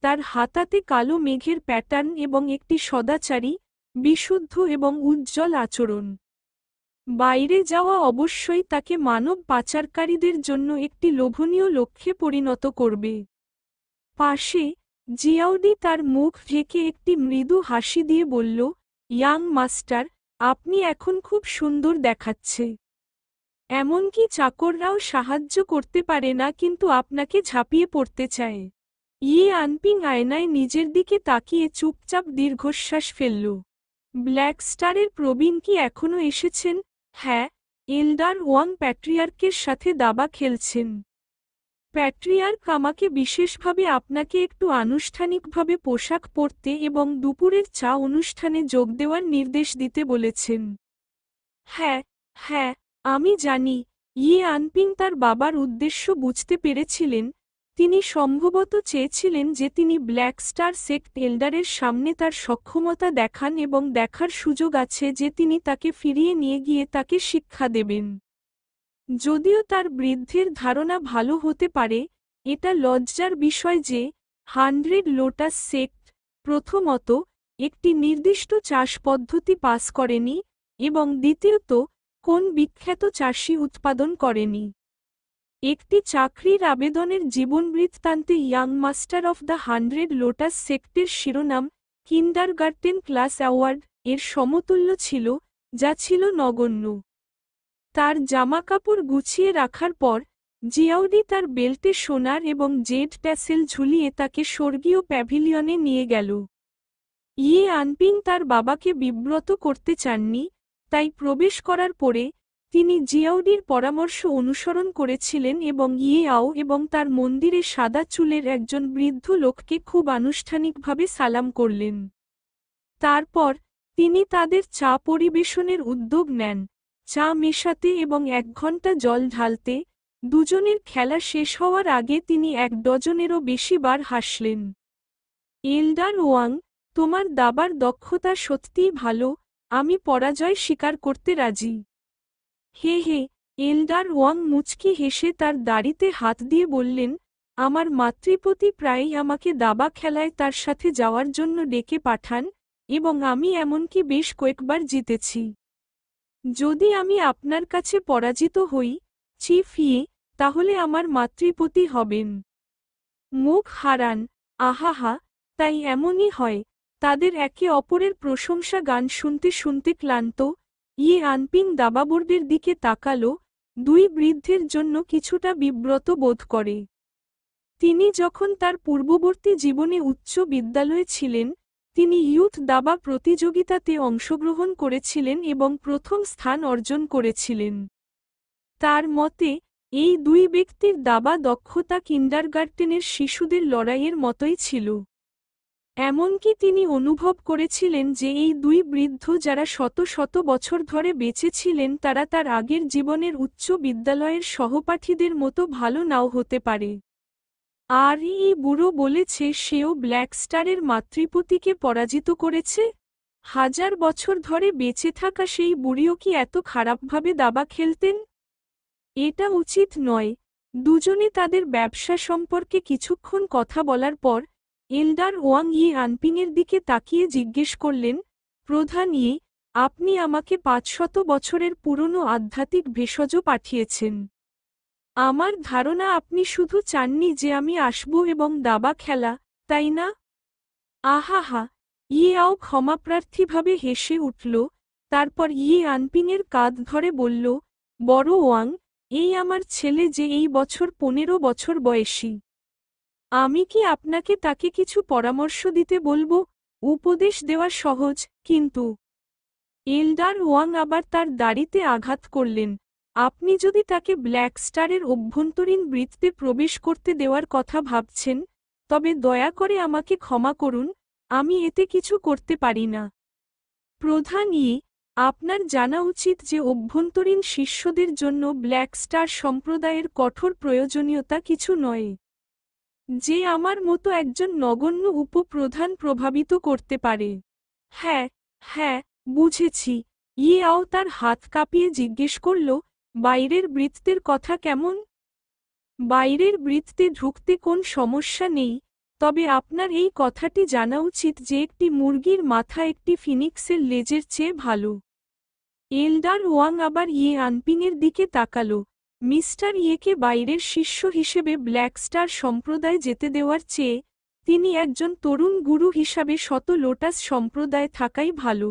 তার হাতাতে কালো মেঘের প্যাটার্ন এবং একটি সদাচারী, বিশুদ্ধ এবং উজ্জ্বল আচরণ। বাইরে যাওয়া অবশ্যই তাকে মানব পাচারকারীদের জন্য একটি লোভনীয় লক্ষ্যে পরিণত করবে। পাশে, জিয়াউডি তার মুখ ঢেকে একটি মৃদু হাসি দিয়ে বলল, ইয়াং মাস্টার, আপনি এখন খুব সুন্দর দেখাচ্ছে। এমনকি চাকররাও সাহায্য করতে পারে না কিন্তু আপনাকে ঝাঁপিয়ে পড়তে চায়। ইয়ে আনপিং আয়নায় নিজের দিকে তাকিয়ে চুপচাপ দীর্ঘশ্বাস ফেলল। ব্ল্যাক স্টারের প্রবীণ কি এখনও এসেছেন? হ্যাঁ, এল্ডার ওয়াং প্যাট্রিয়ার্কের সাথে দাবা খেলছেন। প্যাট্রিয়ার্ক আমাকে বিশেষভাবে আপনাকে একটু আনুষ্ঠানিকভাবে পোশাক পরতে এবং দুপুরের চা অনুষ্ঠানে যোগ দেওয়ার নির্দেশ দিতে বলেছেন। হ্যাঁ, হ্যাঁ, আমি জানি। ইয়ে আনপিং তার বাবার উদ্দেশ্য বুঝতে পেরেছিলেন। তিনি সম্ভবত চেয়েছিলেন যে তিনি ব্ল্যাক স্টার সেক্ট এল্ডারের সামনে তার সক্ষমতা দেখান এবং দেখার সুযোগ আছে যে তিনি তাকে ফিরিয়ে নিয়ে গিয়ে তাকে শিক্ষা দেবেন। যদিও তার বৃদ্ধের ধারণা ভালো হতে পারে, এটা লজ্জার বিষয় যে 100 লোটাস সেক্ট, প্রথমত, একটি নির্দিষ্ট চাষ পদ্ধতি পাস করেনি, এবং দ্বিতীয়ত, কোন বিখ্যাত চাষী উৎপাদন করেনি। একটি চাকরির আবেদনের জীবনবৃত্তান্তে young master of the 100 lotus সেক্টের শিরোনাম, কিন্ডারগার্টেন ক্লাস অ্যাওয়ার্ড, এর সমতুল্য ছিল, যা ছিল নগণ্য। তার জামাকাপড় গুছিয়ে রাখার পর, জিয়াউডি তার বেল্টে সোনার এবং জেড ট্যাসেল ঝুলিয়ে তাকে স্বর্গীয় প্যাভিলিয়নে নিয়ে গেল। ইয়ে আনপিং তার বাবাকে বিব্রত করতে চাননি, তাই প্রবেশ করার পরে, তিনি জিয়াউডির পরামর্শ অনুসরণ করেছিলেন এবং ইয়ে আও এবং তার মন্দিরে সাদা চুলের একজন বৃদ্ধ লোককে খুব আনুষ্ঠানিকভাবে সালাম করলেন। তারপর, তিনি তাদের চা পরিবেশনের উদ্যোগ নেন, চা মেশাতে এবং 1 ঘন্টা জল ঢালতে। দুজনের খেলা শেষ হওয়ার আগে তিনি 1 ডজনেরও বেশি বার হাসলেন। এল্ডার ওয়াং, তোমার দাবার দক্ষতা সত্যিই ভালো, আমি পরাজয় স্বীকার করতে রাজি। হে হে, এল্ডার ওয়াং মুচকি হেসে তার দাড়িতে হাত দিয়ে বললেন, আমার মাতৃপতি প্রায়ই আমাকে দাবা খেলায় তার সাথে যাওয়ার জন্য ডেকে পাঠান, এবং আমি এমনকি বেশ কয়েকবার জিতেছি। যদি আমি আপনার কাছে পরাজিত হই, চিফ ইয়ে, তাহলে আমার মাতৃপতি হবেন। মুখ হারান, আহাহা, তাই এমনই হয়। তাদের একে অপরের প্রশংসা গান শুনতে শুনতে ক্লান্ত, ইয়ে আনপিং দাবাবোর্ডের দিকে তাকালো, 2 বৃদ্ধের জন্য কিছুটা বিব্রত বোধ করে। তিনি যখন তার পূর্ববর্তী জীবনে উচ্চ বিদ্যালয়ে ছিলেন, তিনি ইয়ুথ দাবা প্রতিযোগিতাতে অংশগ্রহণ করেছিলেন এবং প্রথম স্থান অর্জন করেছিলেন। তার মতে, এই 2 ব্যক্তির দাবা দক্ষতা কিন্ডারগার্টেনের শিশুদের লড়াইয়ের মতোই ছিল। এমনকি তিনি অনুভব করেছিলেন যে এই 2 বৃদ্ধ যারা শত শত বছর ধরে বেঁচে ছিলেন তারা তার আগের জীবনের উচ্চ বিদ্যালয়ের সহপাঠীদের মতো ভালো নাও হতে পারে। আর এই বুড়ো বলেছে সেও ব্ল্যাক স্টারের মাতৃপতিকে পরাজিত করেছে? 1000 বছর ধরে বেঁচে থাকা সেই বুড়িও কি এত খারাপভাবে দাবা খেলতেন? এটা উচিত নয়। দুজনে তাদের ব্যবসা সম্পর্কে কিছুক্ষণ কথা বলার পর, এল্ডার ওয়াং ইয়ে আনপিংয়ের দিকে তাকিয়ে জিজ্ঞেস করলেন, প্রধান ইয়ে, আপনি আমাকে 500 বছরের পুরনো আধ্যাত্মিক ভেষজ পাঠিয়েছেন। আমার ধারণা আপনি শুধু চাননি যে আমি আসব এবং দাবা খেলা, তাই না? আহাহা! ইয়াও ক্ষমাপ্রার্থীভাবে হেসে উঠল, তারপর আনপিংয়ের কাঁধ ধরে বলল, বড় ওয়াং, এই আমার ছেলে যে এই বছর 15 বছর বয়সী। আমি কি আপনাকে তাকে কিছু পরামর্শ দিতে বলবো? উপদেশ দেওয়া সহজ, কিন্তু এল্ডার ওয়াং আবার তার দাড়িতে আঘাত করলেন। আপনি যদি তাকে ব্ল্যাক স্টারের অভ্যন্তরীণ বৃত্তে প্রবেশ করতে দেওয়ার কথা ভাবছেন, তবে দয়া করে আমাকে ক্ষমা করুন, আমি এতে কিছু করতে পারি না। প্রধান আপনার জানা উচিত যে অভ্যন্তরীণ শিষ্যদের জন্য ব্ল্যাক স্টার সম্প্রদায়ের কঠোর প্রয়োজনীয়তা কিছু নয়, যে আমার মতো একজন নগণ্য উপপ্রধান প্রভাবিত করতে পারে। হ্যাঁ, হ্যাঁ, বুঝেছি। আও তার হাত কাঁপিয়ে জিজ্ঞেস করল, বাইরের বৃত্তের কথা কেমন? বাইরের বৃত্তে ঢুকতে কোন সমস্যা নেই, তবে আপনার এই কথাটি জানা উচিত যে একটি মুরগির মাথা একটি ফিনিক্সের লেজের চেয়ে ভালো। এল্ডার ওয়াং আবার আনপিংয়ের দিকে তাকালো। মিস্টার ইয়েকে বাইরের শিষ্য হিসেবে ব্ল্যাক স্টার সম্প্রদায় যেতে দেওয়ার চেয়ে তিনি একজন তরুণ গুরু হিসাবে শত লোটাস সম্প্রদায় থাকাই ভালো।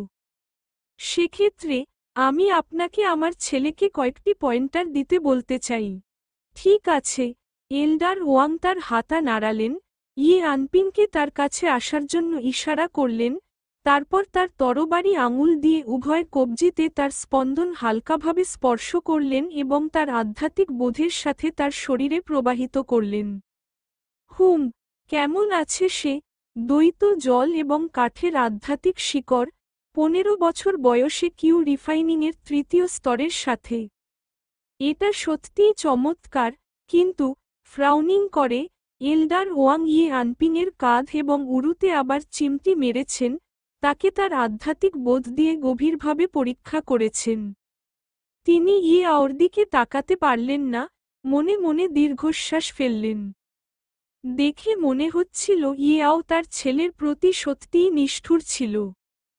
সেক্ষেত্রে আমি আপনাকে আমার ছেলেকে কয়েকটি পয়েন্টার দিতে বলতে চাই। ঠিক আছে। এল্ডার ওয়াং তার হাতা নাড়ালেন, আনপিংকে তার কাছে আসার জন্য ইশারা করলেন, তারপর তার তরবারি আঙুল দিয়ে উভয় কবজিতে তার স্পন্দন হালকাভাবে স্পর্শ করলেন এবং তার আধ্যাত্মিক বোধের সাথে তার শরীরে প্রবাহিত করলেন। হুম, কেমন আছে সে? দ্বৈত জল এবং কাঠের আধ্যাত্মিক শিকড়, 15 বছর বয়সে কিউ রিফাইনিংয়ের তৃতীয় স্তরের সাথে। এটা সত্যিই চমৎকার, কিন্তু ফ্রাউনিং করে, এল্ডার ওয়াং আনপিংয়ের কাঁধ এবং উরুতে আবার চিমটি মেরেছেন, তাকে তার আধ্যাত্মিক বোধ দিয়ে গভীরভাবে পরীক্ষা করেছেন। তিনি আওর দিকে তাকাতে পারলেন না, মনে মনে দীর্ঘশ্বাস ফেললেন। দেখে মনে হচ্ছিল আও তার ছেলের প্রতি সত্যিই নিষ্ঠুর ছিল।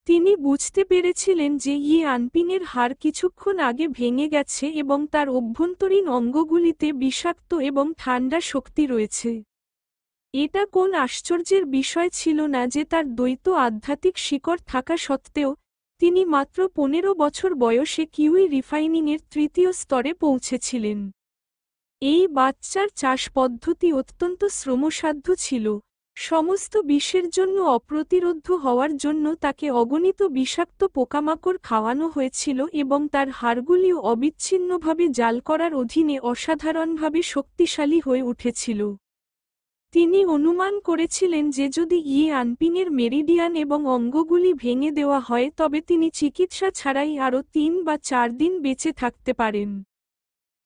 তিনি বুঝতে পেরেছিলেন যে আনপিংয়ের হাড় কিছুক্ষণ আগে ভেঙে গেছে এবং তার অভ্যন্তরীণ অঙ্গগুলিতে বিষাক্ত এবং ঠান্ডা শক্তি রয়েছে। এটা কোন আশ্চর্যের বিষয় ছিল না যে তার দ্বৈত আধ্যাত্মিক শিকড় থাকা সত্ত্বেও তিনি মাত্র 15 বছর বয়সে কিউই রিফাইনিংয়ের তৃতীয় স্তরে পৌঁছেছিলেন। এই বাচ্চার চাষ পদ্ধতি অত্যন্ত শ্রমসাধ্য ছিল। সমস্ত বিষের জন্য অপ্রতিরোধ্য হওয়ার জন্য তাকে অগণিত বিষাক্ত পোকামাকড় খাওয়ানো হয়েছিল এবং তার হাড়গুলিও অবিচ্ছিন্নভাবে জাল করার অধীনে অসাধারণভাবে শক্তিশালী হয়ে উঠেছিল। তিনি অনুমান করেছিলেন যে যদি আনপিংয়ের মেরিডিয়ান এবং অঙ্গগুলি ভেঙে দেওয়া হয় তবে তিনি চিকিৎসা ছাড়াই আরও 3 বা 4 দিন বেঁচে থাকতে পারেন।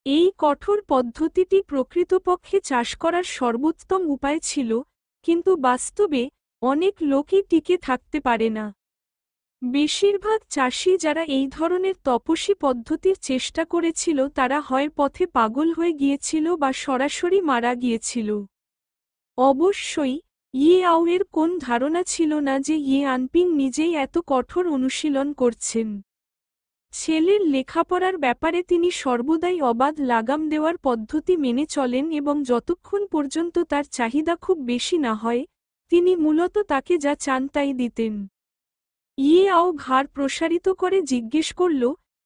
এই কঠোর পদ্ধতিটি প্রকৃতপক্ষে চাষ করার সর্বোত্তম উপায় ছিল, কিন্তু বাস্তবে অনেক লোকই টিকে থাকতে পারে না। বেশিরভাগ চাষি যারা এই ধরনের তপস্বী পদ্ধতির চেষ্টা করেছিল তারা হয় পথে পাগল হয়ে গিয়েছিল বা সরাসরি মারা গিয়েছিল। অবশ্যই, আও এর কোন ধারণা ছিল না যে আনপিং নিজেই এত কঠোর অনুশীলন করছেন। ছেলের লেখাপড়ার ব্যাপারে তিনি সর্বদাই অবাধ লাগাম দেওয়ার পদ্ধতি মেনে চলেন এবং যতক্ষণ পর্যন্ত তার চাহিদা খুব বেশি না হয়, তিনি মূলত তাকে যা চান তাই দিতেন। আও ঘাড় প্রসারিত করে জিজ্ঞেস করল,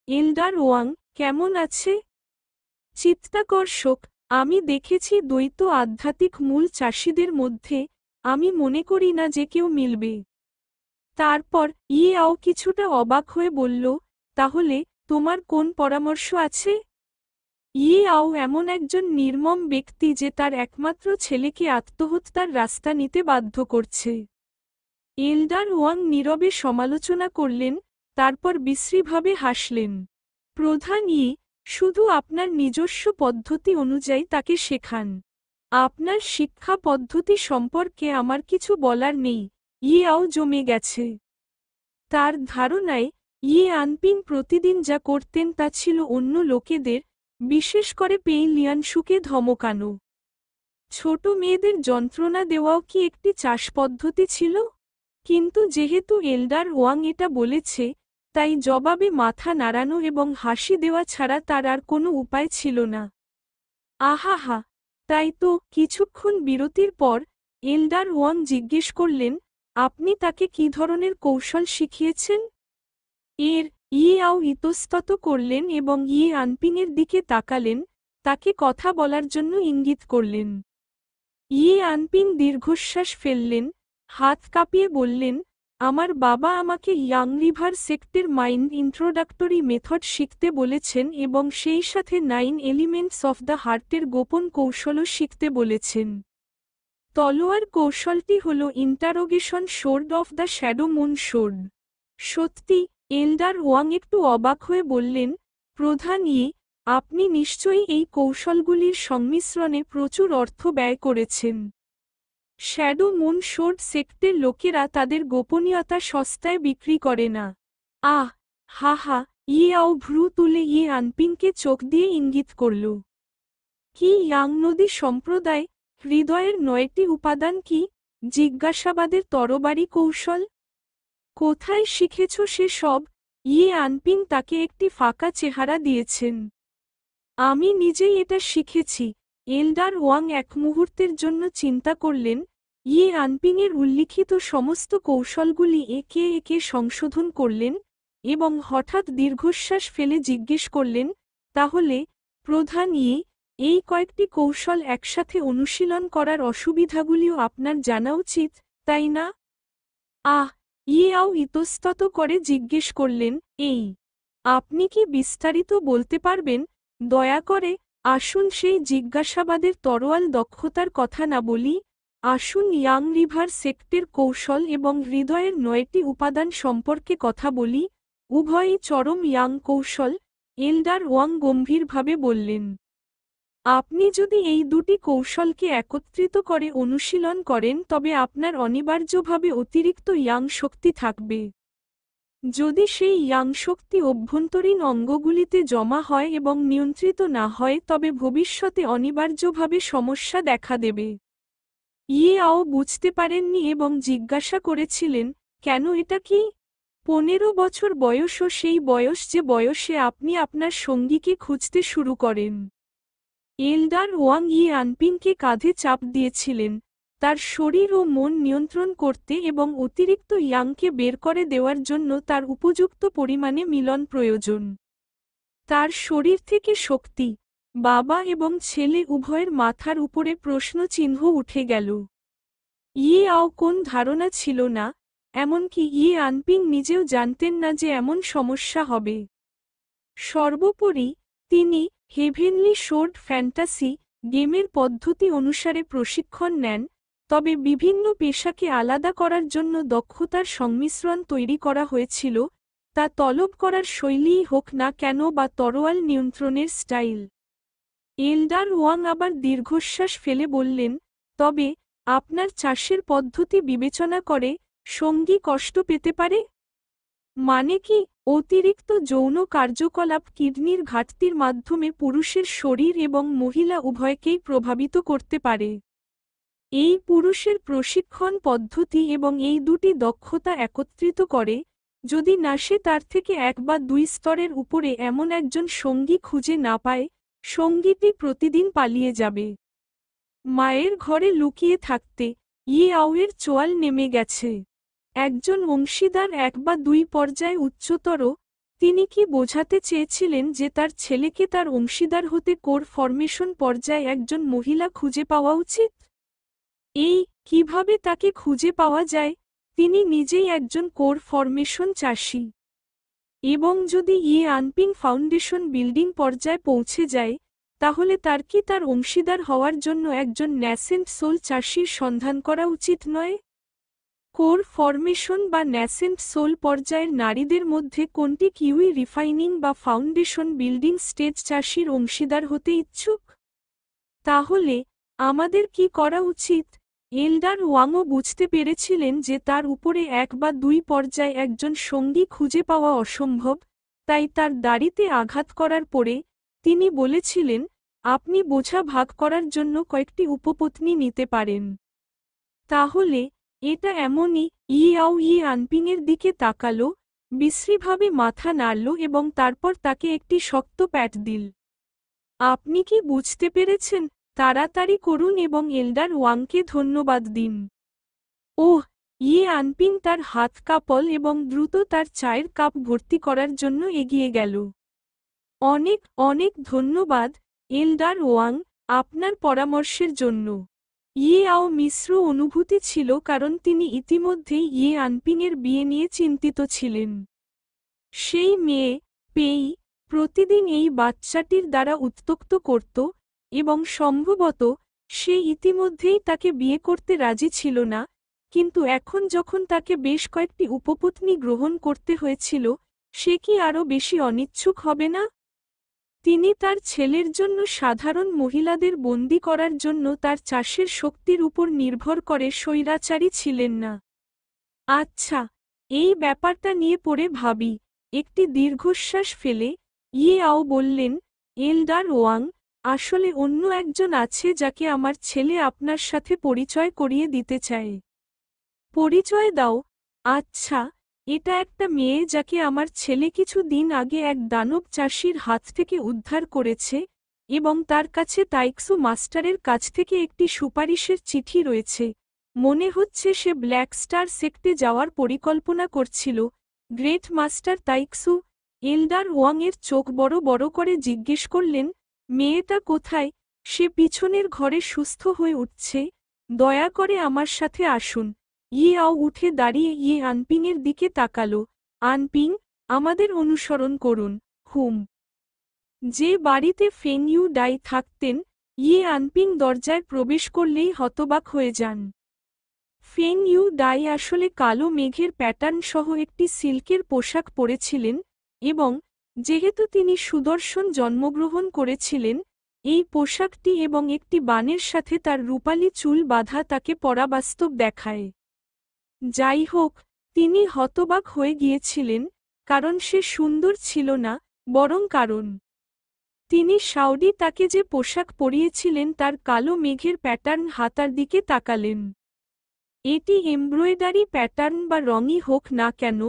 এল্ডার ওয়াং, কেমন আছে? চিত্তাকর্ষক। আমি দেখেছি দ্বৈত আধ্যাত্মিক মূল চাষিদের মধ্যে, আমি মনে করি না যে কেউ মিলবে। তারপর আও কিছুটা অবাক হয়ে বলল, তাহলে তোমার কোন পরামর্শ আছে? আও এমন একজন নির্মম ব্যক্তি যে তার একমাত্র ছেলেকে আত্মহত্যার রাস্তা নিতে বাধ্য করছে। এল্ডার ওয়াং নীরবে সমালোচনা করলেন, তারপর বিশ্রীভাবে হাসলেন। প্রধান শুধু আপনার নিজস্ব পদ্ধতি অনুযায়ী তাকে শেখান। আপনার শিক্ষা পদ্ধতি সম্পর্কে আমার কিছু বলার নেই। আও জমে গেছে। তার ধারণায় আনপিং প্রতিদিন যা করতেন তা ছিল অন্য লোকেদের, বিশেষ করে পেই লিয়ানশুকে ধমকানো। ছোট মেয়েদের যন্ত্রণা দেওয়াও কি একটি চাষ পদ্ধতি ছিল? কিন্তু যেহেতু এল্ডার ওয়াং এটা বলেছে, তাই জবাবে মাথা নাড়ানো এবং হাসি দেওয়া ছাড়া তার আর কোনো উপায় ছিল না। আহাহা, তাই তো। কিছুক্ষণ বিরতির পর এল্ডার ওয়াং জিজ্ঞেস করলেন, আপনি তাকে কী ধরনের কৌশল শিখিয়েছেন? ইয়াও ইতস্তত করলেন এবং আনপিংয়ের দিকে তাকালেন, তাকে কথা বলার জন্য ইঙ্গিত করলেন। আনপিং দীর্ঘশ্বাস ফেললেন, হাত কাঁপিয়ে বললেন, আমার বাবা আমাকে ইয়াং রিভার সেক্টের মাইন্ড ইন্ট্রোডাক্টরি মেথড শিখতে বলেছেন এবং সেই সাথে 9 এলিমেন্টস অফ দ্য হার্টের গোপন কৌশলও শিখতে বলেছেন। তলোয়ার কৌশলটি হল interrogation sword of the shadow moon sword. সত্যি? এল্ডার ওয়াং একটু অবাক হয়ে বললেন, প্রধান আপনি নিশ্চয়ই এই কৌশলগুলির সংমিশ্রণে প্রচুর অর্থ ব্যয় করেছেন। শ্যাডো মুন সোর্ড সেক্টের লোকেরা তাদের গোপনীয়তা সস্তায় বিক্রি করে না। আহ, হা হা। ইয়াও ভ্রু তুলে আনপিংকে চোখ দিয়ে ইঙ্গিত করল। কি ইয়াং নদী সম্প্রদায়? হৃদয়ের 9টি উপাদান কি? জিজ্ঞাসাবাদের তরবারি কৌশল? কোথায় শিখেছ সে সব? আনপিং তাকে একটি ফাঁকা চেহারা দিয়েছেন। আমি নিজেই এটা শিখেছি। এল্ডার ওয়াং এক মুহূর্তের জন্য চিন্তা করলেন, আনপিংয়ের উল্লিখিত সমস্ত কৌশলগুলি একে একে সংশোধন করলেন এবং হঠাৎ দীর্ঘশ্বাস ফেলে জিজ্ঞেস করলেন, তাহলে প্রধান এই কয়েকটি কৌশল একসাথে অনুশীলন করার অসুবিধাগুলিও আপনার জানা উচিত, তাই না? ইয়াও ইতস্তত করে জিজ্ঞেস করলেন, আপনি কি বিস্তারিত বলতে পারবেন? দয়া করে। আসুন সেই জিজ্ঞাসাবাদের তরোয়াল দক্ষতার কথা না বলি, আসুন ইয়াং রিভার সেক্টের কৌশল এবং হৃদয়ের 9টি উপাদান সম্পর্কে কথা বলি, উভয়ই চরম ইয়াং কৌশল। এল্ডার ওয়াং গম্ভীরভাবে বললেন, আপনি যদি এই দুটি কৌশলকে একত্রিত করে অনুশীলন করেন তবে আপনার অনিবার্যভাবে অতিরিক্ত ইয়াং শক্তি থাকবে। যদি সেই ইয়াং শক্তি অভ্যন্তরীণ অঙ্গগুলিতে জমা হয় এবং নিয়ন্ত্রিত না হয় তবে ভবিষ্যতে অনিবার্যভাবে সমস্যা দেখা দেবে। ইয়াও বুঝতে পারেননি এবং জিজ্ঞাসা করেছিলেন, কেন এটা কি? 15 বছর বয়সও সেই বয়স যে বয়সে আপনি আপনার সঙ্গীকে খুঁজতে শুরু করেন। এল্ডার ওয়াং আনপিংকে কাঁধে চাপ দিয়েছিলেন, তার শরীর ও মন নিয়ন্ত্রণ করতে এবং অতিরিক্ত ইয়াংকে বের করে দেওয়ার জন্য তার উপযুক্ত পরিমাণে মিলন প্রয়োজন। তার শরীর থেকে শক্তি। বাবা এবং ছেলে উভয়ের মাথার উপরে প্রশ্নচিহ্ন উঠে গেল। ইয়াও কোন ধারণা ছিল না, এমনকি আনপিং নিজেও জানতেন না যে এমন সমস্যা হবে। সর্বোপরি তিনি হেভেনলি সোর্ড ফ্যান্টাসি গেমের পদ্ধতি অনুসারে প্রশিক্ষণ নেন, তবে বিভিন্ন পেশাকে আলাদা করার জন্য দক্ষতার সংমিশ্রণ তৈরি করা হয়েছিল, তা তলব করার শৈলীই হোক না কেন বা তরোয়াল নিয়ন্ত্রণের স্টাইল। এল্ডার ওয়াং আবার দীর্ঘশ্বাস ফেলে বললেন, তবে আপনার চাষের পদ্ধতি বিবেচনা করে সঙ্গী কষ্ট পেতে পারে? মানে কি? অতিরিক্ত যৌন কার্যকলাপ কিডনির ঘাটতির মাধ্যমে পুরুষের শরীর এবং মহিলা উভয়কেই প্রভাবিত করতে পারে। এই পুরুষের প্রশিক্ষণ পদ্ধতি এবং এই দুটি দক্ষতা একত্রিত করে, যদি না সে তার থেকে 1 বা 2 স্তরের উপরে এমন একজন সঙ্গী খুঁজে না পায়, সঙ্গীটি প্রতিদিন পালিয়ে যাবে। মায়ের ঘরে লুকিয়ে থাকতে ইয়াওয়ের চোয়াল নেমে গেছে। একজন অংশীদার 1 বা 2 পর্যায়ে উচ্চতর, তিনি কি বোঝাতে চেয়েছিলেন যে তার ছেলেকে তার অংশীদার হতে কোর ফরমেশন পর্যায়ে একজন মহিলা খুঁজে পাওয়া উচিত? কিভাবে তাকে খুঁজে পাওয়া যায়? তিনি নিজেই একজন কোর ফরমেশন চাষী। এবং যদি আনপিং ফাউন্ডেশন বিল্ডিং পর্যায়ে পৌঁছে যায়, তাহলে তার কি তার অংশীদার হওয়ার জন্য একজন ন্যাসেন্ট সোল চাষীর সন্ধান করা উচিত নয়? কোর ফরমেশন বা ন্যাসেন্ট সোল পর্যায়ের নারীদের মধ্যে কোনটি কিউই রিফাইনিং বা ফাউন্ডেশন বিল্ডিং স্টেজ চাষীর অংশীদার হতে ইচ্ছুক? তাহলে আমাদের কি করা উচিত? এল্ডার ওয়াংও বুঝতে পেরেছিলেন যে তার উপরে 1 বা 2 পর্যায়ে একজন সঙ্গী খুঁজে পাওয়া অসম্ভব, তাই তার দাড়িতে আঘাত করার পরে তিনি বলেছিলেন, আপনি বোঝা ভাগ করার জন্য কয়েকটি উপপত্নী নিতে পারেন। তাহলে এটা এমনই। ইয়াও আনপিংয়ের দিকে তাকালো, বিশ্রীভাবে মাথা নাড়ল এবং তারপর তাকে একটি শক্ত প্যাট দিল। আপনি কি বুঝতে পেরেছেন? তাড়াতাড়ি করুন এবং এল্ডার ওয়াংকে ধন্যবাদ দিন। ওহ, আনপিং তার হাত কাঁপল এবং দ্রুত তার চায়ের কাপ ভর্তি করার জন্য এগিয়ে গেল। অনেক অনেক ধন্যবাদ, এল্ডার ওয়াং, আপনার পরামর্শের জন্য। আও মিশ্র অনুভূতি ছিল কারণ তিনি ইতিমধ্যেই আনপিংয়ের বিয়ে নিয়ে চিন্তিত ছিলেন। সেই মেয়ে, পেই, প্রতিদিন এই বাচ্চাটির দ্বারা উত্ত্যক্ত করত, এবং সম্ভবত সে ইতিমধ্যেই তাকে বিয়ে করতে রাজি ছিল না, কিন্তু এখন যখন তাকে বেশ কয়েকটি উপপত্নী গ্রহণ করতে হয়েছিল, সে কি আরও বেশি অনিচ্ছুক হবে না? তিনি তার ছেলের জন্য সাধারণ মহিলাদের বন্দী করার জন্য তার চাষের শক্তির উপর নির্ভর করে স্বৈরাচারী ছিলেন না। আচ্ছা, এই ব্যাপারটা নিয়ে পড়ে ভাবি। একটি দীর্ঘশ্বাস ফেলে আও বললেন, এল্ডার ওয়াং, আসলে অন্য একজন আছে যাকে আমার ছেলে আপনার সাথে পরিচয় করিয়ে দিতে চায়। পরিচয় দাও? আচ্ছা, এটা একটা মেয়ে যাকে আমার ছেলে কিছু দিন আগে এক দানব চাষির হাত থেকে উদ্ধার করেছে, এবং তার কাছে তাইক্সু মাস্টারের কাছ থেকে একটি সুপারিশের চিঠি রয়েছে। মনে হচ্ছে সে ব্ল্যাক স্টার সেক্টে যাওয়ার পরিকল্পনা করছিল। Great master তাইক্সু? এল্ডার ওয়াংয়ের চোখ বড় বড় করে জিজ্ঞেস করলেন, মেয়েটা কোথায়? সে পিছনের ঘরে সুস্থ হয়ে উঠছে। দয়া করে আমার সাথে আসুন। আও উঠে দাঁড়িয়ে আনপিংয়ের দিকে তাকালো। আনপিং, আমাদের অনুসরণ করুন। হুম। যে বাড়িতে ফেং ইউ ডাই থাকতেন, আনপিং দরজায় প্রবেশ করলেই হতবাক হয়ে যান। ফেং ইউ ডাই আসলে কালো মেঘের প্যাটার্ন সহ একটি সিল্কের পোশাক পরেছিলেন, এবং যেহেতু তিনি সুদর্শন জন্মগ্রহণ করেছিলেন, এই পোশাকটি এবং একটি বানের সাথে তার রূপালি চুল বাঁধা তাকে পরাবাস্তব দেখায়। যাই হোক, তিনি হতবাক হয়ে গিয়েছিলেন, কারণ সে সুন্দর ছিল না, বরং কারণ তিনি সাউডি তাকে যে পোশাক পরিয়েছিলেন তার কালো মেঘের প্যাটার্ন হাতার দিকে তাকালেন। এটি এমব্রয়ডারি প্যাটার্ন বা রঙই হোক না কেন,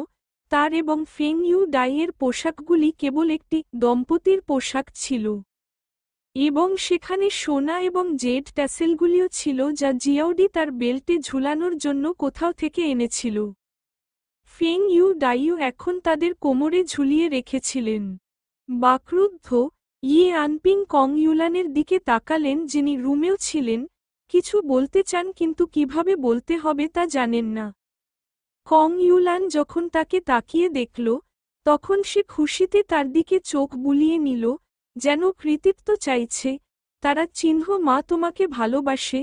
তার এবং ফেং ইউ ডাইয়ের পোশাকগুলি কেবল একটি দম্পতির পোশাক ছিল। এবং সেখানে সোনা এবং জেড ট্যাসেলগুলিও ছিল যা জিয়াউডি তার বেল্টে ঝুলানোর জন্য কোথাও থেকে এনেছিল। ফেং ইউ ডাইও এখন তাদের কোমরে ঝুলিয়ে রেখেছিলেন। বাকরুদ্ধ, আনপিং কং ইউলানের দিকে তাকালেন যিনি রুমেও ছিলেন, কিছু বলতে চান কিন্তু কিভাবে বলতে হবে তা জানেন না। কং ইউলান যখন তাকে তাকিয়ে দেখল, তখন সে খুশিতে তার দিকে চোখ বুলিয়ে নিল, যেন কৃতিত্ব চাইছে। তারা চিহ্ন মা তোমাকে ভালোবাসে,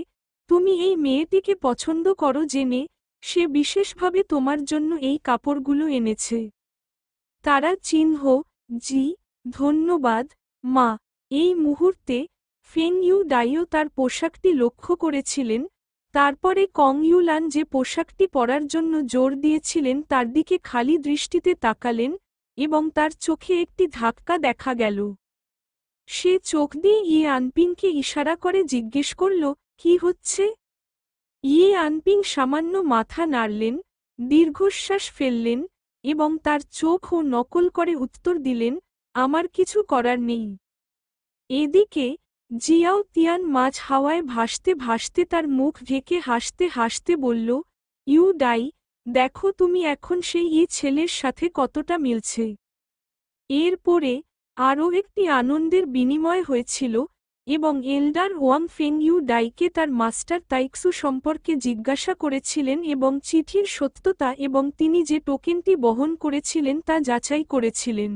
তুমি এই মেয়েটিকে পছন্দ করো জেনে, সে বিশেষভাবে তোমার জন্য এই কাপড়গুলো এনেছে। তারা চিহ্ন, জি, ধন্যবাদ, মা। এই মুহূর্তে ফেং ইউ ডাইও তার পোশাকটি লক্ষ্য করেছিলেন, তারপরে কং ইউলান যে পোশাকটি পরার জন্য জোর দিয়েছিলেন তার দিকে খালি দৃষ্টিতে তাকালেন, এবং তার চোখে একটি ধাক্কা দেখা গেল। সে চোখ দিয়ে আনপিংকে ইশারা করে জিজ্ঞেস করল, কি হচ্ছে? আনপিং সামান্য মাথা নাড়লেন, দীর্ঘশ্বাস ফেললেন, এবং তার চোখ ও নকল করে উত্তর দিলেন, আমার কিছু করার নেই। এদিকে জিয়াও তিয়ান মাঝ হাওয়ায় ভাসতে ভাসতে তার মুখ ঢেকে হাসতে হাসতে বলল, ইউ ডাই, দেখো তুমি এখন সেই ছেলের সাথে কতটা মিলছে। এরপরে আরও একটি আনন্দের বিনিময় হয়েছিল, এবং এল্ডার ওয়াং ফেং ইউ ডাইকে তার মাস্টার তাইক্সু সম্পর্কে জিজ্ঞাসা করেছিলেন এবং চিঠির সত্যতা এবং তিনি যে টোকেনটি বহন করেছিলেন তা যাচাই করেছিলেন।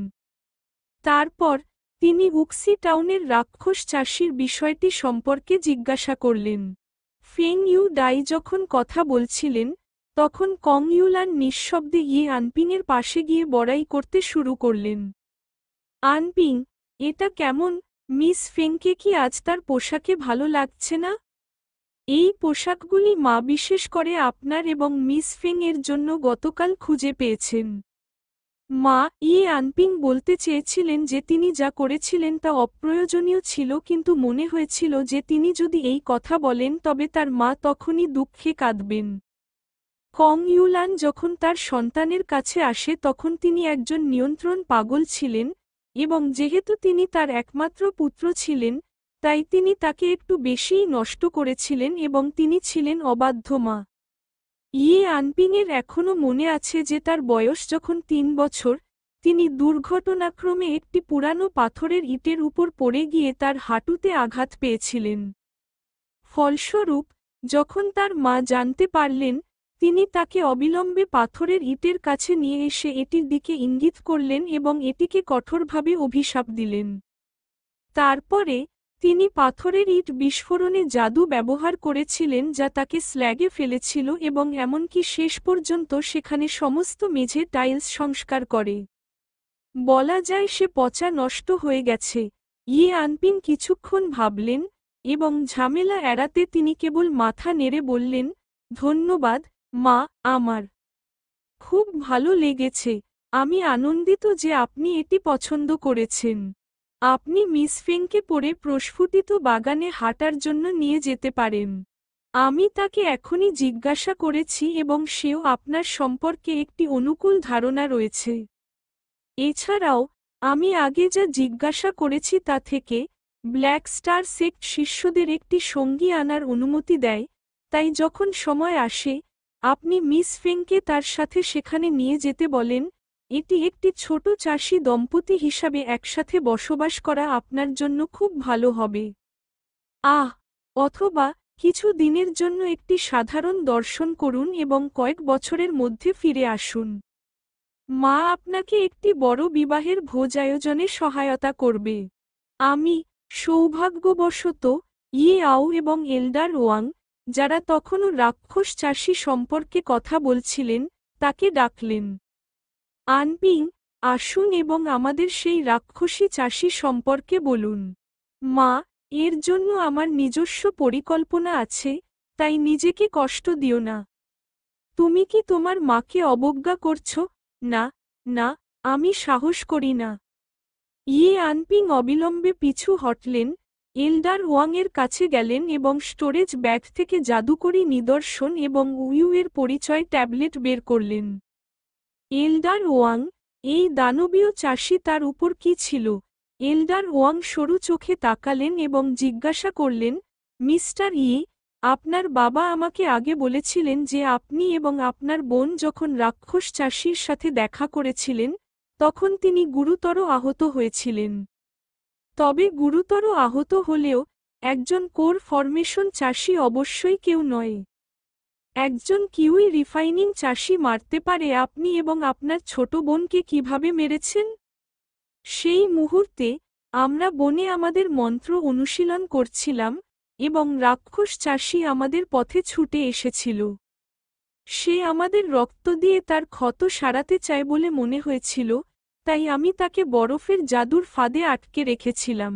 তারপর তিনি উক্সি টাউনের রাক্ষস চাষির বিষয়টি সম্পর্কে জিজ্ঞাসা করলেন। ফেং ইউ ডাই যখন কথা বলছিলেন, তখন কং ইউলান নিঃশব্দে আনপিংয়ের পাশে গিয়ে বড়াই করতে শুরু করলেন। আনপিং, এটা কেমন? মিস ফেংকে কি আজ তার পোশাকে ভালো লাগছে না? এই পোশাকগুলি মা বিশেষ করে আপনার এবং মিস ফেং এর জন্য গতকাল খুঁজে পেয়েছেন। মা, আনপিং বলতে চেয়েছিলেন যে তিনি যা করেছিলেন তা অপ্রয়োজনীয় ছিল, কিন্তু মনে হয়েছিল যে তিনি যদি এই কথা বলেন তবে তার মা তখনই দুঃখে কাঁদবেন। কং ইউলান যখন তার সন্তানের কাছে আসে তখন তিনি একজন নিয়ন্ত্রণ পাগল ছিলেন, এবং যেহেতু তিনি তার একমাত্র পুত্র ছিলেন, তাই তিনি তাকে একটু বেশিই নষ্ট করেছিলেন এবং তিনি ছিলেন অবাধ্য মা। ইয়ে আনপিংয়ের এখনও মনে আছে যে তার বয়স যখন ৩ বছর, তিনি দুর্ঘটনাক্রমে একটি পুরানো পাথরের ইটের উপর পড়ে গিয়ে তার হাঁটুতে আঘাত পেয়েছিলেন। ফলস্বরূপ, যখন তার মা জানতে পারলেন, তিনি তাকে অবিলম্বে পাথরের ইটের কাছে নিয়ে এসে এটির দিকে ইঙ্গিত করলেন এবং এটিকে কঠোরভাবে অভিশাপ দিলেন। তারপরে, তিনি পাথরের ইট বিস্ফোরণে জাদু ব্যবহার করেছিলেন যা তাকে স্ল্যাগে ফেলেছিল এবং এমনকি শেষ পর্যন্ত সেখানে সমস্ত মেঝে টাইলস সংস্কার করে। বলা যায় সে পচা নষ্ট হয়ে গেছে। ইয়ে আনপিং কিছুক্ষণ ভাবলেন, এবং ঝামেলা এড়াতে তিনি কেবল মাথা নেড়ে বললেন, ধন্যবাদ, মা, আমার খুব ভালো লেগেছে। আমি আনন্দিত যে আপনি এটি পছন্দ করেছেন। আপনি মিস ফেংকে পরে প্রস্ফুটিত বাগানে হাঁটার জন্য নিয়ে যেতে পারেন। আমি তাকে এখনই জিজ্ঞাসা করেছি এবং সেও আপনার সম্পর্কে একটি অনুকূল ধারণা রয়েছে। এছাড়াও, আমি আগে যা জিজ্ঞাসা করেছি তা থেকে, ব্ল্যাক স্টার সেক্ট শিষ্যদের একটি সঙ্গী আনার অনুমতি দেয়, তাই যখন সময় আসে, আপনি মিস ফেংকে তার সাথে সেখানে নিয়ে যেতে বলেন। এটি একটি ছোট চাষী দম্পতি হিসাবে একসাথে বসবাস করা আপনার জন্য খুব ভালো হবে। অথবা, কিছু দিনের জন্য একটি সাধারণ দর্শন করুন এবং কয়েক বছরের মধ্যে ফিরে আসুন। মা আপনাকে একটি বড় বিবাহের ভোজ আয়োজনে সহায়তা করবে। আমি, সৌভাগ্যবশত, ইয়ে আও এবং এল্ডার ওয়াং, যারা তখনও রাক্ষস চাষী সম্পর্কে কথা বলছিলেন, তাকে ডাকলেন। আনপিং, আসুন এবং আমাদের সেই রাক্ষসী চাষী সম্পর্কে বলুন। মা, এর জন্য আমার নিজস্ব পরিকল্পনা আছে, তাই নিজেকে কষ্ট দিও না। তুমি কি তোমার মাকে অবজ্ঞা করছ? না, না, আমি সাহস করি না। ইয়ে আনপিং অবিলম্বে পিছু হটলেন, এল্ডার ওয়াংয়ের কাছে গেলেন এবং স্টোরেজ ব্যাগ থেকে জাদুকরী নিদর্শন এবং উইউয়ের পরিচয় ট্যাবলেট বের করলেন। এল্ডার ওয়াং, এই দানবীয় চাষী তার উপর কি ছিল? এল্ডার ওয়াং সরু চোখে তাকালেন এবং জিজ্ঞাসা করলেন, মিস্টার ই, আপনার বাবা আমাকে আগে বলেছিলেন যে আপনি এবং আপনার বোন যখন রাক্ষস চাষীর সাথে দেখা করেছিলেন, তখন তিনি গুরুতর আহত হয়েছিলেন। তবে গুরুতর আহত হলেও, একজন কোর ফরমেশন চাষী অবশ্যই কেউ নয়। একজন কিউই রিফাইনিং চাষী মারতে পারে আপনি এবং আপনার ছোট বোনকে কিভাবে মেরেছেন? সেই মুহূর্তে, আমরা বনে আমাদের মন্ত্র অনুশীলন করছিলাম, এবং রাক্ষস চাষী আমাদের পথে ছুটে এসেছিল। সে আমাদের রক্ত দিয়ে তার ক্ষত সারাতে চায় বলে মনে হয়েছিল, তাই আমি তাকে বরফের জাদুর ফাঁদে আটকে রেখেছিলাম।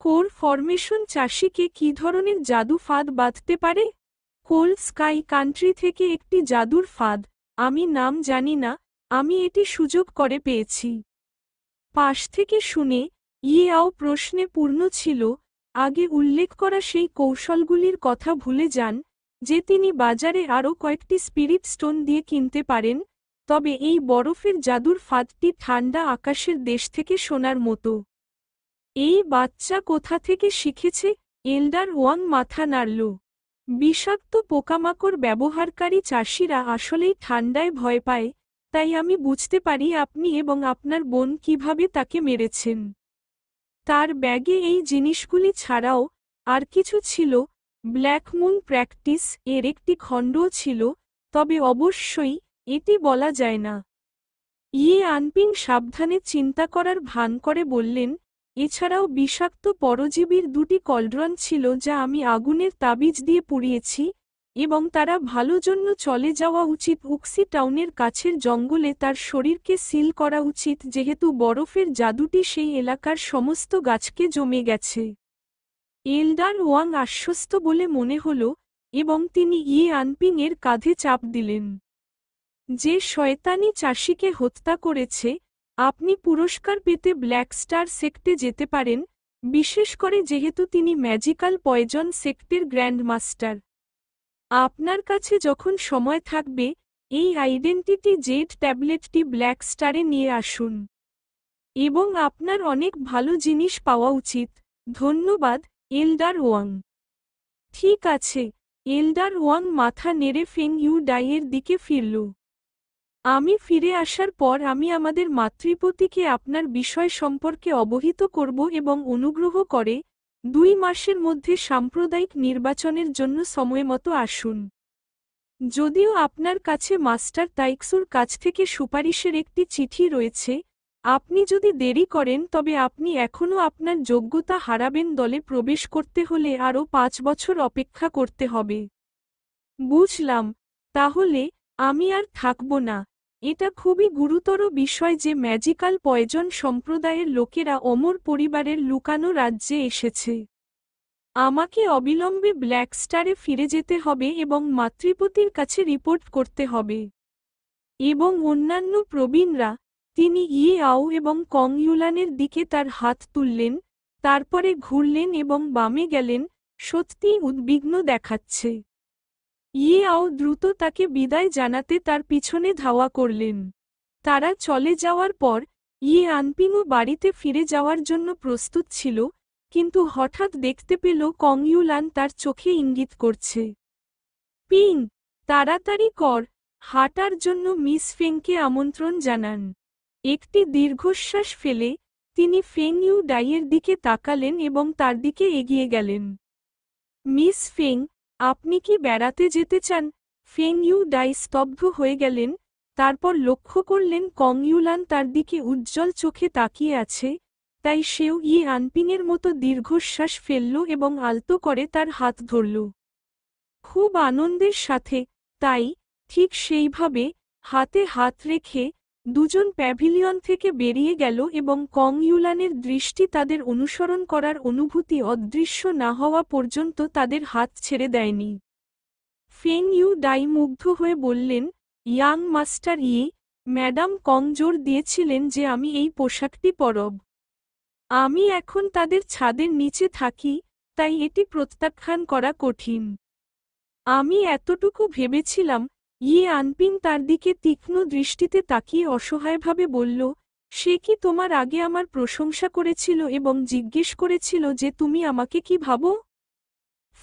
কোর ফরমেশন চাষীকে কী ধরনের জাদু ফাঁদ বাঁধতে পারে? কোল স্কাই কান্ট্রি থেকে একটি জাদুর ফাঁদ, আমি নাম জানি না, আমি এটি সুযোগ করে পেয়েছি। পাশ থেকে শুনে, ইয়ে আও প্রশ্নে পূর্ণ ছিল, আগে উল্লেখ করা সেই কৌশলগুলির কথা ভুলে যান, যে তিনি বাজারে আরও কয়েকটি স্পিরিট স্টোন দিয়ে কিনতে পারেন, তবে এই বরফের জাদুর ফাঁদটি ঠান্ডা আকাশের দেশ থেকে শোনার মতো। এই বাচ্চা কোথা থেকে শিখেছে? এল্ডার ওয়াং মাথা নাড়ল। বিষাক্ত পোকামাকড় ব্যবহারকারী চাষিরা আসলেই ঠান্ডায় ভয় পায়, তাই আমি বুঝতে পারি আপনি এবং আপনার বোন কিভাবে তাকে মেরেছেন। তার ব্যাগে এই জিনিসগুলি ছাড়াও আর কিছু ছিল, ব্ল্যাক মুন প্র্যাকটিস এর একটি খণ্ডও ছিল, তবে অবশ্যই এটি বলা যায় না। ইয়ে আনপিং সাবধানে চিন্তা করার ভান করে বললেন, এছাড়াও বিষাক্ত পরজীবীর দুটি কলড্রন ছিল যা আমি আগুনের তাবিজ দিয়ে পুড়িয়েছি, এবং তারা ভালো জন্য চলে যাওয়া উচিত উক্সি টাউনের কাছের জঙ্গলে তার শরীরকে সিল করা উচিত যেহেতু বরফের জাদুটি সেই এলাকার সমস্ত গাছকে জমে গেছে। এল্ডার ওয়াং আশ্বস্ত বলে মনে হল, এবং তিনি ইয়ে আনপিং এর কাঁধে চাপ দিলেন। যে শয়তানি চাষীকে হত্যা করেছে, আপনি পুরস্কার পেতে ব্ল্যাক স্টার সেক্টে যেতে পারেন, বিশেষ করে যেহেতু তিনি ম্যাজিক্যাল পয়জন সেক্টের গ্র্যান্ড মাস্টার। আপনার কাছে যখন সময় থাকবে এই আইডেন্টিটি জেড ট্যাবলেটটি ব্ল্যাক স্টারে নিয়ে আসুন। এবং আপনার অনেক ভালো জিনিস পাওয়া উচিত। ধন্যবাদ, এল্ডার ওয়াং। ঠিক আছে। এল্ডার ওয়াং মাথা নেড়ে ফেং ইউ ডাইয়ের দিকে ফিরল। আমি ফিরে আসার পর আমি আমাদের মাতৃপতিকে আপনার বিষয় সম্পর্কে অবহিত করব এবং অনুগ্রহ করে 2 মাসের মধ্যে সাম্প্রদায়িক নির্বাচনের জন্য সময়মতো আসুন। যদিও আপনার কাছে মাস্টার তাইক্সুর কাছ থেকে সুপারিশের একটি চিঠি রয়েছে, আপনি যদি দেরি করেন তবে আপনি এখনও আপনার যোগ্যতা হারাবেন। দলে প্রবেশ করতে হলে আরও 5 বছর অপেক্ষা করতে হবে। বুঝলাম। তাহলে আমি আর থাকব না। এটা খুবই গুরুতর বিষয় যে ম্যাজিক্যাল পয়জন সম্প্রদায়ের লোকেরা অমর পরিবারের লুকানো রাজ্যে এসেছে। আমাকে অবিলম্বে ব্ল্যাক স্টারে ফিরে যেতে হবে এবং মাতৃপতির কাছে রিপোর্ট করতে হবে। এবং অন্যান্য প্রবীণরা, তিনি ইয়ে আও এবং কং ইউলানের দিকে তার হাত তুললেন, তারপরে ঘুরলেন এবং বামে গেলেন, সত্যিই উদ্বিগ্ন দেখাচ্ছে। ইয়ে আও দ্রুত তাকে বিদায় জানাতে তার পিছনে ধাওয়া করলেন। তারা চলে যাওয়ার পর ইয়ে আনপিংও বাড়িতে ফিরে যাওয়ার জন্য প্রস্তুত ছিল, কিন্তু হঠাৎ দেখতে পেল কং ইউলান তার চোখে ইঙ্গিত করছে। পিং, তাড়াতাড়ি কর। হাঁটার জন্য মিস ফেংকে আমন্ত্রণ জানান। একটি দীর্ঘশ্বাস ফেলে তিনি ফেং ইউ ডাইয়ের দিকে তাকালেন এবং তার দিকে এগিয়ে গেলেন। মিস ফেং, আপনি কি বেড়াতে যেতে চান? ফেং ইউ ডাই স্তব্ধ হয়ে গেলেন, তারপর লক্ষ্য করলেন কং ইউলান তার দিকে উজ্জ্বল চোখে তাকিয়ে আছে, তাই সেও ইয়ে আনপিংয়ের মতো দীর্ঘশ্বাস ফেলল এবং আলতো করে তার হাত ধরল। খুব আনন্দের সাথে, তাই, ঠিক সেইভাবে, হাতে হাত রেখে, দুজন প্যাভিলিয়ন থেকে বেরিয়ে গেল এবং কং ইউলানের দৃষ্টি তাদের অনুসরণ করার অনুভূতি অদৃশ্য না হওয়া পর্যন্ত তাদের হাত ছেড়ে দেয়নি। ফেং ইউ ডাই মুগ্ধ হয়ে বললেন, ইয়াং মাস্টার ই, ম্যাডাম কং জোর দিয়েছিলেন যে আমি এই পোশাকটি পরব। আমি এখন তাদের ছাদের নিচে থাকি, তাই এটি প্রত্যাখ্যান করা কঠিন। আমি এতটুকু ভেবেছিলাম। ইয়ে আনপিং তার দিকে তীক্ষ্ণ দৃষ্টিতে তাকিয়ে অসহায়ভাবে বলল, সে কি তোমার আগে আমার প্রশংসা করেছিল এবং জিজ্ঞেস করেছিল যে তুমি আমাকে কি ভাবো?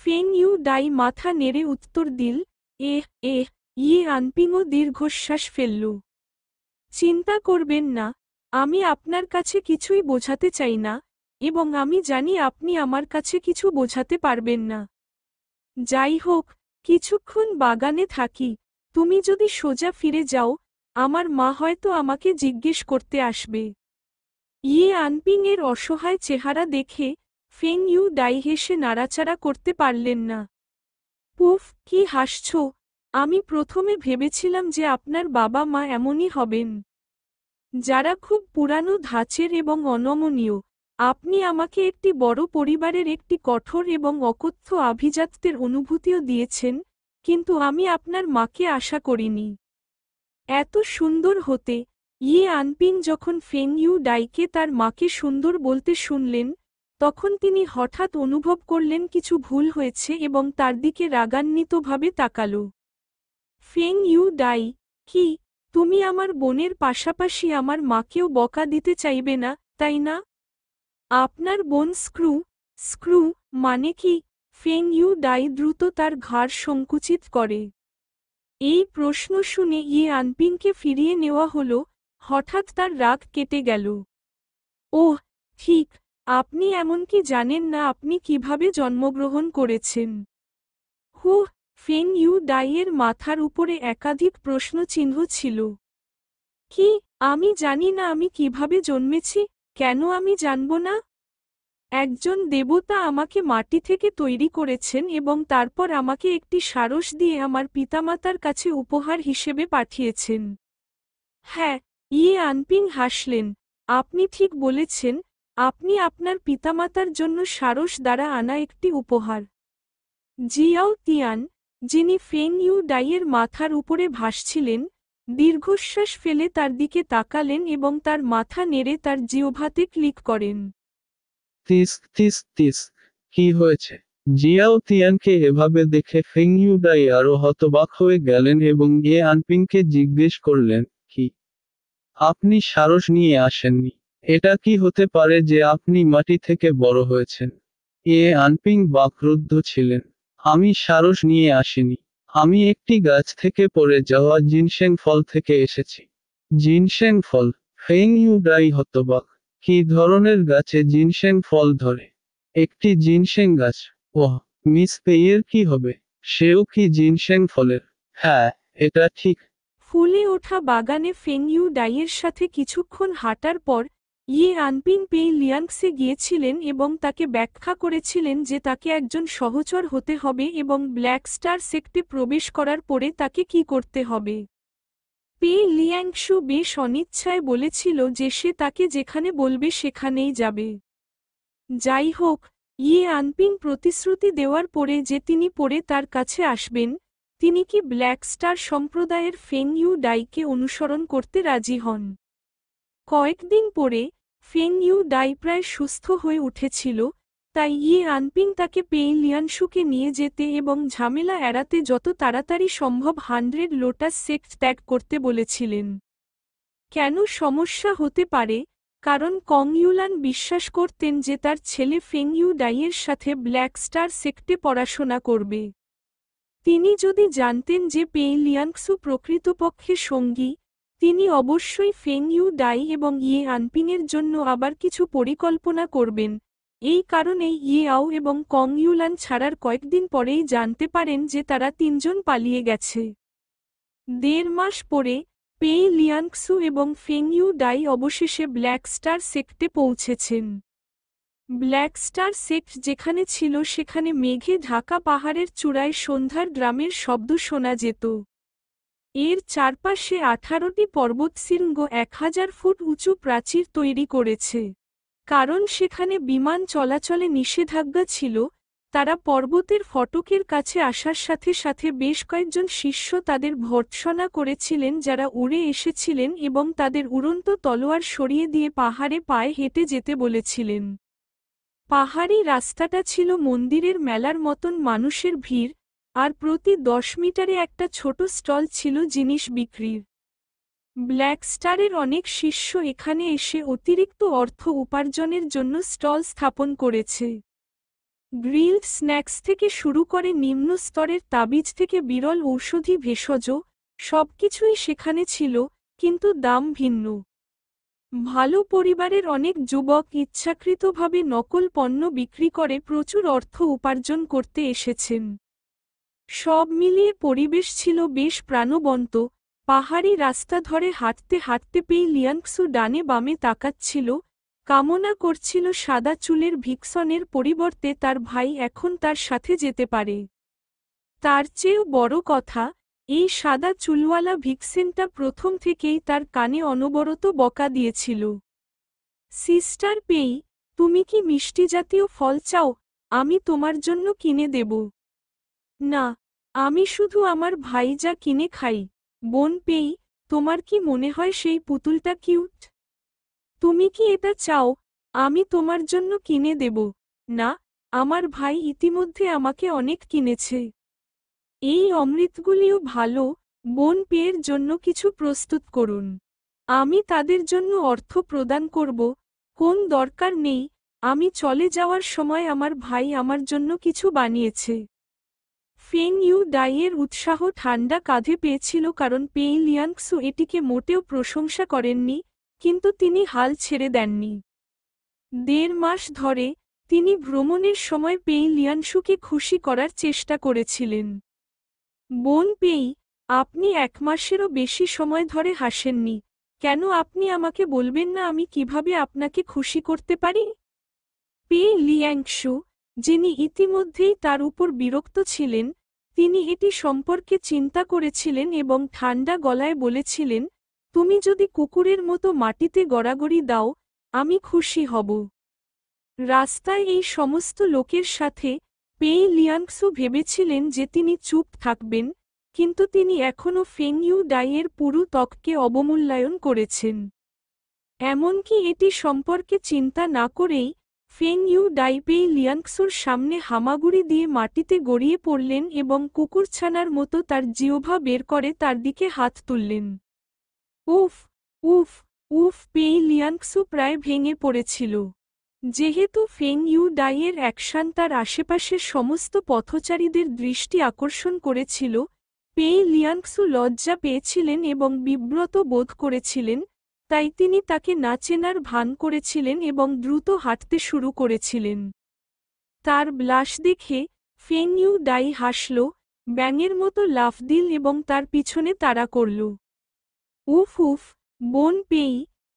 ফেং ইউ ডাই মাথা নেড়ে উত্তর দিল, এহ। ইয়ে আনপিংও দীর্ঘশ্বাস ফেলল। চিন্তা করবেন না, আমি আপনার কাছে কিছুই বোঝাতে চাই না, এবং আমি জানি আপনি আমার কাছে কিছু বোঝাতে পারবেন না। যাই হোক, কিছুক্ষণ বাগানে থাকি। তুমি যদি সোজা ফিরে যাও, আমার মা হয়তো আমাকে জিজ্ঞেস করতে আসবে। ইয়ে আনপিং এর অসহায় চেহারা দেখে ফেং ইউ ডাই হেসে নাড়াচাড়া করতে পারলেন না। পুফ, কি হাসছ? আমি প্রথমে ভেবেছিলাম যে আপনার বাবা মা এমনই হবেন, যারা খুব পুরানো ধাঁচের এবং অনমনীয়। আপনি আমাকে একটি বড় পরিবারের একটি কঠোর এবং অকথ্য আভিজাত্যের অনুভূতিও দিয়েছেন, কিন্তু আমি আপনার মাকে আশা করিনি এত সুন্দর হতে। ইয়ে আনপিং যখন ফেং ইউ ডাইকে তার মাকে সুন্দর বলতে শুনলেন, তখন তিনি হঠাৎ অনুভব করলেন কিছু ভুল হয়েছে এবং তার দিকে রাগান্বিতভাবে তাকাল। ফেং ইউ ডাই, কি, তুমি আমার বোনের পাশাপাশি আমার মাকেও বকা দিতে চাইবে না, তাই না? আপনার বোন স্ক্রু মানে কি? ফেং ইউ ডাই দ্রুত তার ঘাড় সংকুচিত করে। এই প্রশ্ন শুনে ইয়ে আনপিংকে ফিরিয়ে নেওয়া হল, হঠাৎ তার রাগ কেটে গেল। ওহ, ঠিক, আপনি এমনকি জানেন না আপনি কিভাবে জন্মগ্রহণ করেছেন। হুহ, ফেং ইউ ডাইয়ের মাথার উপরে একাধিক প্রশ্নচিহ্ন ছিল। কি, আমি জানি না আমি কিভাবে জন্মেছি? কেন আমি জানব না? একজন দেবতা আমাকে মাটি থেকে তৈরি করেছেন এবং তারপর আমাকে একটি সারস দিয়ে আমার পিতামাতার কাছে উপহার হিসেবে পাঠিয়েছেন। হ্যাঁ, ইয়ে আনপিং হাসলেন। আপনি ঠিক বলেছেন, আপনি আপনার পিতামাতার জন্য সারস দ্বারা আনা একটি উপহার। জিয়াও তিয়ান, যিনি ফেং ইউ ডাইয়ের মাথার উপরে ভাসছিলেন, দীর্ঘশ্বাস ফেলে তার দিকে তাকালেন এবং তার মাথা নেড়ে তার জিহ্বাতে ক্লিক করেন। তিস, কি হয়েছে? জিয়াও তিয়ানকে এভাবে দেখে ফেং ইউডাই আরো হতবাক হয়ে গেলেন এবং আনপিংকে জিজ্ঞেস করলেন, কি আপনি সারস নিয়ে আসেননি? এটা কি হতে পারে যে আপনি মাটি থেকে বড় হয়েছেন? আনপিং বাকরুদ্ধ ছিলেন। আমি সারস নিয়ে আসিনি। আমি একটি গাছ থেকে পড়ে যাওয়া জিনশেং ফল থেকে এসেছি। জিনশেং ফল? ফেং ইউডাই হতবাক। কি ধরনের গাছে জিনশেং ফল ধরে? একটি জিনশেং গাছ? ওহ, মিস পেইয়ের কি হবে? সেও কি জিনশেং ফলের? হ্যাঁ, এটা ঠিক। ফুলে ওঠা বাগানে ফেংইউ ডাইয়ের সাথে কিছুক্ষণ হাঁটার পর আনপিং পেই লিয়াংসে গিয়েছিলেন এবং তাকে ব্যাখ্যা করেছিলেন যে তাকে একজন সহচর হতে হবে এবং ব্ল্যাক স্টার সেক্টে প্রবেশ করার পরে তাকে কি করতে হবে। পেই লিয়াংশু বেশ অনিচ্ছায় বলেছিল যে সে তাকে যেখানে বলবে সেখানেই যাবে। যাই হোক, আনপিং প্রতিশ্রুতি দেওয়ার পরে যে তিনি পরে তার কাছে আসবেন, তিনি কি ব্ল্যাক স্টার সম্প্রদায়ের ফেং ইউ ডাইকে অনুসরণ করতে রাজি হন। কয়েকদিন পরে ফেং ইউ ডাই প্রায় সুস্থ হয়ে উঠেছিল, তাই আনপিং তাকে পেই লিয়ানশুকে নিয়ে যেতে এবং ঝামেলা এড়াতে যত তাড়াতাড়ি সম্ভব 100 লোটাস সেক্ট ত্যাগ করতে বলেছিলেন। কেন সমস্যা হতে পারে? কারণ কং ইউলান বিশ্বাস করতেন যে তার ছেলে ফেং ইউ ডাইয়ের সাথে ব্ল্যাক স্টার সেক্টে পড়াশোনা করবে। তিনি যদি জানতেন যে পেই লিয়াংসু প্রকৃতপক্ষে সঙ্গী, তিনি অবশ্যই ফেং ইউ ডাই এবং আনপিংয়ের জন্য আবার কিছু পরিকল্পনা করবেন। এই কারণেই আও এবং কং ইউলান ছাড়ার কয়েকদিন পরেই জানতে পারেন যে তারা তিনজন পালিয়ে গেছে। 1.5 মাস পরে পেই লিয়াংসু এবং ফেং ইউ ডাই অবশেষে ব্ল্যাক স্টার সেক্টে পৌঁছেছেন। ব্ল্যাক স্টার সেক্ট যেখানে ছিল সেখানে মেঘে ঢাকা পাহাড়ের চূড়ায় সন্ধ্যার ড্রামের শব্দ শোনা যেত। এর চারপাশে 18টি পর্বতশৃঙ্গ 1000 ফুট উঁচু প্রাচীর তৈরি করেছে। কারণ সেখানে বিমান চলাচলে নিষেধাজ্ঞা ছিল, তারা পর্বতের ফটকের কাছে আসার সাথে সাথে বেশ কয়েকজন শিষ্য তাদের ভর্ৎসনা করেছিলেন যারা উড়ে এসেছিলেন এবং তাদের উড়ন্ত তলোয়ার সরিয়ে দিয়ে পাহাড়ে পায়ে হেঁটে যেতে বলেছিলেন। পাহাড়ি রাস্তাটা ছিল মন্দিরের মেলার মতন মানুষের ভিড়, আর প্রতি 10 মিটারে একটা ছোট স্টল ছিল জিনিস বিক্রির। ব্ল্যাক স্টারের অনেক শিষ্য এখানে এসে অতিরিক্ত অর্থ উপার্জনের জন্য স্টল স্থাপন করেছে। গ্রিলড স্ন্যাক্স থেকে শুরু করে নিম্ন স্তরের তাবিজ থেকে বিরল ঔষধি ভেষজ, সবকিছুই সেখানে ছিল, কিন্তু দাম ভিন্ন। ভালো পরিবারের অনেক যুবক ইচ্ছাকৃতভাবে নকল পণ্য বিক্রি করে প্রচুর অর্থ উপার্জন করতে এসেছেন। সব মিলিয়ে পরিবেশ ছিল বেশ প্রাণবন্ত। পাহাড়ি রাস্তা ধরে হাঁটতে হাঁটতে পেই লিয়াংসু ডানে বামে তাকাচ্ছিল, কামনা করছিল সাদা চুলের ভিক্সনের পরিবর্তে তার ভাই এখন তার সাথে যেতে পারে। তার চেয়েও বড় কথা, এই সাদা চুলওয়ালা ভিক্সেনটা প্রথম থেকেই তার কানে অনবরত বকা দিয়েছিল। সিস্টার পেই, তুমি কি মিষ্টি জাতীয় ফল চাও? আমি তোমার জন্য কিনে দেব। না, আমি শুধু আমার ভাই যা কিনে খাই। বোন পেই, তোমার কি মনে হয় সেই পুতুলটা কিউট? তুমি কি এটা চাও? আমি তোমার জন্য কিনে দেব। না, আমার ভাই ইতিমধ্যে আমাকে অনেক কিনেছে। এই অমৃতগুলিও ভালো, বোন পেয়ের জন্য কিছু প্রস্তুত করুন। আমি তাদের জন্য অর্থ প্রদান করব। কোন দরকার নেই, আমি চলে যাওয়ার সময় আমার ভাই আমার জন্য কিছু বানিয়েছে। ফেং ইউ ডাইয়ের উৎসাহ ঠান্ডা কাঁধে পেয়েছিল কারণ পেই লিয়াংসু এটিকে মোটেও প্রশংসা করেননি, কিন্তু তিনি হাল ছেড়ে দেননি। 1.5 মাস ধরে তিনি ভ্রমণের সময় পেই লিয়াংশুকে খুশি করার চেষ্টা করেছিলেন। বোন পেই, আপনি 1 মাসেরও বেশি সময় ধরে হাসেননি, কেন আপনি আমাকে বলবেন না আমি কিভাবে আপনাকে খুশি করতে পারি? পেই লিয়াংশু, যিনি ইতিমধ্যেই তার উপর বিরক্ত ছিলেন, তিনি এটি সম্পর্কে চিন্তা করেছিলেন এবং ঠান্ডা গলায় বলেছিলেন, তুমি যদি কুকুরের মতো মাটিতে গড়াগড়ি দাও, আমি খুশি হব। রাস্তায় এই সমস্ত লোকের সাথে পেই লিয়াংসু ভেবেছিলেন যে তিনি চুপ থাকবেন, কিন্তু তিনি এখনও ফেং ইউ ডাইয়ের পুরু ত্বককে অবমূল্যায়ন করেছেন। এমনকি এটি সম্পর্কে চিন্তা না করেই ফেং ইউ ডাই পেই লিয়াংক্সুর সামনে হামাগুড়ি দিয়ে মাটিতে গড়িয়ে পড়লেন এবং কুকুরছানার মতো তার জিহ্বা বের করে তার দিকে হাত তুললেন। উফ উফ উফ পেই লিয়াংক্সু প্রায় ভেঙে পড়েছিল। যেহেতু ফেং ইউ ডাইয়ের অ্যাকশন তার আশেপাশের সমস্ত পথচারীদের দৃষ্টি আকর্ষণ করেছিল, পেই লিয়াংক্সু লজ্জা পেয়েছিলেন এবং বিব্রত বোধ করেছিলেন, তাই তিনি তাকে না চেনার ভান করেছিলেন এবং দ্রুত হাঁটতে শুরু করেছিলেন। তার ব্লাশ দেখে ফেং ইউ ডাই হাসল, ব্যাঙের মতো লাফ দিল এবং তার পিছনে তাড়া করল। উফ উফ, বোন পেই,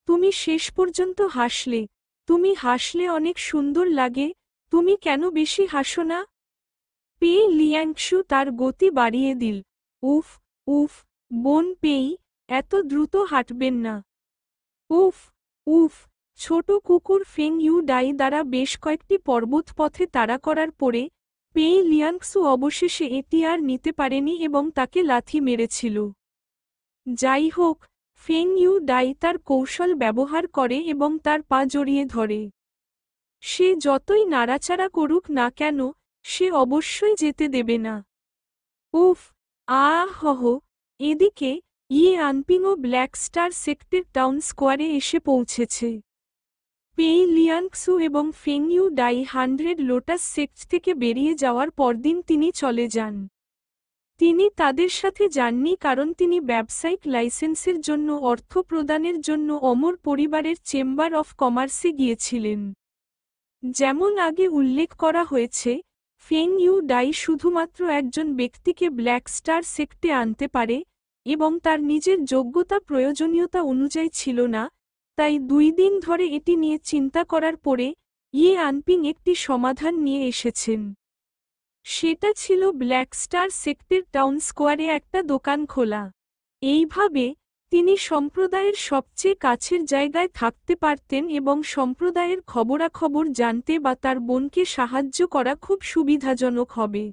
তুমি শেষ পর্যন্ত হাসলে। তুমি হাসলে অনেক সুন্দর লাগে, তুমি কেন বেশি হাসো না? পেই লিয়াংশু তার গতি বাড়িয়ে দিল। উফ উফ, বোন পেই, এত দ্রুত হাঁটবেন না। উফ উফ, ছোট কুকুর ফেং ইউ ডাই দ্বারা বেশ কয়েকটি পর্বতপথে তাড়া করার পরে পেই লিয়াংসু অবশেষে এটি আর নিতে পারেনি এবং তাকে লাথি মেরেছিল। যাই হোক, ফেং ইউ ডাই তার কৌশল ব্যবহার করে এবং তার পা জড়িয়ে ধরে। সে যতই নাড়াচাড়া করুক না কেন, সে অবশ্যই যেতে দেবে না। উফ, আহ, এদিকে ইয়ে আনপিং ও ব্ল্যাক স্টার সেক্টর টাউন স্কোয়ারে এসে পৌঁছেছে। পেই লিয়াংক্সু এবং Feng Yu Dai 100 lotus sect থেকে বেরিয়ে যাওয়ার পরদিন তিনি চলে যান। তিনি তাদের সাথে যাননি কারণ তিনি ব্যবসায়িক লাইসেন্সের জন্য অর্থ প্রদানের জন্য অমর পরিবারের চেম্বার অফ কমার্সে গিয়েছিলেন। যেমন আগে উল্লেখ করা হয়েছে, ফেং ইউ ডাই শুধুমাত্র একজন ব্যক্তিকে ব্ল্যাক স্টার সেক্টে আনতে পারে, এবং তার নিজের যোগ্যতা প্রয়োজনীয়তা অনুযায়ী ছিল না, তাই 2 দিন ধরে এটি নিয়ে চিন্তা করার পরে ইয়ে আনপিং একটি সমাধান নিয়ে এসেছেন। সেটা ছিল ব্ল্যাক স্টার সেক্টর টাউন স্কোয়ারে একটা দোকান খোলা। এইভাবে তিনি সম্প্রদায়ের সবচেয়ে কাছের জায়গায় থাকতে পারতেন এবং সম্প্রদায়ের খবরাখবর জানতে বা তার বোনকে সাহায্য করা খুব সুবিধাজনক হবে।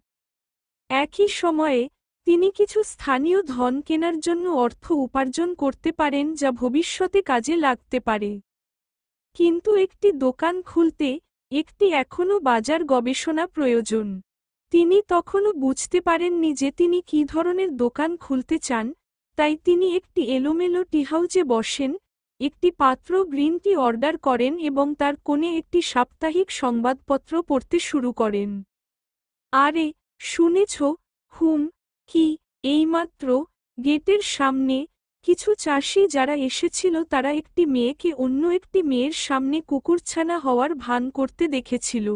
একই সময়ে তিনি কিছু স্থানীয় ধন কেনার জন্য অর্থ উপার্জন করতে পারেন যা ভবিষ্যতে কাজে লাগতে পারে। কিন্তু একটি দোকান খুলতে একটি এখনও বাজার গবেষণা প্রয়োজন। তিনি তখনও বুঝতে পারেননি যে তিনি কী ধরনের দোকান খুলতে চান, তাই তিনি একটি এলোমেলো টিহাউজে বসেন, একটি পাত্র গ্রিন টি অর্ডার করেন এবং তার কোণে একটি সাপ্তাহিক সংবাদপত্র পড়তে শুরু করেন। আরে, শুনেছ? কি, এইমাত্র গেটের সামনে কিছু চাষি যারা এসেছিল তারা একটি মেয়েকে অন্য একটি মেয়ের সামনে কুকুরছানা হওয়ার ভান করতে দেখেছিল।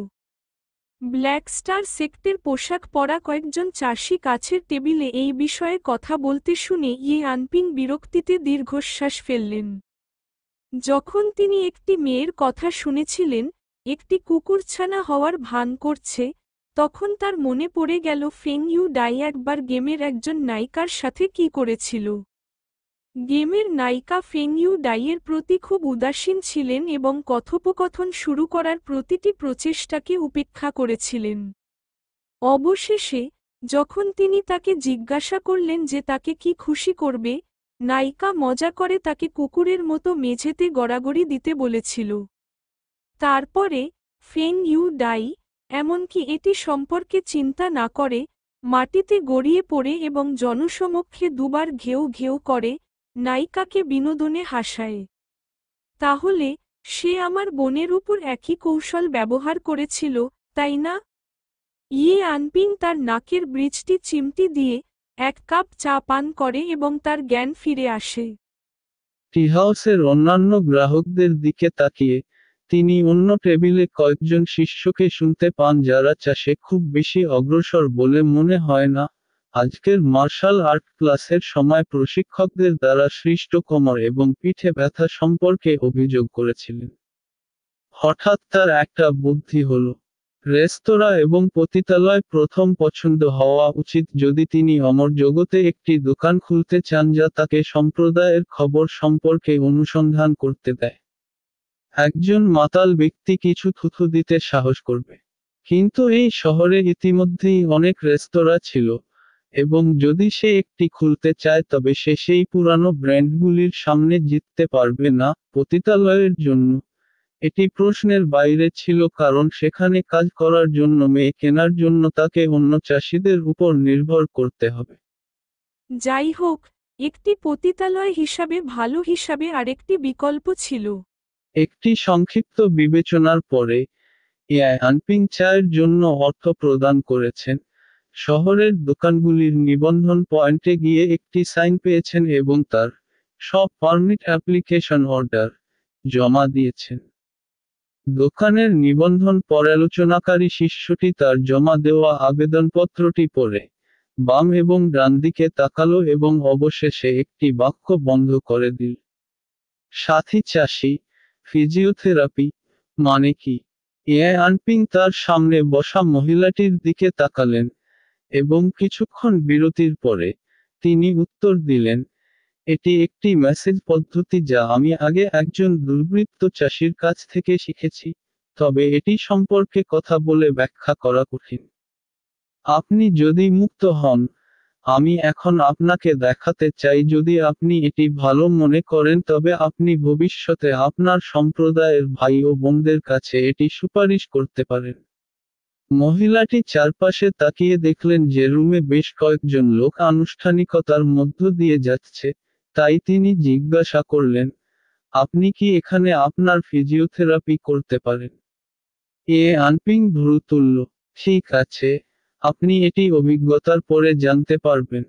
ব্ল্যাক স্টার সেক্টের পোশাক পরা কয়েকজন চাষি কাছের টেবিলে এই বিষয়ে কথা বলতে শুনে ইয়ে আনপিং বিরক্তিতে দীর্ঘশ্বাস ফেললেন। যখন তিনি একটি মেয়ের কথা শুনেছিলেন, একটি কুকুরছানা হওয়ার ভান করছে, তখন তার মনে পড়ে গেল ফেং ইউ ডাই একবার গেমের একজন নায়িকার সাথে কি করেছিল। গেমের নায়িকা ফেং ইউ ডাইয়ের প্রতি খুব উদাসীন ছিলেন এবং কথোপকথন শুরু করার প্রতিটি প্রচেষ্টাকে উপেক্ষা করেছিলেন। অবশেষে, যখন তিনি তাকে জিজ্ঞাসা করলেন যে তাকে কি খুশি করবে, নায়িকা মজা করে তাকে কুকুরের মতো মেঝেতে গড়াগড়ি দিতে বলেছিল। তারপরে ফেং ইউ ডাই, এমনকি এটি সম্পর্কে চিন্তা না করে, মাটিতে গড়িয়ে পড়ে এবং জনসমক্ষে দুবার ঘেউ ঘেউ করে নায়িকাকে বিনোদনে হাসায়। তাহলে সে আমার বোনের উপর একই কৌশল ব্যবহার করেছিল, তাই না? ইয়ে আনপিং তার নাকের ব্রিজটি চিমটি দিয়ে 1 কাপ চা পান করে এবং তার জ্ঞান ফিরে আসে। টি হাউসের অন্যান্য গ্রাহকদের দিকে তাকিয়ে তিনি অন্য টেবিলে কয়েকজন শিষ্যকে শুনতে পান যারা চাষে খুব বেশি অগ্রসর বলে মনে হয় না। আজকের মার্শাল আর্ট ক্লাসের সময় প্রশিক্ষকদের দ্বারা সৃষ্ট কোমর এবং পিঠে ব্যথা সম্পর্কে অভিযোগ করেছিলেন। হঠাৎ তার একটা বুদ্ধি হলো। রেস্তোরাঁ এবং পতিতালয় প্রথম পছন্দ হওয়া উচিত যদি তিনি অমর জগতে একটি দোকান খুলতে চান যা তাকে সম্প্রদায়ের খবর সম্পর্কে অনুসন্ধান করতে দেয়। একজন মাতাল ব্যক্তি কিছু থুথু দিতে সাহস করবে। কিন্তু এই শহরে ইতিমধ্যেই অনেক রেস্তোরাঁ ছিল, এবং যদি সে একটি খুলতে চায় তবে সে সেই পুরানো ব্র্যান্ডগুলির সামনে জিততে পারবে না। পতিতালয়ের জন্য এটি প্রশ্নের বাইরে ছিল কারণ সেখানে কাজ করার জন্য মেয়ে কেনার জন্য তাকে অন্য চাষিদের উপর নির্ভর করতে হবে। যাই হোক, একটি পতিতালয় হিসাবে ভালো হিসাবে আরেকটি বিকল্প ছিল। একটি সংক্ষিপ্ত বিবেচনার পরে, ইয়ান আনপিং চায়ের জন্য অর্থ প্রদান করেছেন, শহরের দোকানগুলির নিবন্ধন পয়েন্টে গিয়ে একটি সাইন পেয়েছেন এবং তার সব পারমিট অ্যাপ্লিকেশন অর্ডার জমা দিয়েছেন। দোকানের নিবন্ধন পর্যালোচনাকারী শিষ্যটি তার জমা দেওয়া আবেদনপত্রটি পড়ে বাম এবং ডান দিকে তাকালো এবং অবশেষে একটি বাক্য বন্ধ করে দিল। সাথী চাষি, ফিজিওথেরাপি মানে কি? ইয়ান আনপিং তার সামনে বসা মহিলাটির দিকে তাকালেন, এবং কিছুক্ষণ বিরতির পরে, তিনি উত্তর দিলেন, এটি একটি মেসেজ পদ্ধতি যা আমি আগে একজন দুর্বৃত্ত চাষির কাছ থেকে শিখেছি, তবে এটি সম্পর্কে কথা বলে ব্যাখ্যা করা কঠিন। আপনি যদি মুক্ত হন, আমি এখন আপনাকে দেখাতে চাই যদি আপনি এটি ভালো মনে করেন তবে আপনি ভবিষ্যতে আপনার সম্প্রদায়ের ভাই ও বোনদের কাছে এটি সুপারিশ করতে পারেন। মহিলাটি চারপাশে তাকিয়ে দেখলেন যে রুমে বেশ কয়েকজন লোক আনুষ্ঠানিকতার মধ্য দিয়ে যাচ্ছে, তাই তিনি জিজ্ঞাসা করলেন, আপনি কি এখানে আপনার ফিজিওথেরাপি করতে পারেন? আনপিং ভ্রু তুলল, ঠিক আছে, আপনি এটি অভিজ্ঞতার পরে জানতে পারবেন।